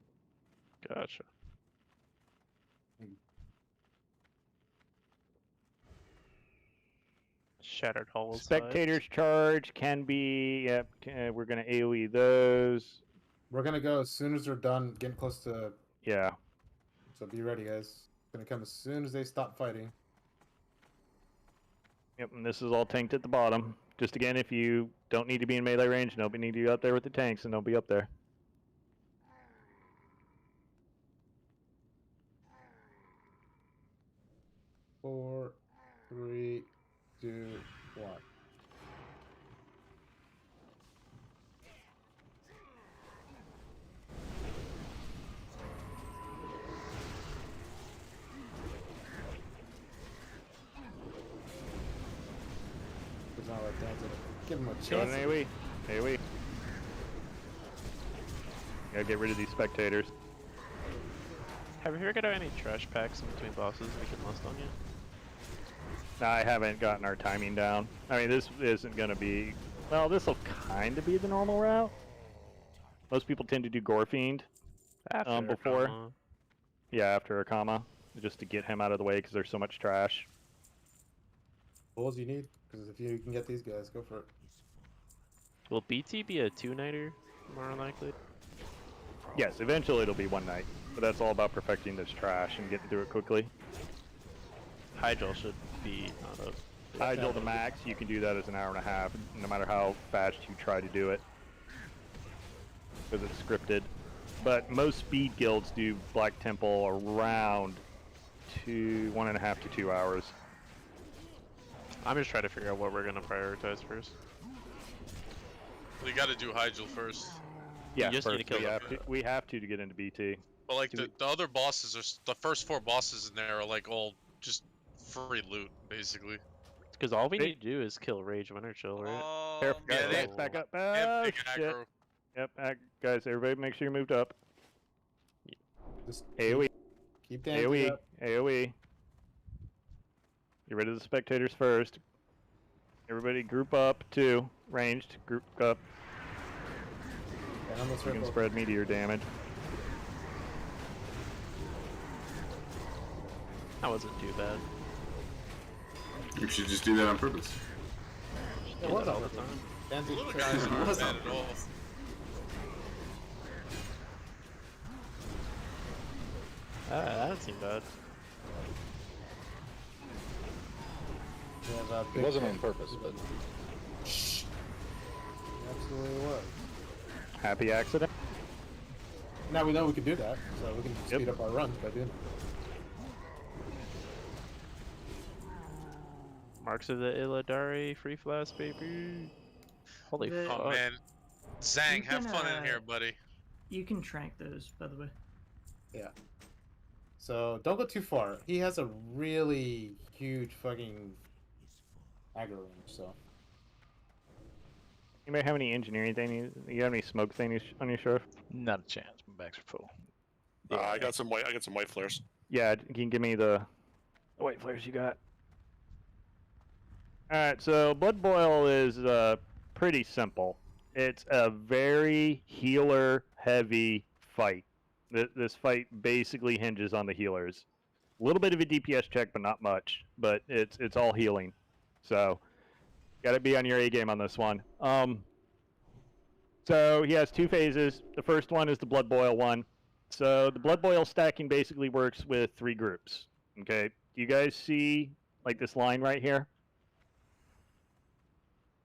S14: Gotcha. Shattered Hollow
S1: Spectators charge can be. Yep, we're gonna AoE those.
S9: We're gonna go as soon as they're done, getting close to.
S1: Yeah.
S9: So be ready, guys. It's gonna come as soon as they stop fighting.
S1: Yep, and this is all tanked at the bottom. Just again, if you don't need to be in melee range, nobody need you out there with the tanks, and they'll be up there.
S9: Four, 3, 2, 1. Does not like that. Give him a chance.
S1: Go in AoE. AoE. Gotta get rid of these spectators.
S14: Have you figured out any trash packs in between bosses we can list on yet?
S1: No, I haven't gotten our timing down. I mean, this isn't gonna be. Well, this will kind of be the normal route. Most people tend to do Gore Fiend
S14: After
S1: before.
S14: comma.
S1: Yeah, after a comma, just to get him out of the way because there's so much trash.
S9: Bulls you need, because if you can get these guys, go for it.
S14: Will BT be a 2-nighter, more likely?
S1: Yes, eventually it'll be one night, but that's all about perfecting this trash and getting through it quickly.
S14: Hydral should be not a...
S1: Hydral to max, you can do that as an hour and a half, no matter how fast you try to do it. Because it's scripted. But most speed guilds do Black Temple around 1.5 to 2 hours.
S14: I'm just trying to figure out what we're gonna prioritize first.
S11: We got to do Hygel first.
S1: Yeah,
S14: You just need to kill
S1: we have to get into BT.
S11: But like the other bosses are the first 4 bosses in there are like all just free loot basically.
S14: Because all we need to do is kill Rage Winter Chill, right?
S1: Careful, guys,
S11: yeah,
S1: guys, back up.
S11: and
S1: Oh,
S11: big
S1: shit.
S11: aggro.
S1: Yep, guys, everybody make sure you moved up.
S9: Just
S1: AoE.
S9: Keep dancing
S1: AoE.
S9: up.
S1: AoE. Get rid of the spectators first. Everybody group up too. Ranged. Group up.
S9: Down the
S1: You can
S9: circle.
S1: spread meteor damage.
S14: That wasn't too bad.
S16: You should just do that on purpose.
S9: It
S14: Do
S9: was
S14: that all
S9: all
S14: the
S9: the
S14: time.
S9: Danzig
S11: Little
S9: tried.
S11: guys
S9: It
S11: aren't
S9: was
S11: bad
S9: all-
S11: at all.
S14: That doesn't seem bad.
S9: We have a
S13: It
S9: big
S13: wasn't
S9: hit.
S13: on purpose, but
S9: Absolutely was.
S1: Happy accident.
S9: Now we know we can do that, so we can speed up our runs by doing it.
S14: Marks of the Illidari free flash, baby. Holy
S21: The-
S14: fuck.
S11: Oh man, Zang,
S21: You
S11: have
S21: can,
S11: fun in here, buddy.
S21: You can trank those, by the way.
S9: Yeah. So don't go too far. He has a really huge fucking aggro range, so.
S1: Anybody have any engineering thing? You have any smoke things on your Shorf?
S6: Not a chance. My bags are full.
S2: I got some white flares.
S1: Yeah, you can give me the white flares you got. Alright, so Blood Boil is pretty simple. It's a very healer-heavy fight. This fight basically hinges on the healers. A little bit of a DPS check, but not much. But it's all healing. So, got to be on your A game on this one. So he has 2 phases. The first one is the Blood Boil one. So the Blood Boil stacking basically works with 3 groups. Okay, do you guys see like this line right here?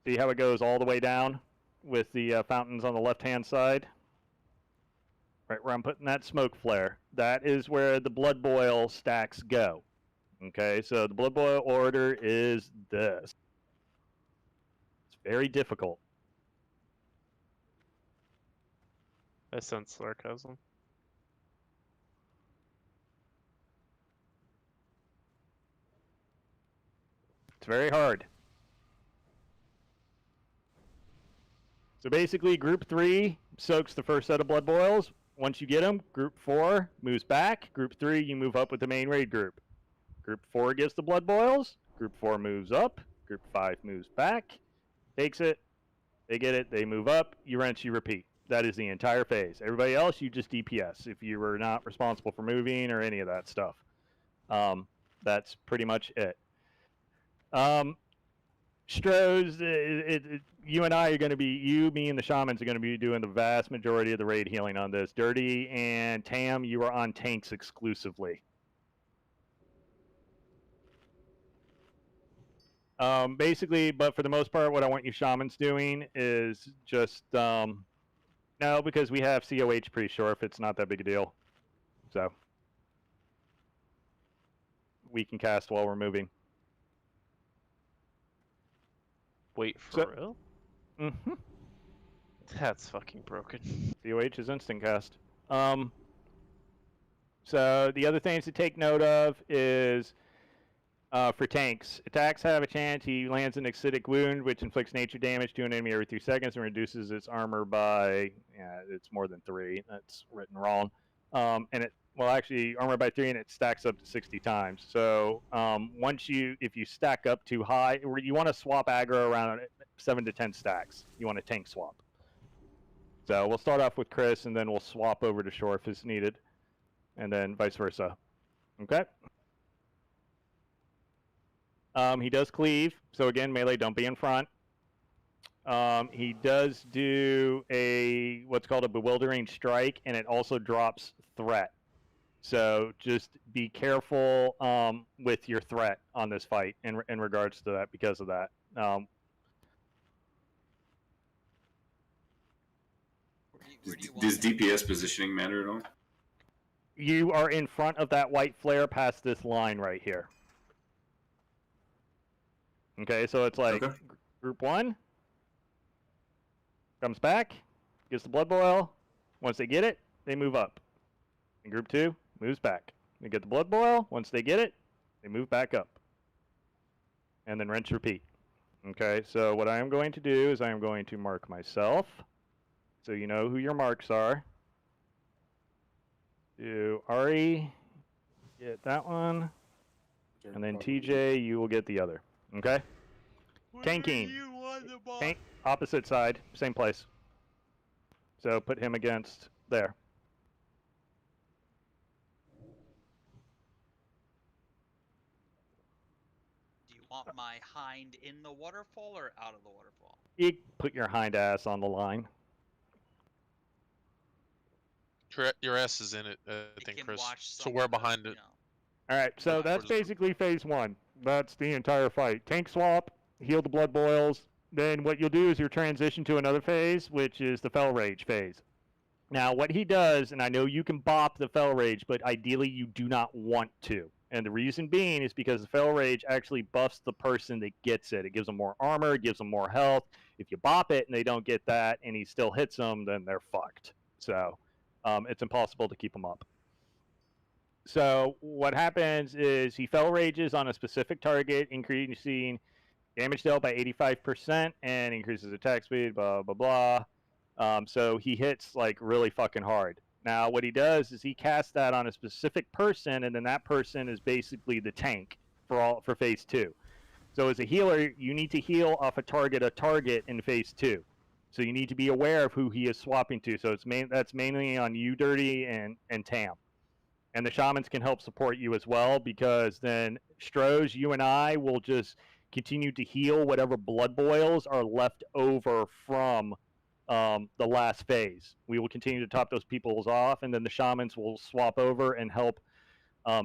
S1: See how it goes all the way down with the fountains on the left-hand side? Right where I'm putting that smoke flare. That is where the Blood Boil stacks go. Okay, so the blood boil order is this. It's very difficult.
S14: I sense sarcasm.
S1: It's very hard. So basically, Group 3 soaks the first set of blood boils. Once you get them, Group 4 moves back. Group 3, you move up with the main raid group. Group 4 gets the blood boils. Group 4 moves up. Group 5 moves back. Takes it. They get it. They move up. You rinse, you repeat. That is the entire phase. Everybody else, you just DPS if you were not responsible for moving or any of that stuff. That's pretty much it. Strohs, you and I are going to be, you, me, and the shamans are going to be doing the vast majority of the raid healing on this. Dirty and Tam, you are on tanks exclusively. Basically, but for the most part, what I want you shamans doing is just, no, because we have COH pretty Shorf, it's not that big a deal. So, we can cast while we're moving.
S14: Wait, for real?
S1: Mm-hmm.
S14: That's fucking broken.
S1: COH is instant cast. So the other things to take note of is for tanks, attacks have a chance. He lands an acidic wound, which inflicts nature damage to an enemy every 3 seconds and reduces its armor by, it's more than 3. That's written wrong. And it, well, actually, armor by 3, and it stacks up to 60 times. So if you stack up too high, you want to swap aggro around 7 to 10 stacks. You want a tank swap. So we'll start off with Chris, and then we'll swap over to Shorf as needed, and then vice versa. Okay? He does cleave, so again, melee, don't be in front. He does do what's called a bewildering strike, and it also drops threat. So just be careful with your threat on this fight in regards to that because of that.
S16: Does DPS positioning matter at all?
S1: You are in front of that white flare past this line right here. Okay, so it's like Group 1 comes back, gets the blood boil. Once they get it, they move up. And Group 2 moves back. They get the blood boil. Once they get it, they move back up. And then rinse, repeat. Okay, so what I am going to do is I am going to mark myself, so you know who your marks are. Do Ari, get that one. And then TJ, you will get the other. Okay? Tanking. Tank, opposite side, same place. So put him against there.
S5: Do you want my hind in the waterfall or out of the waterfall?
S1: You put your hind ass on the line.
S11: Your ass is in it, I think, Chris. So we're behind it.
S1: Alright, so that's basically phase 1. That's the entire fight. Tank swap, heal the blood boils. Then what you'll do is you'll transition to another phase, which is the Fel Rage phase. Now, what he does, and I know you can bop the Fel Rage, but ideally you do not want to. And the reason being is because the Fel Rage actually buffs the person that gets it. It gives them more armor, it gives them more health. If you bop it and they don't get that and he still hits them, then they're fucked. So it's impossible to keep them up. So what happens is he Fel Rages on a specific target, increasing damage dealt by 85% and increases attack speed, blah, blah, blah. So he hits like really fucking hard. Now what he does is he casts that on a specific person, and then that person is basically the tank for phase 2. So as a healer, you need to heal off a target in phase 2. So you need to be aware of who he is swapping to. So that's mainly on you, Dirty, and Tam. And the shamans can help support you as well, because then Strohs, you and I will just continue to heal whatever blood boils are left over from the last phase. We will continue to top those peoples off, and then the shamans will swap over and help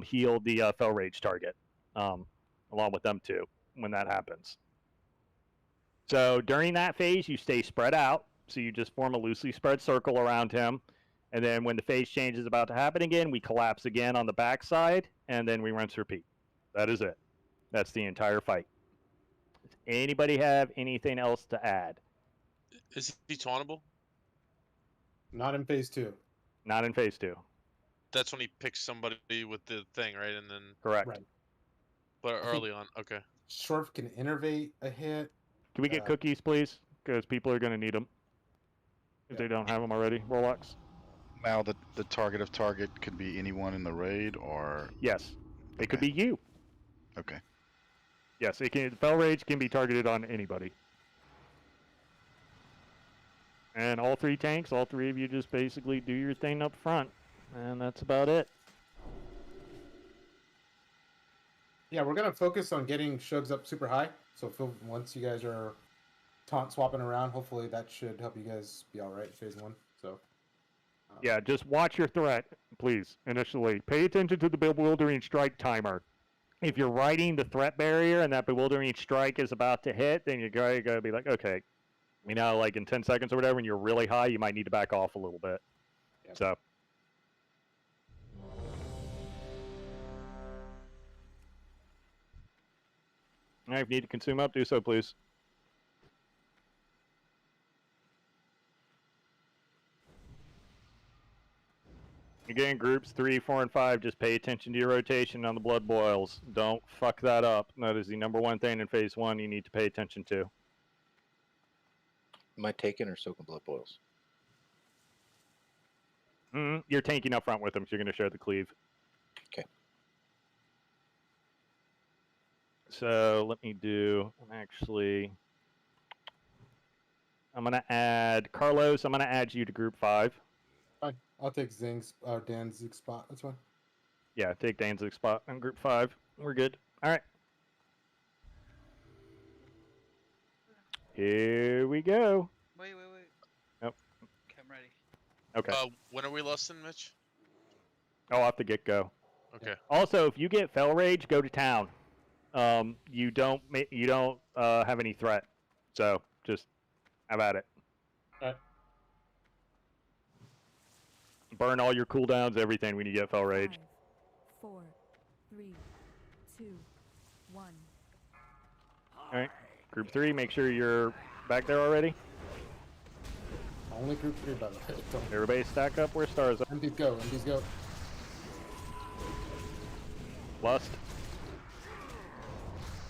S1: heal the Fel Rage target, along with them too, when that happens. So during that phase, you stay spread out. So you just form a loosely spread circle around him. And then when the phase change is about to happen again, we collapse again on the backside, and then we rinse repeat. That is it. That's the entire fight. Does anybody have anything else to add?
S11: Is he tauntable?
S9: Not in phase 2.
S1: Not in phase 2.
S11: That's when he picks somebody with the thing, right? And then.
S1: Correct.
S9: Right.
S11: But
S9: I think
S11: early on, okay.
S9: Shorf can innervate a hit.
S1: Can we get cookies, please? Because people are going to need them. If they don't have them already. Warlocks?
S17: Now, the target of target could be anyone in the raid, or...
S1: Yes. It could be you.
S17: Okay.
S1: Yes, it can. Fel Rage can be targeted on anybody. And all 3 tanks, all 3 of you just basically do your thing up front. And that's about it.
S9: Yeah, we're gonna focus on getting Shugs up super high. So once you guys are taunt swapping around, hopefully that should help you guys be all right phase 1. So.
S1: Yeah, just watch your threat, please, initially. Pay attention to the bewildering strike timer. If you're riding the threat barrier and that bewildering strike is about to hit, then you're going to be like, okay, you know, like in 10 seconds or whatever, when you're really high, you might need to back off a little bit.
S9: Yep.
S1: So. All right, if you need to consume up, do so, please. Again, groups 3, 4, and 5, just pay attention to your rotation on the blood boils. Don't fuck that up. That is the #1 thing in phase 1 you need to pay attention to.
S13: Am I taking or soaking blood boils?
S1: You're tanking up front with them, so you're going to share the cleave.
S13: Okay.
S1: So let me do, actually, I'm going to add, Carlos, I'm going to add you to group 5.
S9: Fine. I'll take Danzig's spot. That's fine.
S1: Yeah, take Danzig's spot on group 5. We're good. All right. Here we go.
S5: Wait.
S1: Nope.
S5: Okay, I'm ready.
S1: Okay.
S11: When are we less than Mitch?
S1: Oh, off the get-go.
S11: Okay.
S1: Also, if you get Fel Rage, go to town. You don't have any threat, so just have at it.
S9: Alright.
S1: Burn all your cooldowns, everything when you get Fel Rage.
S10: 5, 4, 3, 2, 1.
S1: All right, group 3. Make sure you're back there already.
S9: Only group 3, by the way. Don't...
S1: Everybody stack up where stars are.
S9: MDs go. MDs go.
S1: Lust.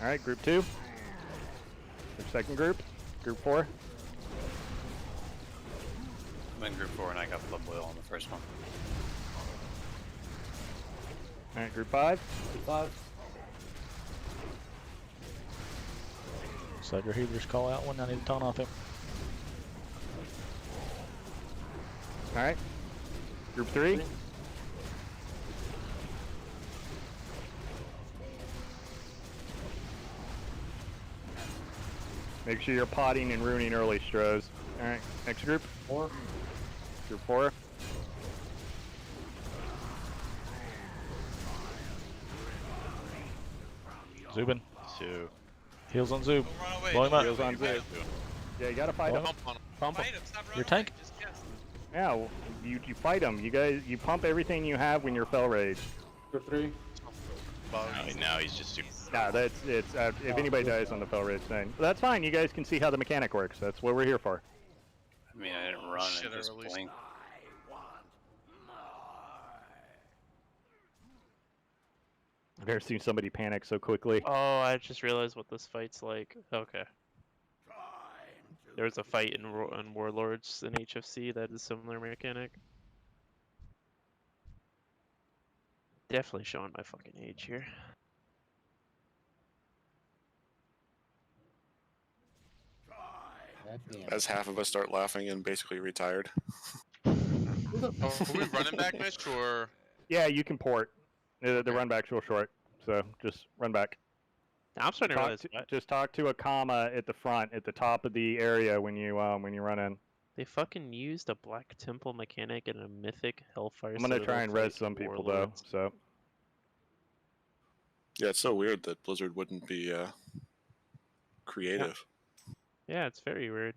S1: All right, group 2. Your second group. Group 4.
S3: I'm in group 4 and I got blood boil on the first one.
S1: All right, group 5.
S9: Group 5.
S6: Slugger Healers call out one. I need to taunt off him.
S1: All right, group 3. Make sure you're potting and ruining early, Stros. All right, next group.
S9: 4.
S1: Group 4.
S6: Zubin.
S7: 2.
S6: Heals on Zub.
S5: Don't run away.
S6: Blow him up.
S1: Heals on Zub. Yeah, you gotta fight him.
S6: Pump him.
S5: Fight him. Stop running
S6: Your
S5: away.
S6: tank.
S5: Just cast.
S1: Yeah, well, you fight them. You guys, you pump everything you have when you're Fel Rage.
S9: Group 3.
S7: Now he's just super.
S1: Nah, it's if anybody dies on the Fel Rage thing, that's fine. You guys can see how the mechanic works. That's what we're here for.
S3: I mean, I didn't run,
S11: Shit,
S3: I just
S11: I released-
S3: blinked.
S1: I've never seen somebody panic so quickly.
S14: Oh, I just realized what this fight's like. Okay. There was a fight in Warlords in HFC that is similar mechanic. Definitely showing my fucking age here.
S2: As half of us start laughing and basically retired.
S11: Are we running back, Mitch, or?
S1: Yeah, you can port. The run back's real short, so just run back.
S14: I'm starting to realize
S1: Just talk to a comma at the front, at the top of the area when you run in.
S14: they fucking used a Black Temple mechanic in a Mythic Hellfire.
S1: I'm gonna try and res
S14: fight
S1: some people
S14: Warlords.
S1: though. So
S2: Yeah, it's so weird that Blizzard wouldn't be creative.
S14: Yeah, it's very weird.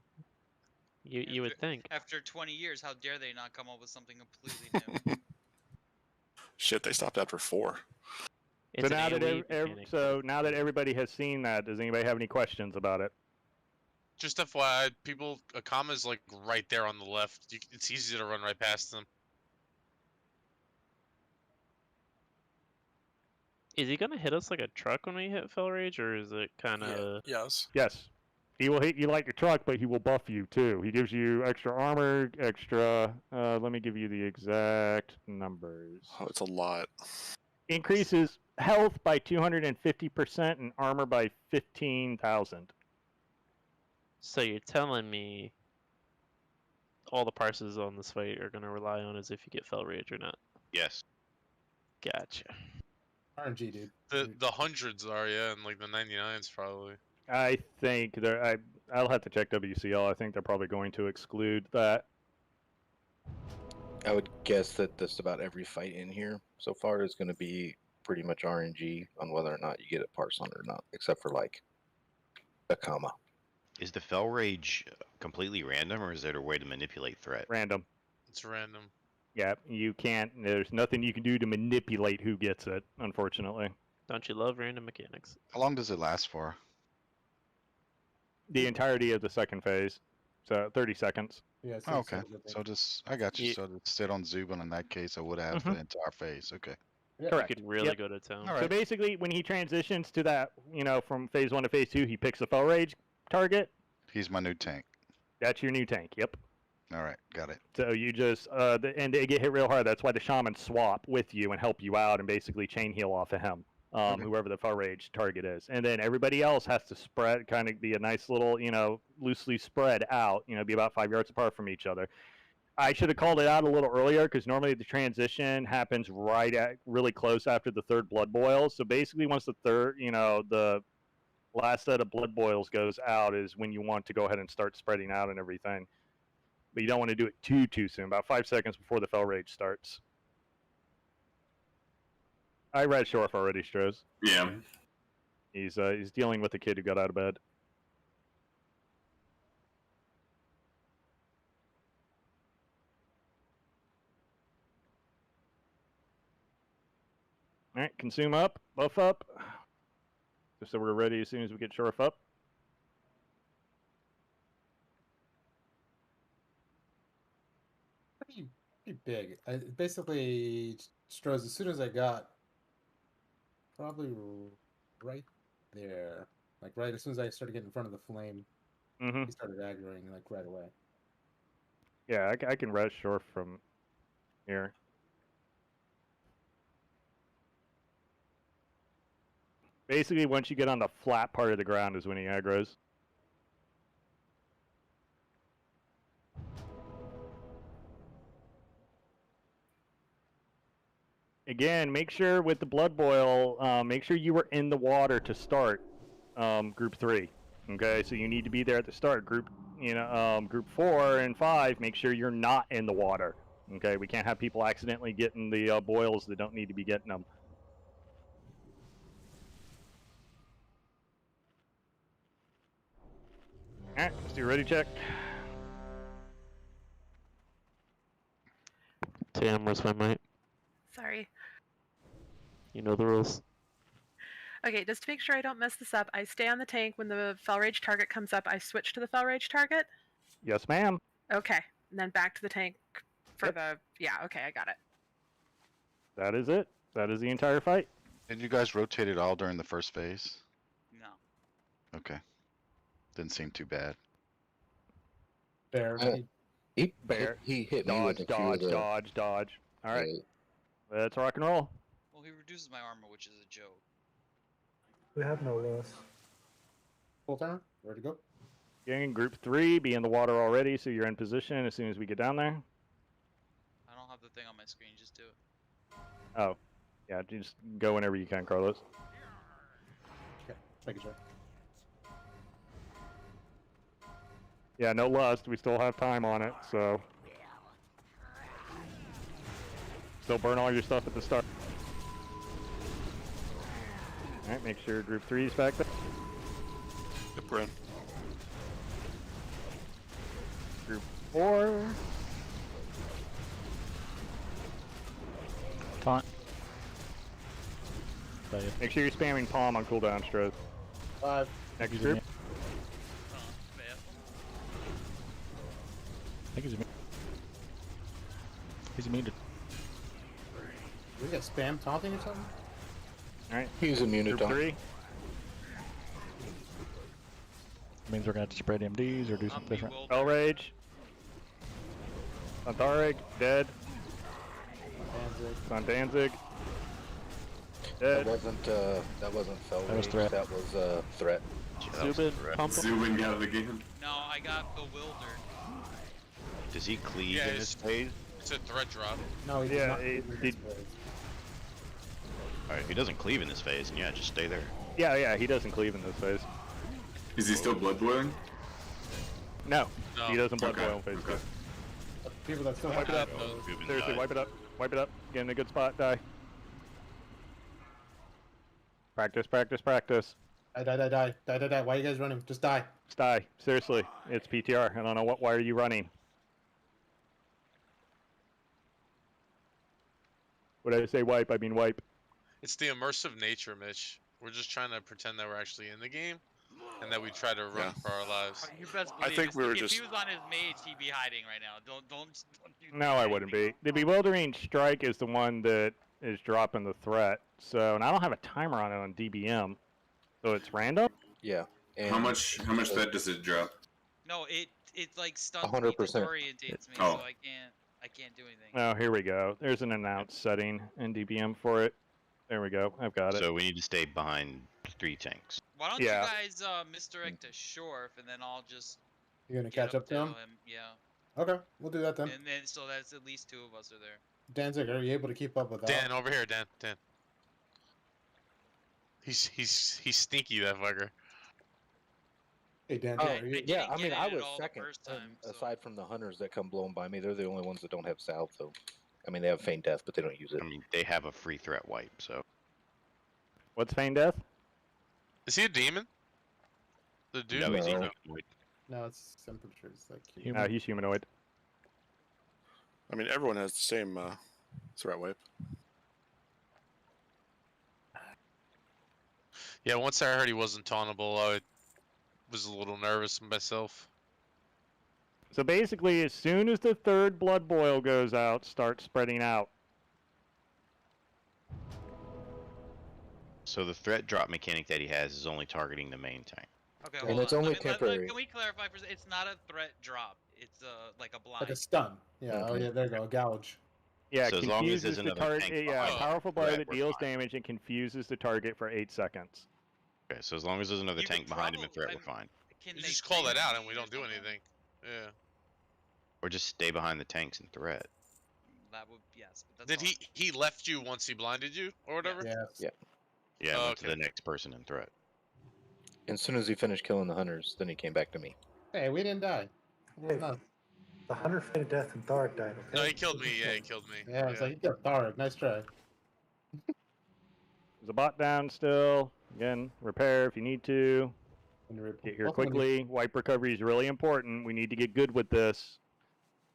S14: You would think.
S5: After 20 years, how dare they not come up with something completely new?
S2: Shit, they stopped after 4.
S14: It's
S1: so
S14: an
S1: now that
S14: AoE mechanic.
S1: now that everybody has seen that, does anybody have any questions about it?
S11: Just FYI, people, Akama's like right there on the left. It's easy to run right past them.
S14: Is he gonna hit us like a truck when we hit Fell Rage, or is it kind of?
S2: Yes.
S1: Yes. He will hit you like a truck, but he will buff you too. He gives you extra armor, extra. Let me give you the exact numbers.
S2: Oh, it's a lot.
S1: Increases health by 250% and armor by 15,000.
S14: So you're telling me all the parses on this fight are gonna rely on as if you get Fell Rage or not?
S7: Yes.
S14: Gotcha.
S9: RNG, dude.
S11: The hundreds are, yeah, and like the 99s probably.
S1: I think I'll have to check WCL. I think they're probably going to exclude that.
S13: I would guess that just about every fight in here so far is going to be pretty much RNG on whether or not you get it parse on or not, except for like Akama.
S7: Is the Fell Rage completely random, or is there a way to manipulate threat?
S1: Random.
S11: It's random.
S1: Yeah, you can't. There's nothing you can do to manipulate who gets it, unfortunately.
S14: Don't you love random mechanics?
S17: How long does it last for?
S1: The entirety of the second phase, so 30 seconds.
S9: Yeah.
S17: Oh, okay. So just I got you. So to sit on Zubin in that case, I would have the entire phase. Okay.
S1: Correct.
S14: You could really go to town.
S1: So basically, when he transitions to that, from phase 1 to phase 2, he picks a Fell Rage target.
S17: He's my new tank.
S1: That's your new tank. Yep.
S17: All right, got it.
S1: So you just and they get hit real hard. That's why the shamans swap with you and help you out and basically chain heal off of him, whoever the Fell Rage target is. And then everybody else has to spread, kind of be a nice little, loosely spread out. Be about 5 yards apart from each other. I should have called it out a little earlier because normally the transition happens really close after the third blood boil. So basically, once the third, the last set of blood boils goes out is when you want to go ahead and start spreading out and everything. But you don't want to do it too soon. About 5 seconds before the Fell Rage starts. I read Shorf already, Stroz.
S16: Yeah.
S1: He's dealing with the kid who got out of bed. All right, consume up, buff up, just so we're ready as soon as we get Shorf up.
S9: Pretty big. Basically, Stroz, as soon as I got probably right there, like right as soon as I started getting in front of the flame, he started aggroing like right away.
S1: Yeah, I can res Shorf from here. Basically, once you get on the flat part of the ground is when he aggros. Again, make sure with the blood boil, make sure you were in the water to start group 3. Okay, so you need to be there at the start. Group 4 and 5, make sure you're not in the water. Okay, we can't have people accidentally getting the boils that don't need to be getting them. Alright, let's do a ready check.
S14: Tam, where's my mic?
S8: Sorry.
S14: You know the rules.
S8: Okay, just to make sure I don't mess this up, I stay on the tank when the Fell Rage target comes up. I switch to the Fell Rage target.
S1: Yes, ma'am.
S8: Okay, and then back to the tank for the. Yeah, okay, I got it.
S1: That is it. That is the entire fight.
S17: Did you guys rotate it all during the first phase?
S5: No.
S17: Okay. Didn't seem too bad.
S9: Bear.
S13: He hit me
S1: Dodge,
S13: with a few of the-
S1: dodge. All right. Let's rock and roll.
S5: Well, he reduces my armor, which is a joke.
S18: We have no loss.
S9: Full turn. Ready to go.
S1: Getting group 3, be in the water already, so you're in position as soon as we get down there.
S5: I don't have the thing on my screen. Just do it.
S1: Oh, yeah, just go whenever you can, Carlos.
S9: Okay, making sure.
S1: Yeah, no lust. We still have time on it, so. Still burn all your stuff at the start. Alright, make sure group 3 is back there.
S2: Yep, we're in.
S1: Group 4.
S6: Taunt. Bad.
S1: Make sure you're spamming palm on cooldown, Stroth.
S9: 5.
S1: Next
S6: He's
S1: group.
S6: immune. I think he's immune to.
S9: We got spam taunting or something?
S1: Alright.
S13: He's immune to
S1: Group
S13: taunt.
S1: 3.
S6: Means we're gonna have to spread MDs or do something different.
S1: Spell Rage. Santharic, dead. On Danzig. Dead.
S13: That wasn't fell
S6: That was
S13: rage,
S6: threat.
S13: That was threat.
S14: Zubin, pump him.
S16: Zubin got it again.
S5: No, I got bewildered.
S7: Does he cleave
S11: Yeah,
S7: in this phase?
S11: It's a threat drop.
S9: No, he did
S1: Yeah,
S9: not.
S7: Alright, if he doesn't cleave in this phase, then yeah, just stay there.
S1: Yeah, he doesn't cleave in this phase.
S16: Is he still blood boiling?
S1: No,
S11: No.
S1: he doesn't blood
S16: Okay,
S1: boil in phase
S16: okay.
S1: 2.
S9: People that still
S1: Wipe
S9: have
S1: it up.
S7: Zubin
S1: Seriously,
S7: died.
S1: wipe it up. Wipe it up. Get in a good spot. Die. Practice, practice, practice.
S9: Die. Why are you guys running? Just die.
S1: Just die. Seriously, it's PTR. I don't know why are you running? When I say wipe, I mean wipe.
S11: It's the immersive nature, Mitch. We're just trying to pretend that we're actually in the game, and that we try to run
S2: Yeah.
S11: for our lives.
S5: You best
S2: I
S5: believe
S2: think
S5: if,
S2: we were
S5: if
S2: just-
S5: he was on his mage, he'd be hiding right now. Don't do
S1: No, I wouldn't be. The Bewildering Strike is the one that is dropping the threat. So, and I don't have a timer on it on DBM. So it's random?
S13: Yeah. And
S16: How much that does it drop?
S5: No, it like stuns me,
S13: 100%.
S5: disorientates me,
S16: Oh.
S5: so I can't do anything.
S1: Oh, here we go. There's an announced setting in DBM for it. There we go. I've got it.
S7: So we need to stay behind 3 tanks.
S5: Why don't
S1: Yeah.
S5: you guys misdirect to Shorf, and then I'll just
S9: You're gonna
S5: get
S9: catch up to him?
S5: Yeah,
S9: Okay, we'll do that then.
S5: and then so that's at least 2 of us are there.
S9: Danzig, are you able to keep up with that?
S11: Dan, over here, Dan. He's sneaky, that fucker.
S9: Hey, Danzig,
S13: Oh,
S9: are you...
S13: yeah,
S5: didn't
S13: I mean,
S5: get
S13: I
S5: it
S13: was
S5: all the
S13: second.
S5: first time, so-
S13: Aside from the hunters that come blowing by me, they're the only ones that don't have salve, though. I mean, they have feign death, but they don't use it.
S7: I mean, they have a free threat wipe, so.
S1: What's Feign Death?
S11: Is he a demon? The dude?
S7: No, he's
S13: No.
S7: humanoid.
S9: No, I'm pretty sure it's like...
S1: No, he's humanoid.
S2: I mean, everyone has the same threat wipe.
S11: Yeah, once I heard he wasn't tauntable, I was a little nervous myself.
S1: So basically, as soon as the 3rd blood boil goes out, start spreading out.
S7: So the threat drop mechanic that he has is only targeting the main tank.
S5: Okay,
S13: And
S5: hold
S13: it's
S5: on.
S13: only
S5: Let me-
S13: temporary.
S5: can we clarify for a second? It's not a threat drop. It's like a blind.
S9: Like a stun. Yeah, oh yeah, there you go, a gouge.
S1: Yeah,
S7: So as long as there's
S1: confuses the
S7: another
S1: target.
S7: tank
S1: Yeah,
S11: behind
S1: powerful
S7: the
S1: blow
S7: threat,
S1: that
S7: we're
S1: deals
S7: fine.
S1: damage and confuses the target for 8 seconds.
S7: Okay, so as long as there's another
S5: You
S7: tank
S5: could
S7: behind him in
S5: probably-
S7: threat, we're fine.
S5: Can
S11: You
S5: they
S11: just call that
S5: blame
S11: out
S5: me
S11: and we
S5: or
S11: don't do
S5: something?
S11: anything. Yeah.
S7: Or just stay behind the tanks in threat.
S5: That would yes, but that's
S11: Did he left you once he blinded you or whatever?
S9: Yes.
S13: Yeah.
S7: Yeah,
S11: Oh,
S7: went to
S11: okay.
S7: the next person in threat.
S13: And as soon as he finished killing the hunters, then he came back to me.
S9: Hey, we didn't die.
S18: Hey,
S9: No.
S18: the hunter fainted death and Tharic died, okay?
S11: No, he killed me. Yeah, he killed me.
S9: Yeah, it's like, you got Tharic. Nice try.
S1: There's a bot down still. Again, repair if you need to. Get here
S9: Both of them
S1: quickly. Wipe recovery is really important. We need to get good with this.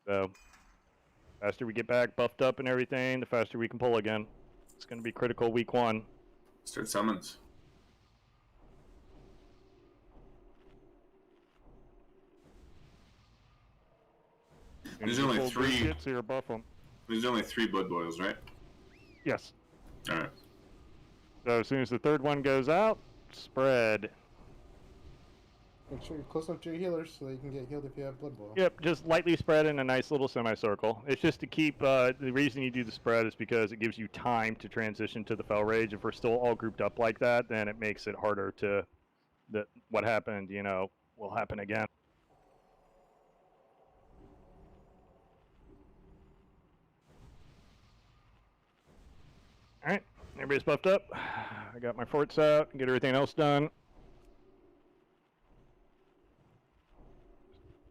S1: So, faster we get back buffed up and everything, the faster we can pull again. It's going to be critical week 1.
S16: Start summons. There's
S1: Soon as you
S16: only
S1: pull
S16: 3.
S1: biscuits, here, buff 'em.
S16: There's only 3 blood boils, right?
S1: Yes.
S16: All right.
S1: So as soon as the 3rd one goes out, spread.
S9: Make sure you're close enough to your healers so that you can get healed if you have blood boil.
S1: Yep, just lightly spread in a nice little semicircle. It's just to keep, the reason you do the spread is because it gives you time to transition to the Fel Rage. If we're still all grouped up like that, then it makes it harder to, what happened, will happen again. Alright, everybody's buffed up. I got my forts out, get everything else done.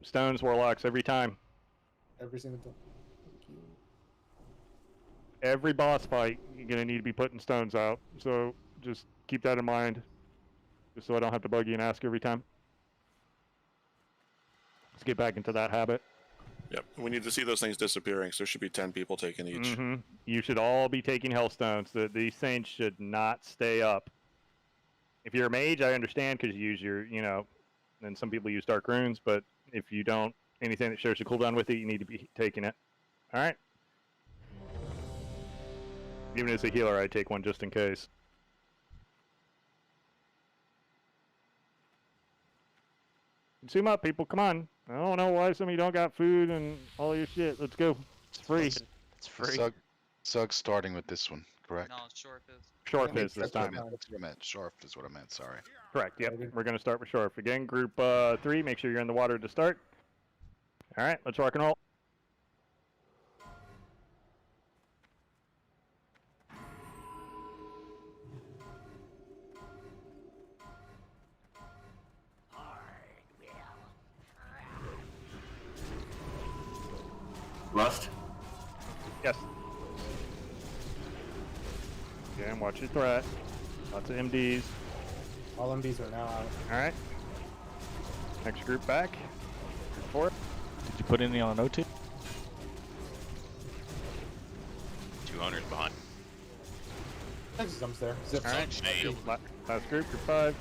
S1: Stones, warlocks, every time.
S9: Every single time. Thank you.
S1: Every boss fight, you're gonna need to be putting stones out. So just keep that in mind. Just so I don't have to bug you and ask every time. Let's get back into that habit.
S2: Yep. We need to see those things disappearing. So there should be 10 people taking each.
S1: You should all be taking Hellstones. These things should not stay up. If you're a mage, I understand because you use your, and some people use Dark Runes, but if you don't, anything that shares a cooldown with it, you need to be taking it. All right. Even as a healer, I take one just in case. Consume up, people. Come on. I don't know why some of you don't got food and all your shit. Let's go. It's free.
S14: It's free.
S17: Sug's starting with this one, correct?
S5: No, Shorf is.
S1: Shorf is this time.
S17: That's what I meant. Shorf is what I meant. Sorry.
S1: Correct. Yep. We're going to start with Shorf. Again, group 3. Make sure you're in the water to start. All right. Let's rock and roll.
S16: Lust?
S1: Yes. Again, watch your threat. Lots of MDs.
S9: All MDs are now out.
S1: Alright. Next group back. Group 4.
S6: Did you put any on an OT?
S7: 200's behind.
S9: Texas jumps there. Zip.
S1: Alright. Last group, group 5.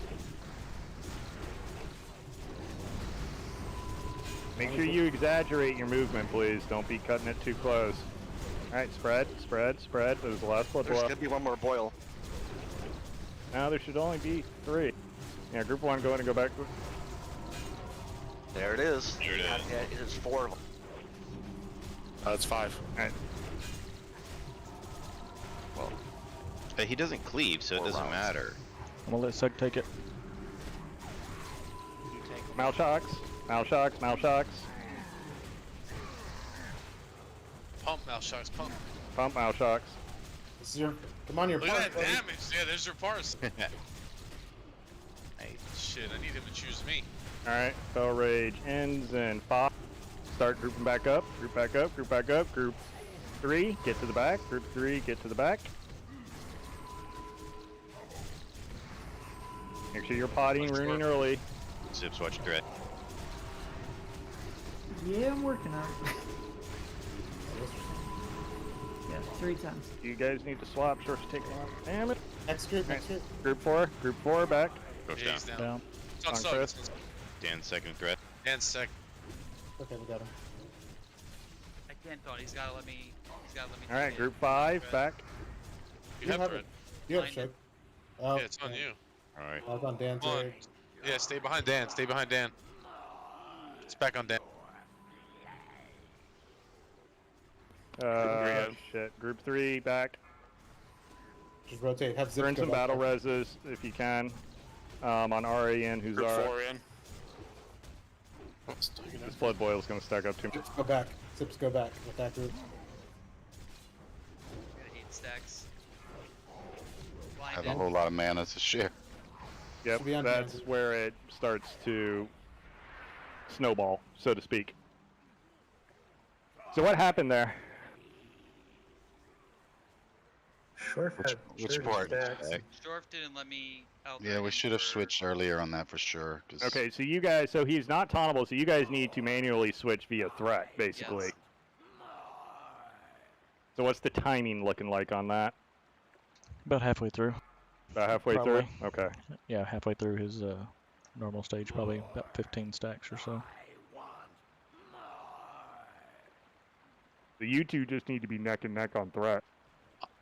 S1: Make sure you exaggerate your movement, please. Don't be cutting it too close. Alright, spread. There's the last blood
S19: There's
S1: blow.
S19: gonna be one more boil.
S1: Now there should only be 3. Yeah, group 1, go ahead and go back.
S19: There it is.
S7: There it is.
S19: Yeah, it is 4 of them.
S2: It's 5.
S1: Alright.
S19: Well,
S7: He doesn't cleave, so it
S19: 4
S7: doesn't
S19: rounds.
S7: matter.
S6: I'm gonna let Sug take it.
S1: Malshocks.
S11: Pump Malshocks, pump.
S1: Pump Malshocks.
S9: This is your. Come on, your
S11: Look
S9: parts,
S11: at that
S9: buddy.
S11: damage. Yeah, there's your parts. Hey, shit, I need him to choose me.
S1: Alright, Spell Rage ends in 5. Start grouping back up. Group back up. Group 3, get to the back. Group 3, get to the back. Make sure you're potting, ruining early.
S7: Zips, watch your threat.
S21: Yeah, I'm working on it. Yeah, 3 times.
S1: You guys need to swap. Short's taking off. Damn it.
S9: Next group.
S1: Group 4, back.
S7: Goes
S11: Yeah, he's
S7: down.
S11: down. It's on
S1: On
S11: Sug,
S1: Chris.
S11: it's on-
S7: Dan's second threat.
S11: Dan's second.
S9: Okay, we got him.
S5: I can't go. He's gotta let me.
S1: Alright, group 5, back.
S11: You have threat.
S9: You have Shug. Oh,
S11: Yeah, it's on you.
S7: Alright.
S9: I was on Dan's
S11: Come on.
S9: area.
S11: Yeah, stay behind Dan. Stay behind Dan. It's back on Dan.
S1: Shit. Group 3, back.
S9: Just rotate. Have Zip
S1: Burn
S9: go
S1: some
S9: back
S1: battle
S9: there.
S1: reses if you can. On RAN, who's
S2: Group
S1: our.
S2: 4 in.
S1: This blood boil is going to stack up too much.
S9: Zips go back. Zips go back with that group.
S5: Gotta eat stacks.
S17: I have a whole lot of mana to share.
S1: Yep,
S9: Should be on
S1: that's
S9: Dan's.
S1: where it starts to snowball, so to speak. So what happened there?
S18: Shorf had
S17: Which
S18: 30
S17: part?
S18: stacks.
S5: Shorf didn't let me out.
S17: Yeah, we should have switched earlier on that for sure. 'cause
S1: Okay, so you guys, so he's not tauntable, so you guys need to manually switch via threat, basically.
S5: Yes.
S1: So what's the timing looking like on that?
S6: About halfway through.
S1: About halfway
S6: Probably.
S1: through? Okay.
S6: Yeah, halfway through his normal stage, probably about 15 stacks or so.
S1: So you two just need to be neck and neck on threat.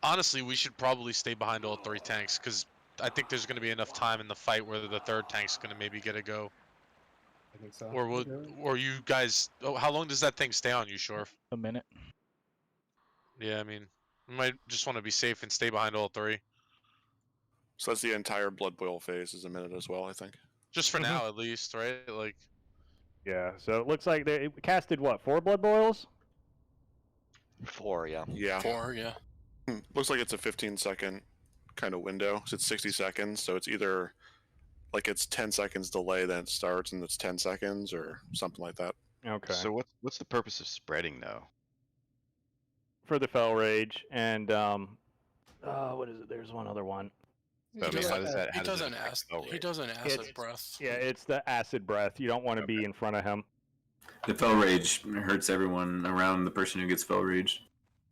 S11: Honestly, we should probably stay behind all 3 tanks because I think there's going to be enough time in the fight where the 3rd tank's going to maybe get a go.
S9: I think so.
S11: Or you guys. Oh, how long does that thing stay on you, Shorf?
S6: A minute.
S11: Yeah, I mean, we might just want to be safe and stay behind all 3.
S2: So that's the entire blood boil phase is a minute as well, I think.
S11: Just for now, at least, right? Like,
S1: Yeah, so it looks like they casted what, 4 blood boils?
S19: 4, yeah.
S2: Yeah.
S3: 4, yeah.
S2: Looks like it's a 15-second kind of window. So it's 60 seconds. So it's either like it's 10 seconds delay, then it starts, and it's 10 seconds or something like that.
S1: Okay.
S7: So what's the purpose of spreading though?
S1: For the Fel Rage, and what is it? There's one other one.
S7: So, I mean, how does that?
S3: He
S7: How
S3: doesn't
S7: does that affect
S3: acid.
S7: spell
S3: He
S7: rate?
S3: doesn't acid
S1: It's-
S3: breath.
S1: Yeah, it's the acid breath. You don't want to be in front of him.
S16: The Fel Rage hurts everyone around the person who gets Fel Raged.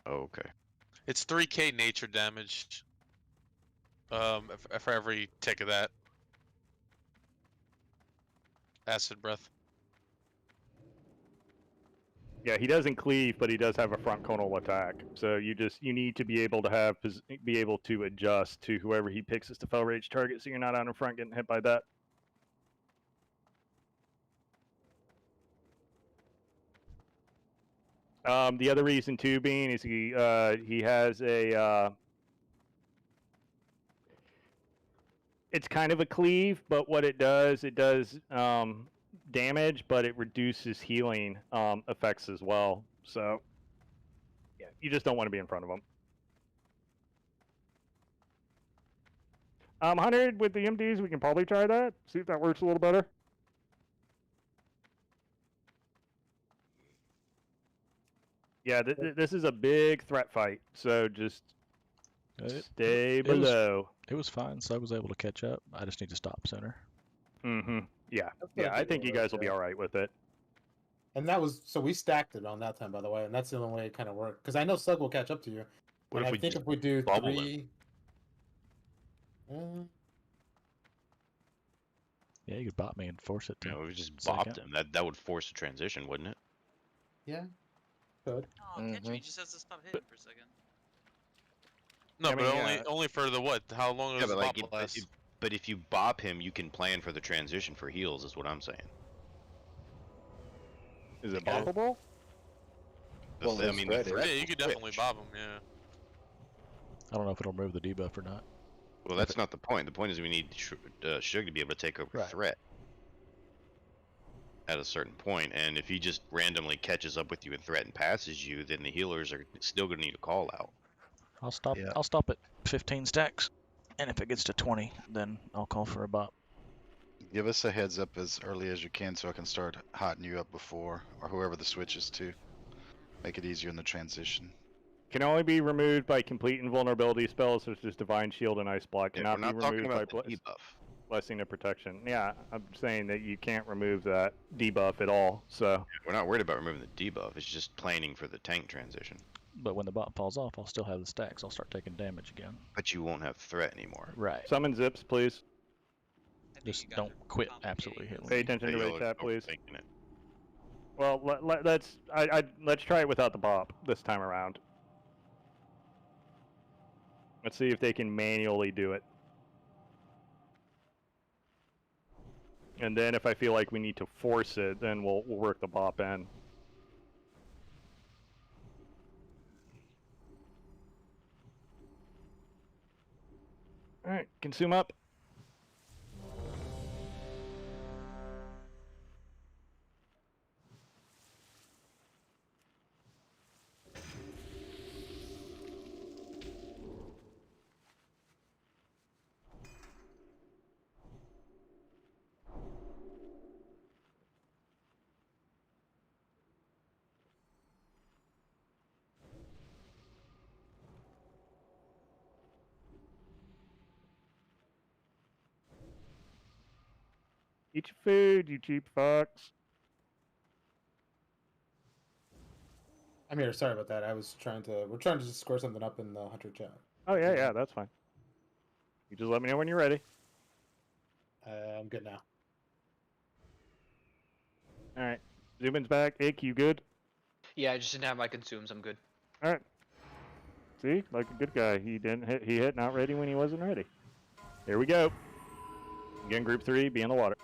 S7: Oh, okay.
S11: It's 3k nature damage. For every tick of that. Acid breath.
S1: Yeah, he doesn't cleave, but he does have a front conal attack. So you need to be able to adjust to whoever he picks as the Fel Rage target, so you're not out in front getting hit by that. The other reason too being is he has a it's kind of a cleave, but what it does damage, but it reduces healing effects as well. So yeah, you just don't want to be in front of him. 100 with the MDs, we can probably try that. See if that works a little better. Yeah, this is a big threat fight, so just stay below.
S6: It was fine, so I was able to catch up. I just need to stop sooner.
S1: Mm-hmm. Yeah, I think you guys will be all right with it.
S9: And that was so we stacked it on that time, by the way, and that's the only way it kind of worked. Because I know Slug will catch up to you.
S11: What
S9: and
S11: if we
S9: if we do
S11: bubble
S9: 3.
S6: Yeah, you could bot me and force it to.
S7: You know, if we just bopped him, that would force a transition, wouldn't it?
S9: Yeah. Good.
S5: Oh, catch me just has to stop hitting for a second.
S11: No,
S1: I
S11: but
S1: mean,
S11: only for the what? How long does the
S7: like,
S11: bop last?
S7: but if you bop him, you can plan for the transition for heals, is what I'm saying.
S1: Is it boppable?
S7: Well, I mean, the threat
S11: Yeah, you could definitely bob him. Yeah.
S6: I don't know if it'll remove the debuff or not.
S7: Well, that's not the point. The point is we need Sugar to be able to take over threat at a certain point, and if he just randomly catches up with you in threat and passes you, then the healers are still going to need a call out.
S6: I'll stop. Yeah. I'll stop at 15 stacks, and if it gets to 20, then I'll call for a bop.
S17: Give us a heads up as early as you can so I can start hotting you up before, or whoever the switch is to. Make it easier in the transition.
S1: Can only be removed by complete invulnerability spells such as Divine Shield and Ice Block. Cannot
S7: we're not
S1: be
S7: talking
S1: removed by
S7: about the debuff.
S1: Blessing of Protection. Yeah, I'm saying that you can't remove that debuff at all. So
S7: we're not worried about removing the debuff. It's just planning for the tank transition.
S6: But when the bot falls off, I'll still have the stacks. I'll start taking damage again.
S7: But you won't have threat anymore.
S6: Right.
S1: Summon Zips, please.
S6: Just don't quit absolutely hitting.
S1: Pay attention to the chat, please.
S7: It.
S1: Well, let's try it without the bop this time around. Let's see if they can manually do it. And then if I feel like we need to force it, then we'll work the bop in. Alright, consume up. Eat your food, you cheap fucks.
S9: I'm here. Sorry about that. We're trying to just score something up in the Hunter chat.
S1: Oh yeah, that's fine. You just let me know when you're ready.
S9: I'm good now.
S1: All right, Zubin's back. Ike, you good?
S12: Yeah, I just didn't have my consumes. I'm good.
S1: All right. See, like a good guy. He didn't hit. He hit not ready when he wasn't ready. Here we go. Again, group 3, be in the water.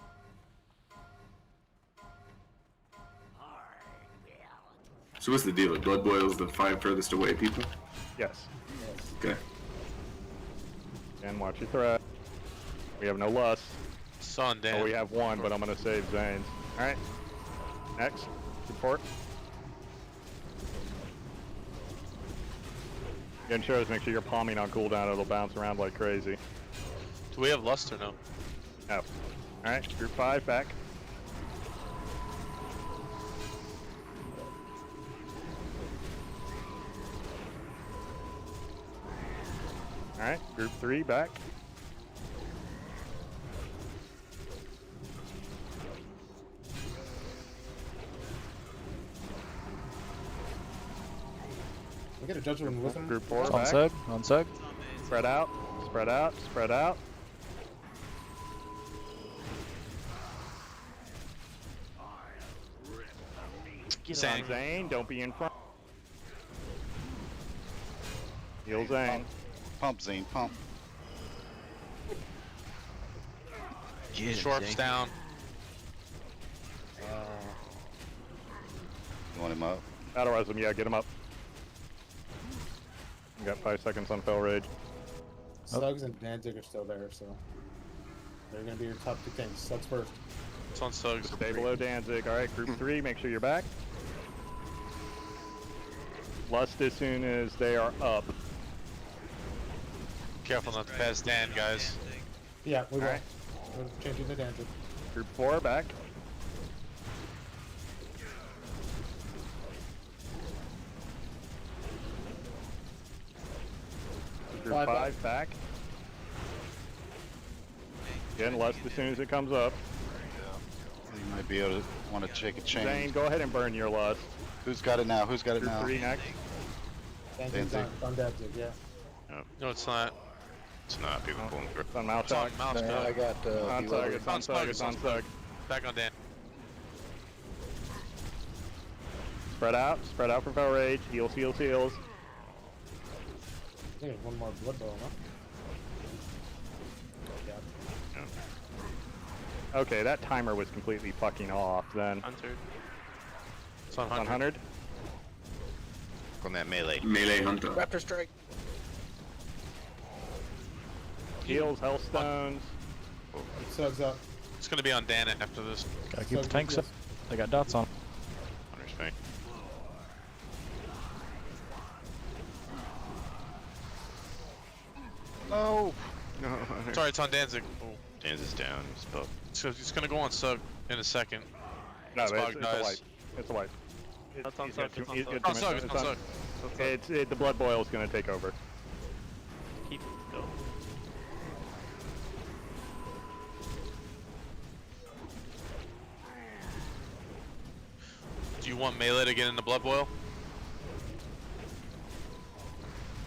S16: So what's the deal? Blood boils the 5 furthest away people?
S1: Yes.
S16: Okay.
S1: And watch your threat. We have no lust.
S11: Sun, Dan.
S1: Oh, we have 1, but I'm gonna save Zane's. All right. Next, support. Again, shows. Make sure you're palming on cooldown. It'll bounce around like crazy.
S11: Do we have lust or no?
S1: No. All right. Group 5 back. Alright, group 3 back.
S9: get a judgment with him.
S1: Group 4
S6: On
S1: back.
S6: Sug. On Sug.
S1: Spread out. Spread out. Spread out. Get on Zane. Don't be in front. Heal Zane.
S17: Pump Zane, pump.
S11: Shorf's down.
S17: You want him up?
S1: Battle him, yeah, get him up. We got 5 seconds on Fell Rage.
S9: Suggs and Danzig are still there, so they're gonna be your top 2 tanks. Suggs first.
S11: It's on Suggs.
S1: Stay below Danzig. Alright, group 3, make sure you're back. Lust as soon as they are up.
S11: Careful not to pass Dan, guys.
S9: Yeah, we will.
S1: Alright.
S9: We're changing the Danzig.
S1: Group 4, back. Group 5, back. Again, Lust as soon as it comes up.
S17: You might be able to want to take a change.
S1: Zane, go ahead and burn your Lust.
S17: Who's got it now? Who's got it
S1: Group
S17: now?
S1: 3 next.
S9: Danzig's on Danzig, yeah.
S11: No, it's not.
S7: It's not. People pulling through.
S1: It's on Mouse
S11: It's on
S1: Shock.
S11: Mouse Shock.
S13: I got
S1: On Sug, it's on Sug, it's on Sug.
S11: Back on Dan.
S1: Spread out for Fell Rage. Heals, heals, heals.
S9: I think there's one more blood bowl, huh? Yeah.
S1: Okay, that timer was completely fucking off then.
S14: Hunter.
S11: It's on
S1: On
S11: 100.
S1: 100.
S7: On that melee.
S16: Melee hunter.
S13: Raptor strike.
S1: Heals, Hellstones.
S9: Suggs up.
S11: It's gonna be on Dan after this.
S6: Gotta keep the
S9: Suggs,
S6: tanks up.
S9: yes.
S6: They got dots on.
S7: Hunter's fine.
S17: No.
S7: No, Hunter.
S11: Sorry, it's on Danzig. Oh.
S7: Dan's down. He's above.
S11: So it's gonna go on Sug in a second.
S1: No,
S11: That's
S1: it's
S11: bug,
S1: a
S11: guys.
S1: wipe. It's a wipe.
S14: That's on
S1: He's got
S14: Sug, it's on
S1: he's
S14: Sug.
S1: got
S11: It's on Sug, it's on Sug.
S1: The blood boil is going to take over.
S14: Keep going.
S11: Do you want melee to get into blood boil?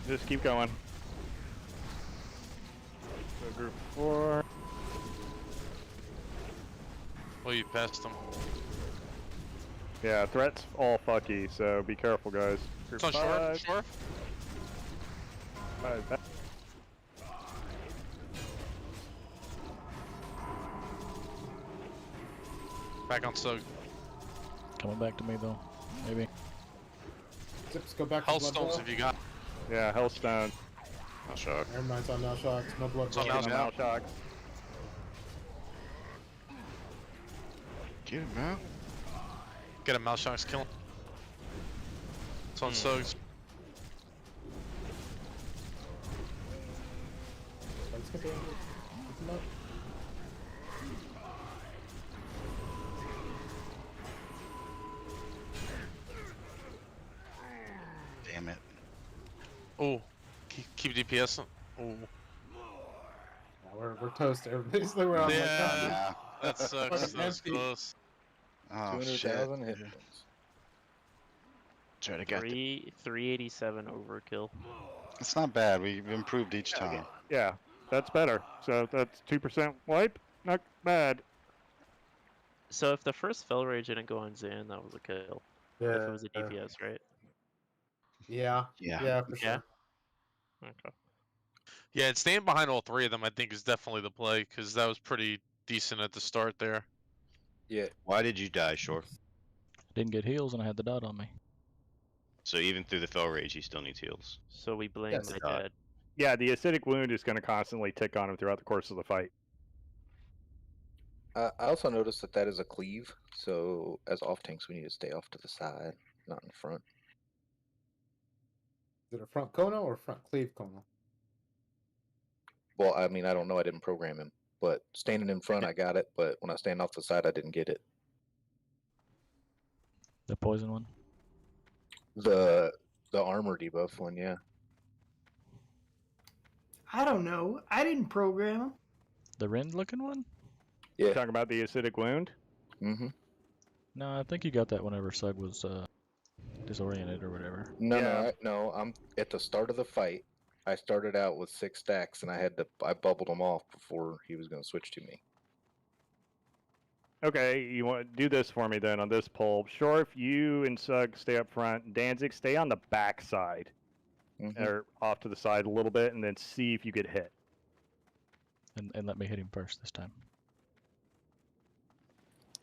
S1: Just keep going. So group 4.
S11: Well, you passed them.
S1: Yeah, threats all fucky, so be careful, guys.
S11: It's on Shorf. Shorf.
S1: 5 back.
S11: Back on Sug.
S6: Coming back to me though. Maybe.
S9: Zips, go back to blood bowl.
S11: Hellstones if you got.
S1: Yeah, Hellstone.
S7: I'll shock.
S9: Never mind, it's on now shocks. No blood
S11: It's on
S9: bowl.
S11: Mouse
S1: Now shocks.
S17: Get him out.
S11: Get a Mouse Shock's kill him. It's on Suggs.
S9: Let's get Danzig. Pick him up.
S17: Damn it.
S11: Oh, keep DPS. Oh,
S9: Yeah, we're toast. Everybody's like, we're on
S11: yeah, that sucks.
S9: Fucking
S11: That was
S9: empty.
S11: close.
S17: Oh shit.
S13: 200,000 hit points.
S17: Try to get.
S14: 387 overkill.
S17: It's not bad. We've improved each time.
S1: Yeah, that's better. So that's 2% wipe. Not bad.
S14: So if the first Fell Rage didn't go on Zan, that was a kill.
S9: Yeah.
S14: If it was a DPS, right?
S9: Yeah.
S17: Yeah.
S9: Yeah, for
S14: Yeah.
S9: sure.
S14: Okay.
S11: Yeah, and staying behind all three of them, I think, is definitely the play because that was pretty decent at the start there.
S13: Yeah.
S7: Why did you die, Shorf?
S6: Didn't get heals and I had the dot on me.
S7: So even through the Fell Rage, he still needs heals.
S14: So we blame
S9: Yes,
S14: my
S7: it does.
S14: dad.
S1: Yeah, the acidic wound is going to constantly tick on him throughout the course of the fight.
S13: I also noticed that that is a cleave, so as off tanks, we need to stay off to the side, not in front.
S9: Is it a front Kono or front cleave Kono?
S13: Well, I mean, I don't know. I didn't program him, but standing in front, I got it. But when I stand off the side, I didn't get it.
S6: The poison one.
S13: The armor debuff one, yeah.
S21: I don't know. I didn't program him.
S6: The Rend looking one?
S13: Yeah.
S1: Talking about the acidic wound?
S13: Mm-hmm.
S6: No, I think you got that whenever Sug was did disoriented or whatever.
S13: No, I'm at the start of the fight. I started out with 6 stacks, and I bubbled them off before he was going to switch to me.
S1: Okay, you want to do this for me then on this pole. Shorf, you and Sug stay up front. Danzig, stay on the back side. Or off to the side a little bit, and then see if you get hit.
S6: And let me hit him first this time.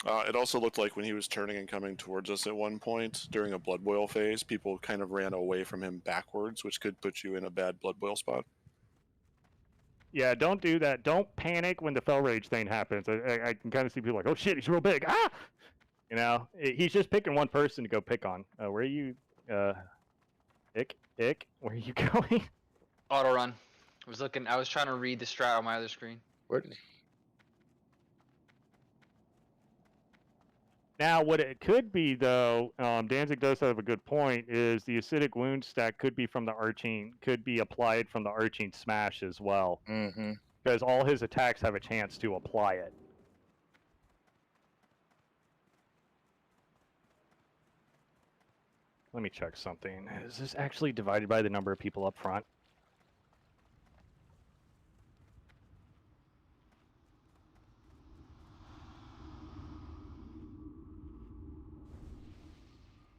S2: It also looked like when he was turning and coming towards us at one point during a blood boil phase, people kind of ran away from him backwards, which could put you in a bad blood boil spot.
S1: Yeah, don't do that. Don't panic when the Fel Rage thing happens. I can kind of see people like, oh shit, he's real big. Ah! You know, he's just picking one person to go pick on. Where are you, Ick, where are you going?
S12: Auto run. I was trying to read the strat on my other screen.
S13: Where did he?
S1: Now, what it could be, though, Danzig does have a good point, is the acidic wound stack could be from the arching, could be applied from the arching smash as well. Because all his attacks have a chance to apply it. Let me check something. Is this actually divided by the number of people up front?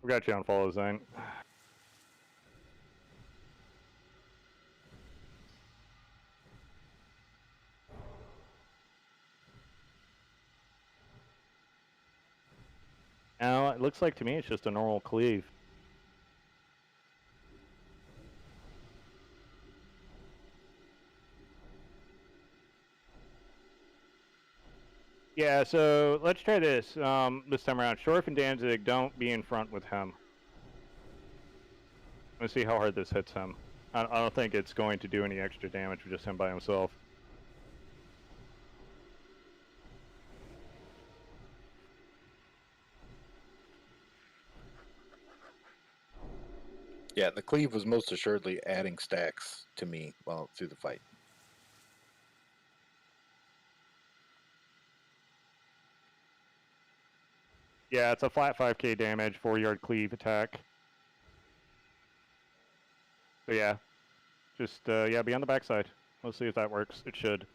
S1: We got you on follow zone. Now, it looks like to me it's just a normal cleave. Yeah, so let's try this this time around. Shorf and Danzig, don't be in front with him. Let's see how hard this hits him. I don't think it's going to do any extra damage with just him by himself.
S13: Yeah, the cleave was most assuredly adding stacks to me through the fight.
S1: Yeah, it's a flat 5k damage, 4-yard cleave attack. So yeah, just yeah, be on the backside. Let's see if that works. It should.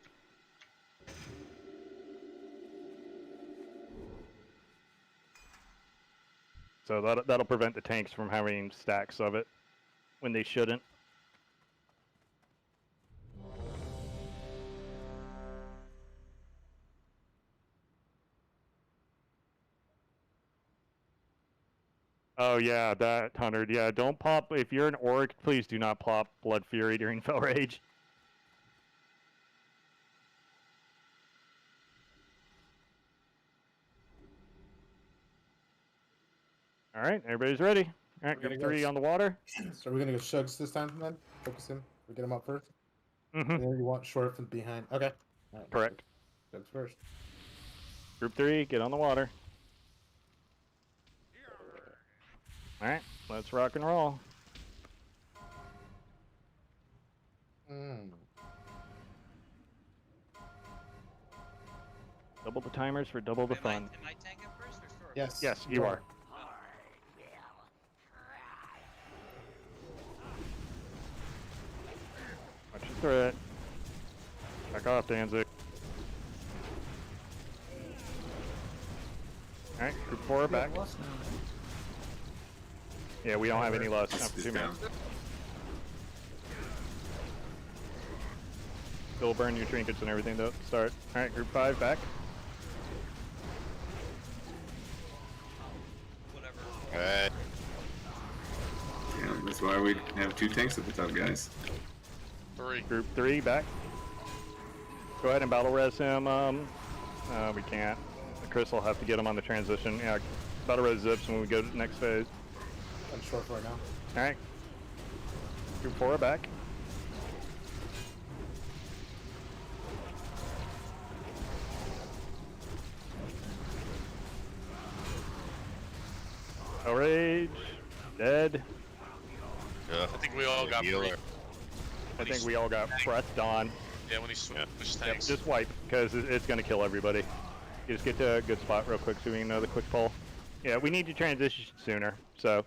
S1: So that'll prevent the tanks from having stacks of it when they shouldn't. Oh yeah, that 100. Yeah, don't pop. If you're an orc, please do not pop Blood Fury during Fel Rage. All right, everybody's ready. All right, group 3 on the water.
S9: So we're gonna go Shugs this time then? Focus him. We get him up first? And then you want Shorf from behind. Okay. All right.
S1: Correct.
S9: Shugs first.
S1: Group 3, get on the water. All right, let's rock and roll. Double the timers for double the fun.
S5: Am I tanking first or Shorf?
S9: Yes.
S1: Yes, you are. Watch your threat. Back off, Danzig. Alright, group 4 back. Yeah, we don't have any less after 2 minutes. Still burn your trinkets and everything though. Start. Alright, group 5 back.
S16: Yeah, that's why we have 2 tanks at the top, guys.
S11: 3.
S1: Group 3 back. Go ahead and battle res him. We can't. Chris will have to get him on the transition. Yeah, battle res zips when we go to the next phase.
S9: I'm Shorf right now.
S1: Alright. Group 4 back. Rage. Dead.
S11: I think we all got
S7: healer.
S1: I think we all got pressed on.
S11: Yeah, when he switched
S1: Yep,
S11: tanks.
S1: just wipe, because it's going to kill everybody. You just get to a good spot real quick so we can know the quick pull. Yeah, we need to transition sooner. So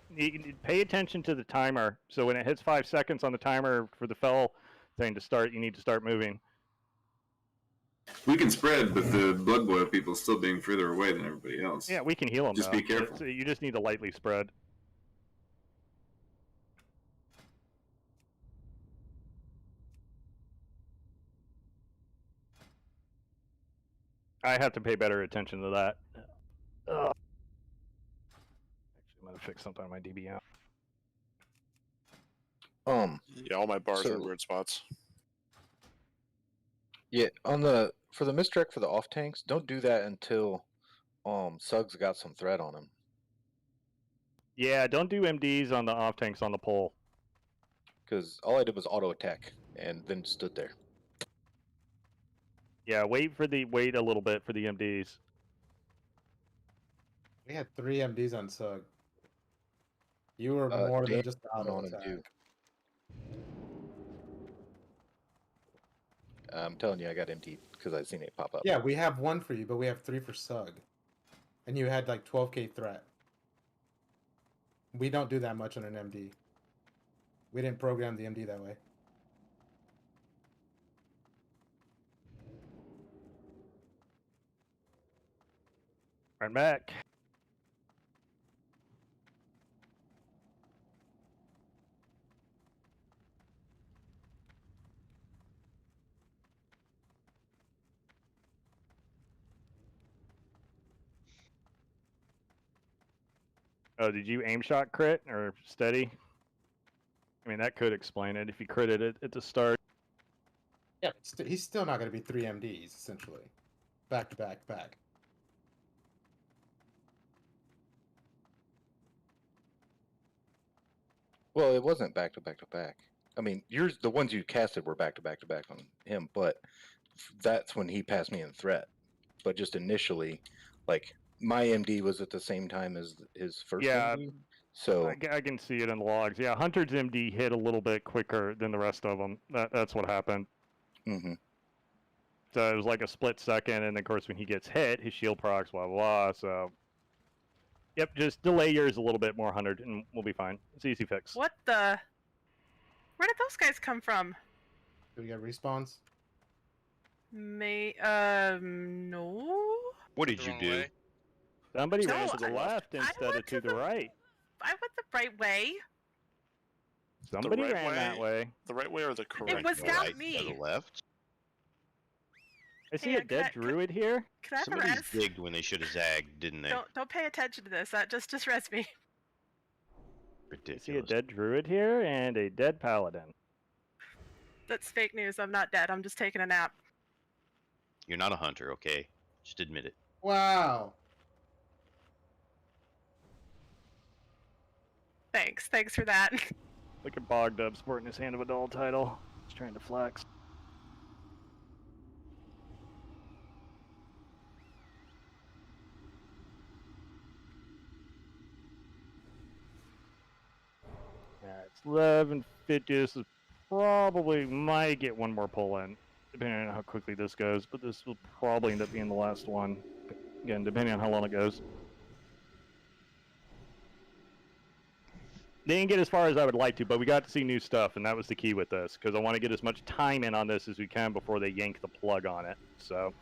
S1: pay attention to the timer. So when it hits 5 seconds on the timer for the fell thing to start, you need to start moving.
S16: We can spread, but the blood boil people still being further away than everybody else.
S1: Yeah, we can heal them.
S16: Just
S1: though.
S16: be careful.
S1: You just need to lightly spread. I have to pay better attention to that. Ugh. Actually, I'm gonna fix something on my DBM.
S2: Yeah, all my bars are in
S13: so-
S2: weird spots.
S13: Yeah, for the misdirect for the off tanks, don't do that until Suggs got some threat on him.
S1: Yeah, don't do MDs on the off tanks on the pole.
S13: Because all I did was auto attack and then stood there.
S1: Yeah, wait a little bit for the MDs.
S9: We had 3 MDs on Sug. You were more than
S13: Dan
S9: just the
S13: went
S9: auto
S13: on him
S9: attack.
S13: too. I'm telling you, I got emptied because I seen it pop up.
S9: Yeah, we have 1 for you, but we have 3 for Sug. And you had like 12k threat. We don't do that much on an MD. We didn't program the MD that way.
S1: Right back. Oh, did you aim shot crit or steady? I mean, that could explain it if you critted it at the start.
S9: Yeah, he's still not going to be 3 MDs, essentially. Back to back, back.
S13: Well, it wasn't back to back to back. I mean, the ones you casted were back to back to back on him, but that's when he passed me in threat. But just initially, like my MD was at the same time as his first
S1: Yeah,
S13: MD. So
S1: I can see it in the logs. Yeah, Hunter's MD hit a little bit quicker than the rest of them. That's what happened.
S13: Mm-hmm.
S1: So it was like a split second, and of course when he gets hit, his shield procs, blah blah blah. So, yep, just delay yours a little bit more, Hunter, and we'll be fine. It's easy fix.
S8: What the? Where did those guys come from?
S9: Do we get respawns?
S8: No.
S7: What did you do?
S1: Somebody
S8: No,
S1: ran to the
S8: I-
S1: left
S8: I
S1: instead
S8: went
S1: of to
S8: to
S1: the right.
S8: I went the right way.
S1: Somebody
S2: right
S1: ran that way.
S2: The right way or the correct
S8: was
S2: way?
S8: down
S7: Right
S8: me.
S7: to the left.
S1: I see
S8: Hey,
S1: a dead druid here.
S8: Can I have a
S7: Somebody
S8: res?
S7: zigged when they should have zagged, didn't they?
S8: Don't pay attention to this. Just res me.
S1: I see a
S7: Ridiculous.
S1: dead druid here and a dead paladin.
S8: That's fake news. I'm not dead. I'm just taking a nap.
S7: You're not a hunter, okay? Just admit it.
S9: Wow.
S8: Thanks for that.
S1: Look at Bogdub sporting his Hand of a Doll title. He's trying to flex. Yeah, it's 11:50. This is probably might get one more pull in, depending on how quickly this goes. But this will probably end up being the last one. Again, depending on how long it goes. They didn't get as far as I would like to, but we got to see new stuff, and that was the key with this, because I want to get as much time in on this as we can before they yank the plug on it. So,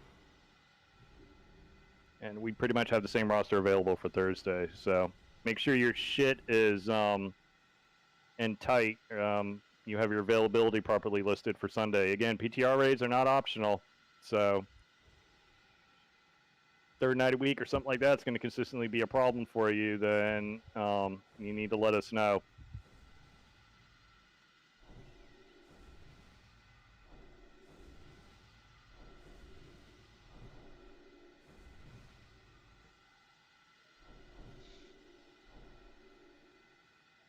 S1: and we pretty much have the same roster available for Thursday. So make sure your shit is in tight. You have your availability properly listed for Sunday. Again, PTR raids are not optional, so third night a week or something like that's going to consistently be a problem for you, then you need to let us know.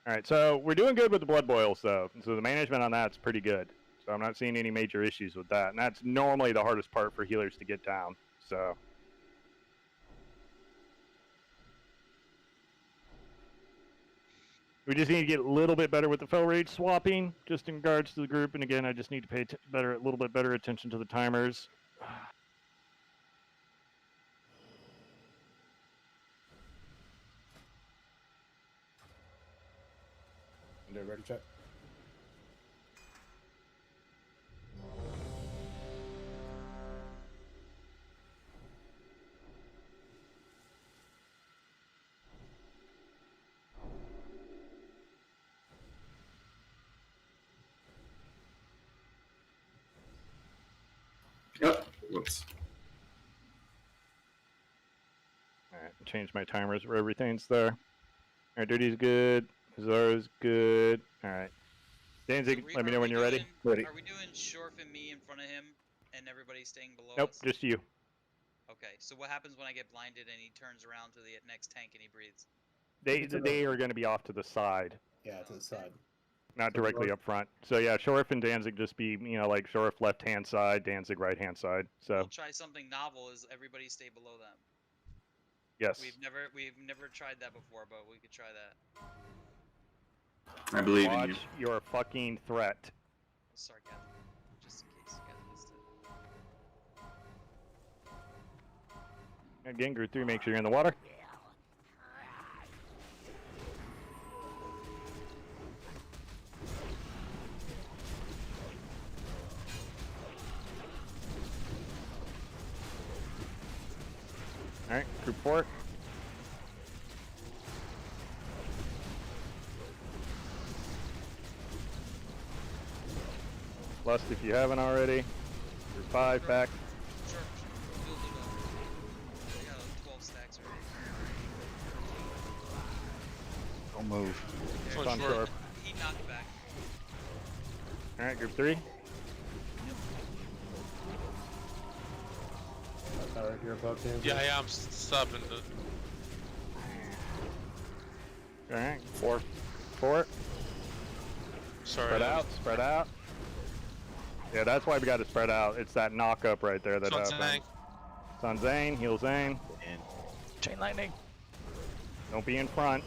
S1: All right, so we're doing good with the blood boils, though. So the management on that's pretty good. So I'm not seeing any major issues with that. And that's normally the hardest part for healers to get down. So we just need to get a little bit better with the fell rate swapping, just in regards to the group. And again, I just need to pay a little bit better attention to the timers.
S9: do a ready check.
S16: Yep. Whoops.
S1: Alright, change my timers where everything's there. Alright, Dirty's good. Zara's good. Alright. Danzig, let me know when you're ready.
S5: Ready. Are we doing Shorf and me in front of him, and everybody staying below
S1: Nope,
S5: us?
S1: just you.
S5: Okay, so what happens when I get blinded and he turns around to the next tank and he breathes?
S1: They are going to be off to the side,
S9: Yeah, to the side.
S1: not
S9: So
S1: directly
S9: Shorf-
S1: up front. So yeah, Shorf and Danzig just be, like Shorf left hand side, Danzig right hand side. So
S5: We'll try something novel. Is everybody stay below them?
S1: yes.
S5: We've never tried that before, but we could try that.
S16: I believe
S1: Watch
S16: in you.
S1: your fucking threat.
S5: Sarcasm, just in case you guys missed it.
S1: Again, group 3, make sure you're in the water. Alright, group 4. Lust if you haven't already. Group 5 back.
S5: Sure. I got like 12 stacks already.
S17: Don't move.
S1: It's on Shorf.
S5: He knocked back.
S1: Alright, group 3.
S9: Alright, you're above Danzig.
S11: Yeah, I'm stopping the.
S1: Alright, 4.
S11: Sorry.
S1: Spread out, spread out. Yeah, that's why we got to spread out. It's that knock up right there that
S11: It's on
S1: happened. It's on Zane, heal Zane.
S7: And
S6: Chain lightning.
S1: Don't be in front.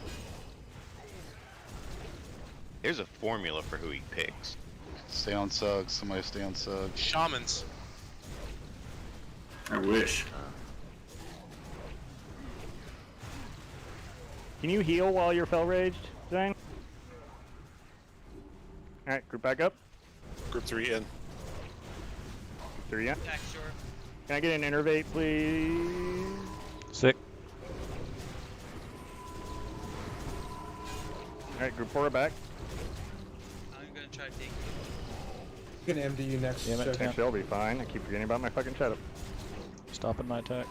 S7: there's a formula for who he picks.
S17: Stay on Suggs. Somebody stay on Suggs.
S11: Shamans.
S16: I wish.
S1: Can you heal while you're fell raged, Zane? Alright, group back up.
S2: Group 3 in.
S1: 3 in.
S5: Attack Shorf.
S1: Can I get an innervate, please?
S6: Sick.
S1: Alright, group 4 back.
S5: I'm gonna try to take you.
S9: I'm gonna MD you next.
S6: Damn it,
S9: Showdown.
S1: Actually, I'll be fine. I keep forgetting about my fucking setup.
S6: Stopping my attack.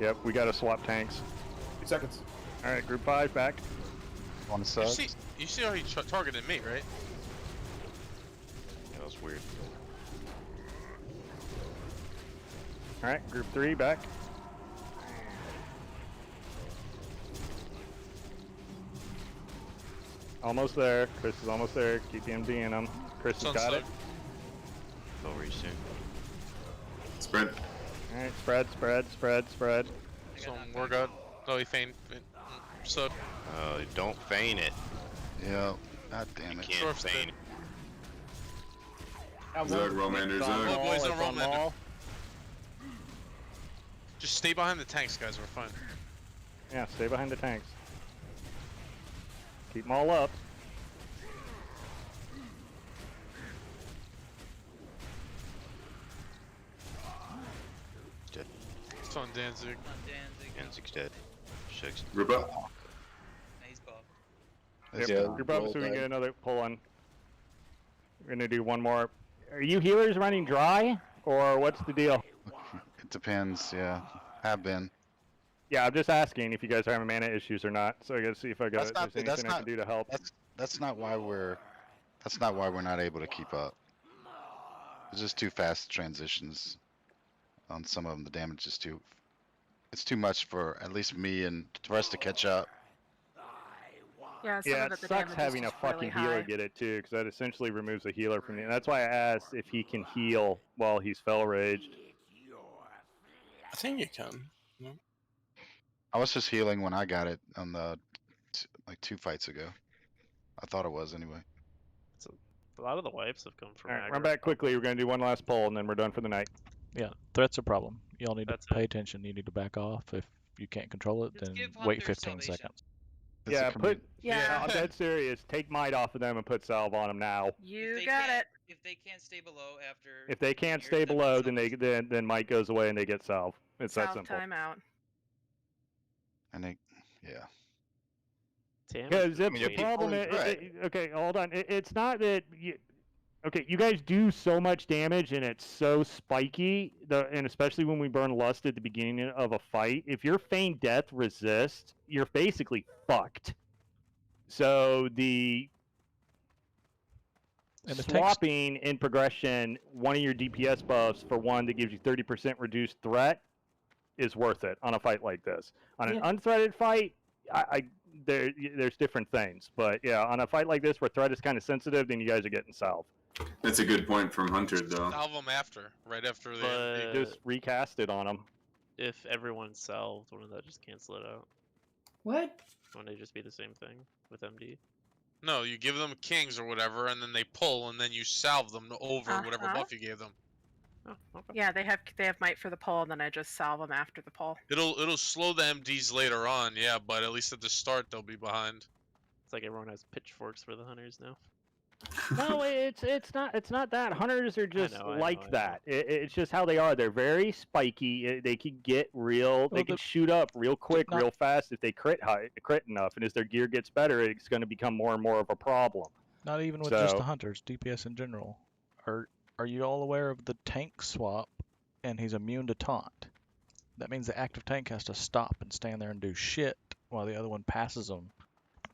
S1: Yep, we gotta swap tanks.
S9: 2 seconds.
S1: Alright, group 5 back.
S17: On
S11: You
S17: Suggs.
S11: see how he targeted me, right?
S7: That was weird.
S1: Alright, group 3 back. Almost there. Chris is almost there. Keep MDing him. Chris has got it.
S7: Over you soon.
S16: Spread.
S1: Alright, spread.
S11: So we're good. Oh, he feigned. So
S7: Don't feign it.
S17: Yeah. God damn
S7: You
S17: it.
S7: can't feign it.
S16: Zug, Romander,
S11: Oh,
S16: Zug.
S11: boys,
S1: It's
S11: don't
S1: on
S11: roll, man.
S1: wall.
S11: Just stay behind the tanks, guys. We're fine.
S1: Yeah, stay behind the tanks. Keep them all up.
S7: Dead.
S11: It's on Danzig.
S5: Not Danzig.
S7: Danzig's dead. Shucks.
S16: Group up.
S5: Nah, he's buffed.
S1: Yep,
S13: Yeah,
S1: group up
S13: roll
S1: so we can
S13: die.
S1: get another pull on. We're gonna do one more. Are you healers running dry? Or what's the deal?
S17: It depends, yeah. Have been.
S1: Yeah, I'm just asking if you guys are having mana issues or not. So I gotta see if I got
S17: That's not-
S1: there's
S17: that's
S1: anything I
S17: not-
S1: can do to help.
S17: That's not why we're not able to keep up. It's just too fast transitions on some of them. The damage is it's too much for at least me and for us to catch up.
S8: Yeah, some
S1: Yeah,
S8: of
S1: it
S8: it, the
S1: sucks
S8: damage
S1: having
S8: is
S1: a
S8: just really
S1: fucking healer
S8: high.
S1: get it too, because that essentially removes a healer from the. That's why I asked if he can heal while he's fell raged.
S3: I think you can. No?
S17: I was just healing when I got it on the like 2 fights ago. I thought it was anyway.
S14: So a lot of the wipes have come from
S1: All right,
S14: aggro.
S1: run back quickly. We're gonna do one last pull and then we're done for the night.
S6: Yeah, threat's a problem. Y'all need
S14: That's
S6: to pay attention. You need to back off. If you can't control it,
S5: Let's
S6: then
S5: give
S6: wait
S5: Hunter
S6: 15
S5: salvation.
S6: seconds.
S1: Yeah,
S17: a
S1: put.
S17: commu-
S1: Yeah, I'm dead serious. Take might off of them and put salve on them now.
S8: You got it.
S5: If they can't stay below after.
S1: If they can't stay below, then then might goes away and they get salve. It's that
S8: Salve
S1: simple.
S8: timeout.
S17: And they, yeah.
S1: Because the problem is, okay, hold on. It's not that you, okay, you guys do so much damage and it's so spiky, and especially when we burn lust at the beginning of a fight, if your feigned death resists, you're basically fucked. So the swapping in progression one of your DPS buffs for one that gives you 30% reduced threat is worth it on a fight like this. On an unthreaded fight, there's different things, but yeah, on a fight like this where threat is kind of sensitive, then you guys are getting salve.
S16: That's a good point from Hunter, though.
S11: Salve them after, right after they
S1: Just recast it on them.
S14: If everyone's salved, wouldn't that just cancel it out?
S21: What?
S14: Wouldn't it just be the same thing with MD?
S11: No, you give them kings or whatever, and then they pull, and then you salve them over whatever buff you gave them.
S14: Oh, okay.
S8: Yeah, they have might for the pull, and then I just salve them after the pull.
S11: It'll slow the MDs later on, yeah, but at least at the start they'll be behind.
S14: It's like everyone has pitchforks for the hunters now.
S1: No, it's not that. Hunters are just
S14: I know.
S1: that. It's just how they are. They're very spiky. They can get real. They can shoot up real quick, real fast if they crit enough. And as their gear gets better, it's going to become more and more of a problem.
S6: Not even with just the hunters, DPS in general. Are you all aware of the tank swap? And he's immune to taunt. That means the active tank has to stop and stand there and do shit while the other one passes them.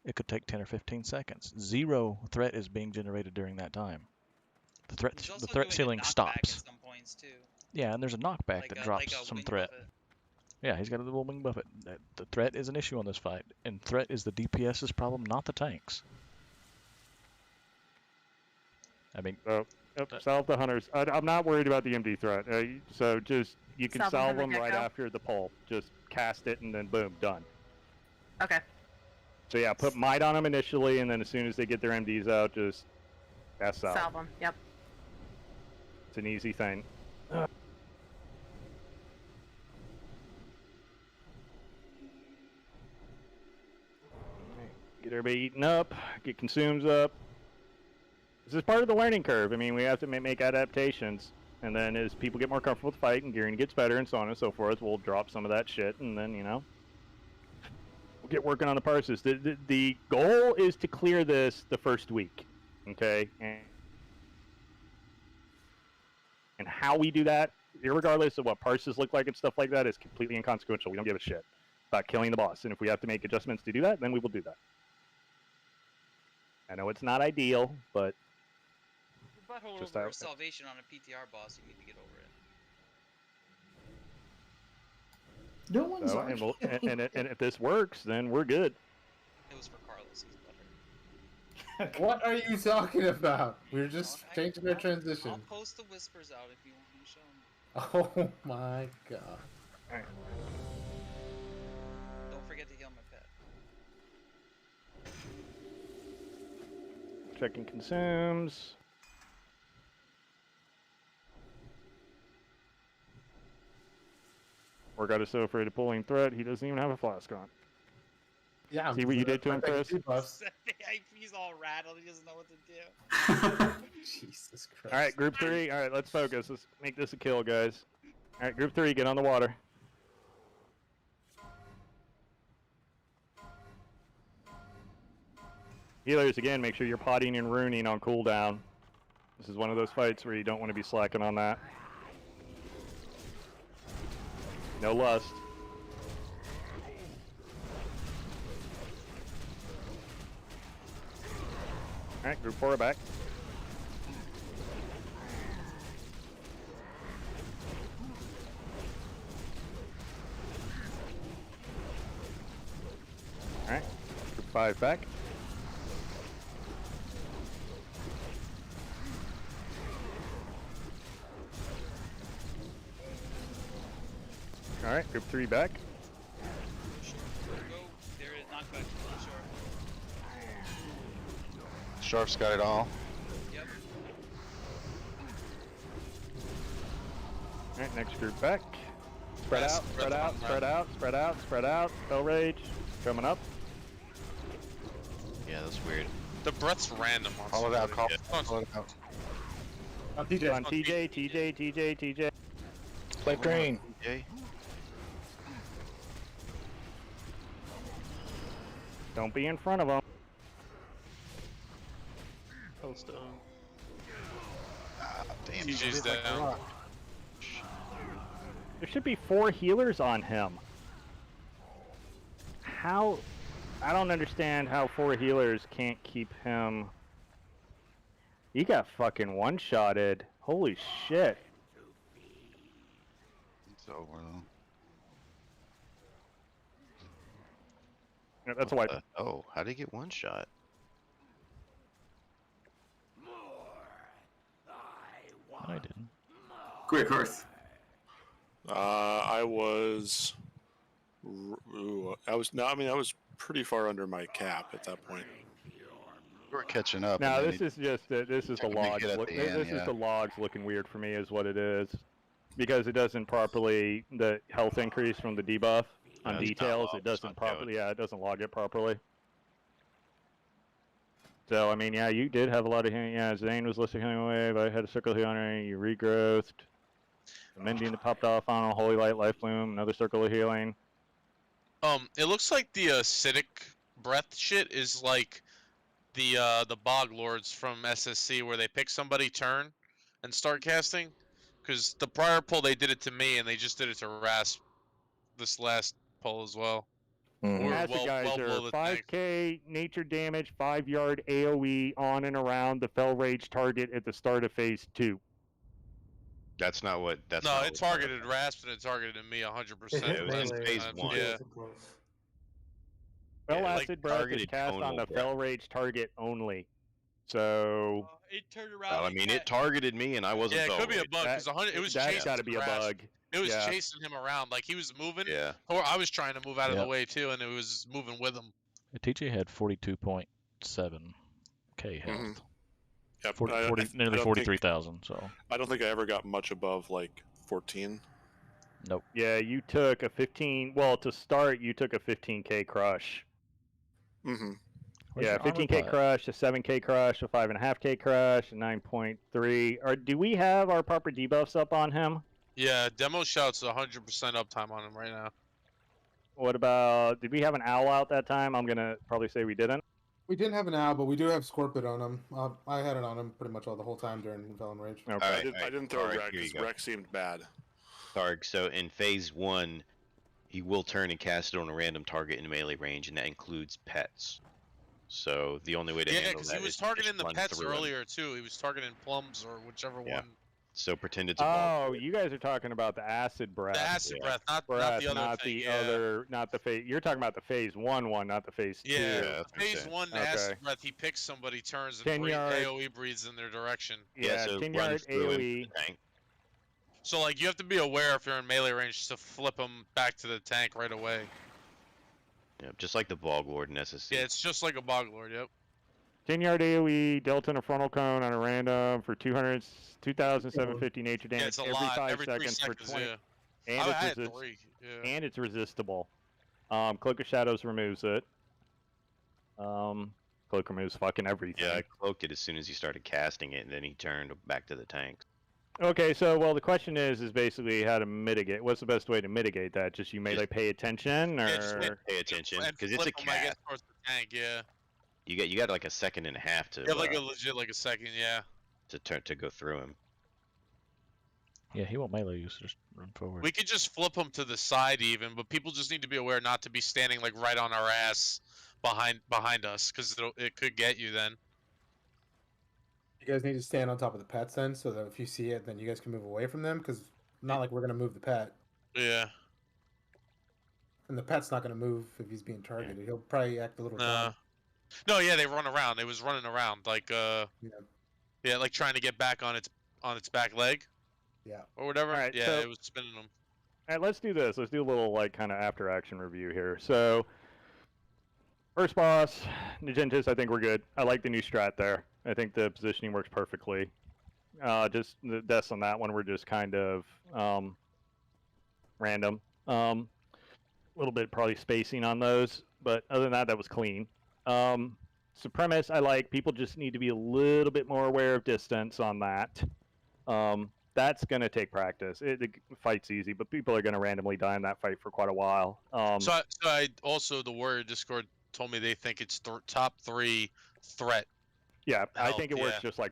S6: It could take 10 or 15 seconds. 0 threat is being generated during that time. The threat ceiling stops.
S5: At some points too.
S6: Yeah, and there's a knockback that drops some threat. Yeah, he's got a little wing buffet. The threat is an issue on this fight, and threat is the DPS's problem, not the tanks. I mean,
S1: salve the hunters. I'm not worried about the MD threat. So just you can salve them right after the pull. Just cast it and then boom, done.
S8: Okay.
S1: So yeah, put might on them initially, and then as soon as they get their MDs out, just cast salve.
S8: Salve them. Yep.
S1: It's an easy thing. Get everybody eaten up, get consumes up. This is part of the learning curve. I mean, we have to make adaptations. And then as people get more comfortable with the fight and gearing gets better and so on and so forth, we'll drop some of that shit and then, we'll get working on the parses. The goal is to clear this the first week, okay? And how we do that, regardless of what parses look like and stuff like that, is completely inconsequential. We don't give a shit about killing the boss. And if we have to make adjustments to do that, then we will do that. I know it's not ideal, but
S5: Butthole
S1: just
S5: over
S1: out.
S5: salvation on a PTR boss, you need to get over it.
S21: No one's
S1: and if this works, then we're good.
S5: It was for Carlos. He's butthurt.
S9: What are you talking about? We're just changing our transition.
S5: I'll post the whispers out if you want me to show them.
S9: Oh my god.
S1: Alright.
S5: Don't forget to heal my pet.
S1: Checking consumes. Or got us so afraid of pulling threat, he doesn't even have a flask on.
S9: Yeah.
S1: See what you did to him, Chris?
S5: He's all rattled. He doesn't know what to do.
S9: Jesus Christ.
S1: Alright, group 3. Alright, let's focus. Let's make this a kill, guys. Alright, group 3, get on the water. Healers, again, make sure you're potting and runing on cooldown. This is one of those fights where you don't want to be slacking on that. No lust. Alright, group 4 back. Alright, group 5 back. Alright, group 3 back.
S5: Go. There is knockback to the
S17: Shorf's got it all.
S5: Yep.
S1: Alright, next group back. Spread out, spread out, spread out, spread out, spread out. Spell rage. Coming up.
S7: Yeah, that's weird.
S11: The breath's random. On
S17: Call it out,
S11: somebody.
S17: call it out.
S9: On TJ.
S1: On TJ.
S13: Slave train.
S7: TJ.
S1: Don't be in front of him.
S14: Post
S17: Damn,
S11: TJ's down.
S1: There should be 4 healers on him. How? I don't understand how 4 healers can't keep him. He got fucking one-shotted. Holy shit.
S17: It's over though.
S1: Yeah, that's why.
S7: Oh, how did he get one shot?
S6: I didn't.
S16: Quick, Hearth.
S2: I was no. I mean, I was pretty far under my cap at that point.
S17: We're catching up.
S1: No,
S17: and
S1: this
S17: then
S1: is just this is the
S17: took a big
S1: logs.
S17: hit at
S1: Look,
S17: the
S1: this
S17: end,
S1: is
S17: yeah.
S1: the logs looking weird for me, is what it is, because it doesn't properly the health increase from the debuff on
S7: No, it's not
S1: details.
S7: logged,
S1: It
S7: it's
S1: doesn't
S7: not
S1: properly.
S7: code.
S1: Yeah, it doesn't log it properly. So I mean, yeah, you did have a lot of healing. Yeah, Zane was listening away, but I had a circle healing. You regrowthed. The mending that popped off on a holy light, life bloom, another circle of healing.
S11: It looks like the acidic breath shit is like the bog lords from SSC, where they pick somebody turn and start casting. Because the prior pull they did it to me, and they just did it to Rasp this last pull as well. We're
S1: Acid guys
S11: well below
S1: are
S11: the tank.
S1: 5k nature damage, 5-yard AoE on and around the Fel Rage target at the start of phase 2.
S7: That's not what. That's
S11: No,
S7: not
S11: it
S7: what-
S11: targeted Rasp and it targeted me 100%.
S7: It was in phase one.
S11: Yeah.
S1: Fel
S7: Yeah,
S1: Acid Breath is
S7: targeted
S1: cast on
S7: tonal
S1: the
S7: breath.
S1: Fel Rage target only. So
S5: It turned around.
S7: Well, I mean, it targeted me, and I wasn't.
S11: Yeah, it could be a
S7: Fel
S11: bug
S1: That-
S11: because it was
S1: that's
S11: chasing
S1: got to be a
S11: Rasp.
S1: bug.
S11: It was
S1: Yeah.
S11: chasing him around, like he was moving.
S7: Yeah.
S11: Or I was trying to move out of the
S6: Yep.
S11: way too, and it was moving with him.
S6: TJ had 42.7k health.
S2: Mhm. Yep.
S6: 40,
S2: I
S6: 40
S2: don't
S6: nearly
S2: think-
S6: 43,000. So
S2: I don't think I ever got much above like 14.
S6: nope.
S1: Yeah, you took a 15. Well, to start, you took a 15k crush.
S2: Mm-hmm.
S6: Where's
S1: Yeah,
S6: your armor
S1: 15k
S6: plat?
S1: crush, a 7k crush, a 5.5k crush, a 9.3. Or do we have our proper debuffs up on him?
S11: Yeah, demo shouts 100% uptime on him right now.
S1: What about? Did we have an owl out that time? I'm gonna probably say we didn't.
S9: We didn't have an owl, but we do have Scorpid on him. I had it on him pretty much all the whole time during Felon Rage.
S1: Okay.
S7: Alright,
S2: I didn't throw
S7: alright,
S2: Rex
S7: here you
S2: because
S7: go.
S2: Rex seemed bad.
S7: Targ, so in phase 1, he will turn and cast it on a random target in melee range, and that includes pets. So the only way to
S11: Yeah,
S7: handle
S11: because
S7: that
S11: he was
S7: is to
S11: targeting
S7: just
S11: the
S7: run
S11: pets
S7: through him.
S11: earlier too. He was targeting plums or whichever
S7: Yeah.
S11: one.
S7: So pretend it's a ball.
S1: Oh, you guys are talking about the acid breath.
S11: The acid breath, not
S1: breath,
S11: the other
S1: not
S11: thing.
S1: the
S11: yeah.
S1: other, not the phase. You're talking about the phase 1 one, not the phase 2.
S11: Yeah,
S7: that's what I'm
S11: phase
S7: saying.
S11: 1
S1: Okay.
S11: acid breath. He picks somebody, turns, and
S1: 10 yard.
S11: AOE breathes in their direction.
S1: Yeah,
S7: so
S1: 10
S7: run
S1: yard
S7: through into
S1: AoE.
S7: the tank.
S11: So like you have to be aware if you're in melee range to flip him back to the tank right away.
S7: Yeah, just like the Bog Lord in SSC.
S11: Yeah, it's just like a bog lord. Yep.
S1: 10 yard AoE, delta and a frontal cone on a random for 2,750 nature damage
S11: Yeah, it's a
S1: every
S11: lot.
S1: 5
S11: Every 3
S1: seconds for
S11: seconds.
S1: 20.
S11: Yeah.
S1: And
S11: I
S1: it's
S11: had
S1: resist-
S11: 3. Yeah.
S1: and it's resistible. Cloak of Shadows removes it. Cloak removes fucking everything.
S7: Yeah, I cloaked it as soon as he started casting it, and then he turned back to the tank.
S1: Okay, so well, the question is basically how to mitigate. What's the best way to mitigate that? Just you melee pay attention, or
S11: Yeah, just
S7: Pay attention,
S11: and
S7: because it's a
S11: flip him, I guess,
S7: cat.
S11: towards the tank. Yeah.
S7: You got like a second and a half to
S11: You have like a legit like a second. Yeah.
S7: to go through him.
S6: Yeah, he won't melee you, so just run forward.
S11: We could just flip him to the side even, but people just need to be aware not to be standing like right on our ass behind us, because it could get you then.
S9: You guys need to stand on top of the pets then, so that if you see it, then you guys can move away from them. Because not like we're gonna move the pet,
S11: Yeah.
S9: and the pet's not gonna move if he's being targeted. He'll probably act a little.
S11: No, yeah, they run around. It was running around like yeah, like trying to get back on its back leg.
S9: Yeah.
S11: Or whatever.
S1: Alright,
S11: yeah,
S1: so-
S11: it was spinning them.
S1: All right, let's do this. Let's do a little like kind of after action review here. So, first boss, Nagentis, I think we're good. I like the new strat there. I think the positioning works perfectly. Just the deaths on that one were just kind of random. A little bit probably spacing on those, but other than that, that was clean. Supremacist, I like. People just need to be a little bit more aware of distance on that. That's going to take practice. The fight's easy, but people are going to randomly die in that fight for quite a while.
S11: So I also, the Warrior Discord told me they think it's top 3 threat.
S1: Yeah, I
S11: Health,
S1: think it works
S11: yeah.
S1: just like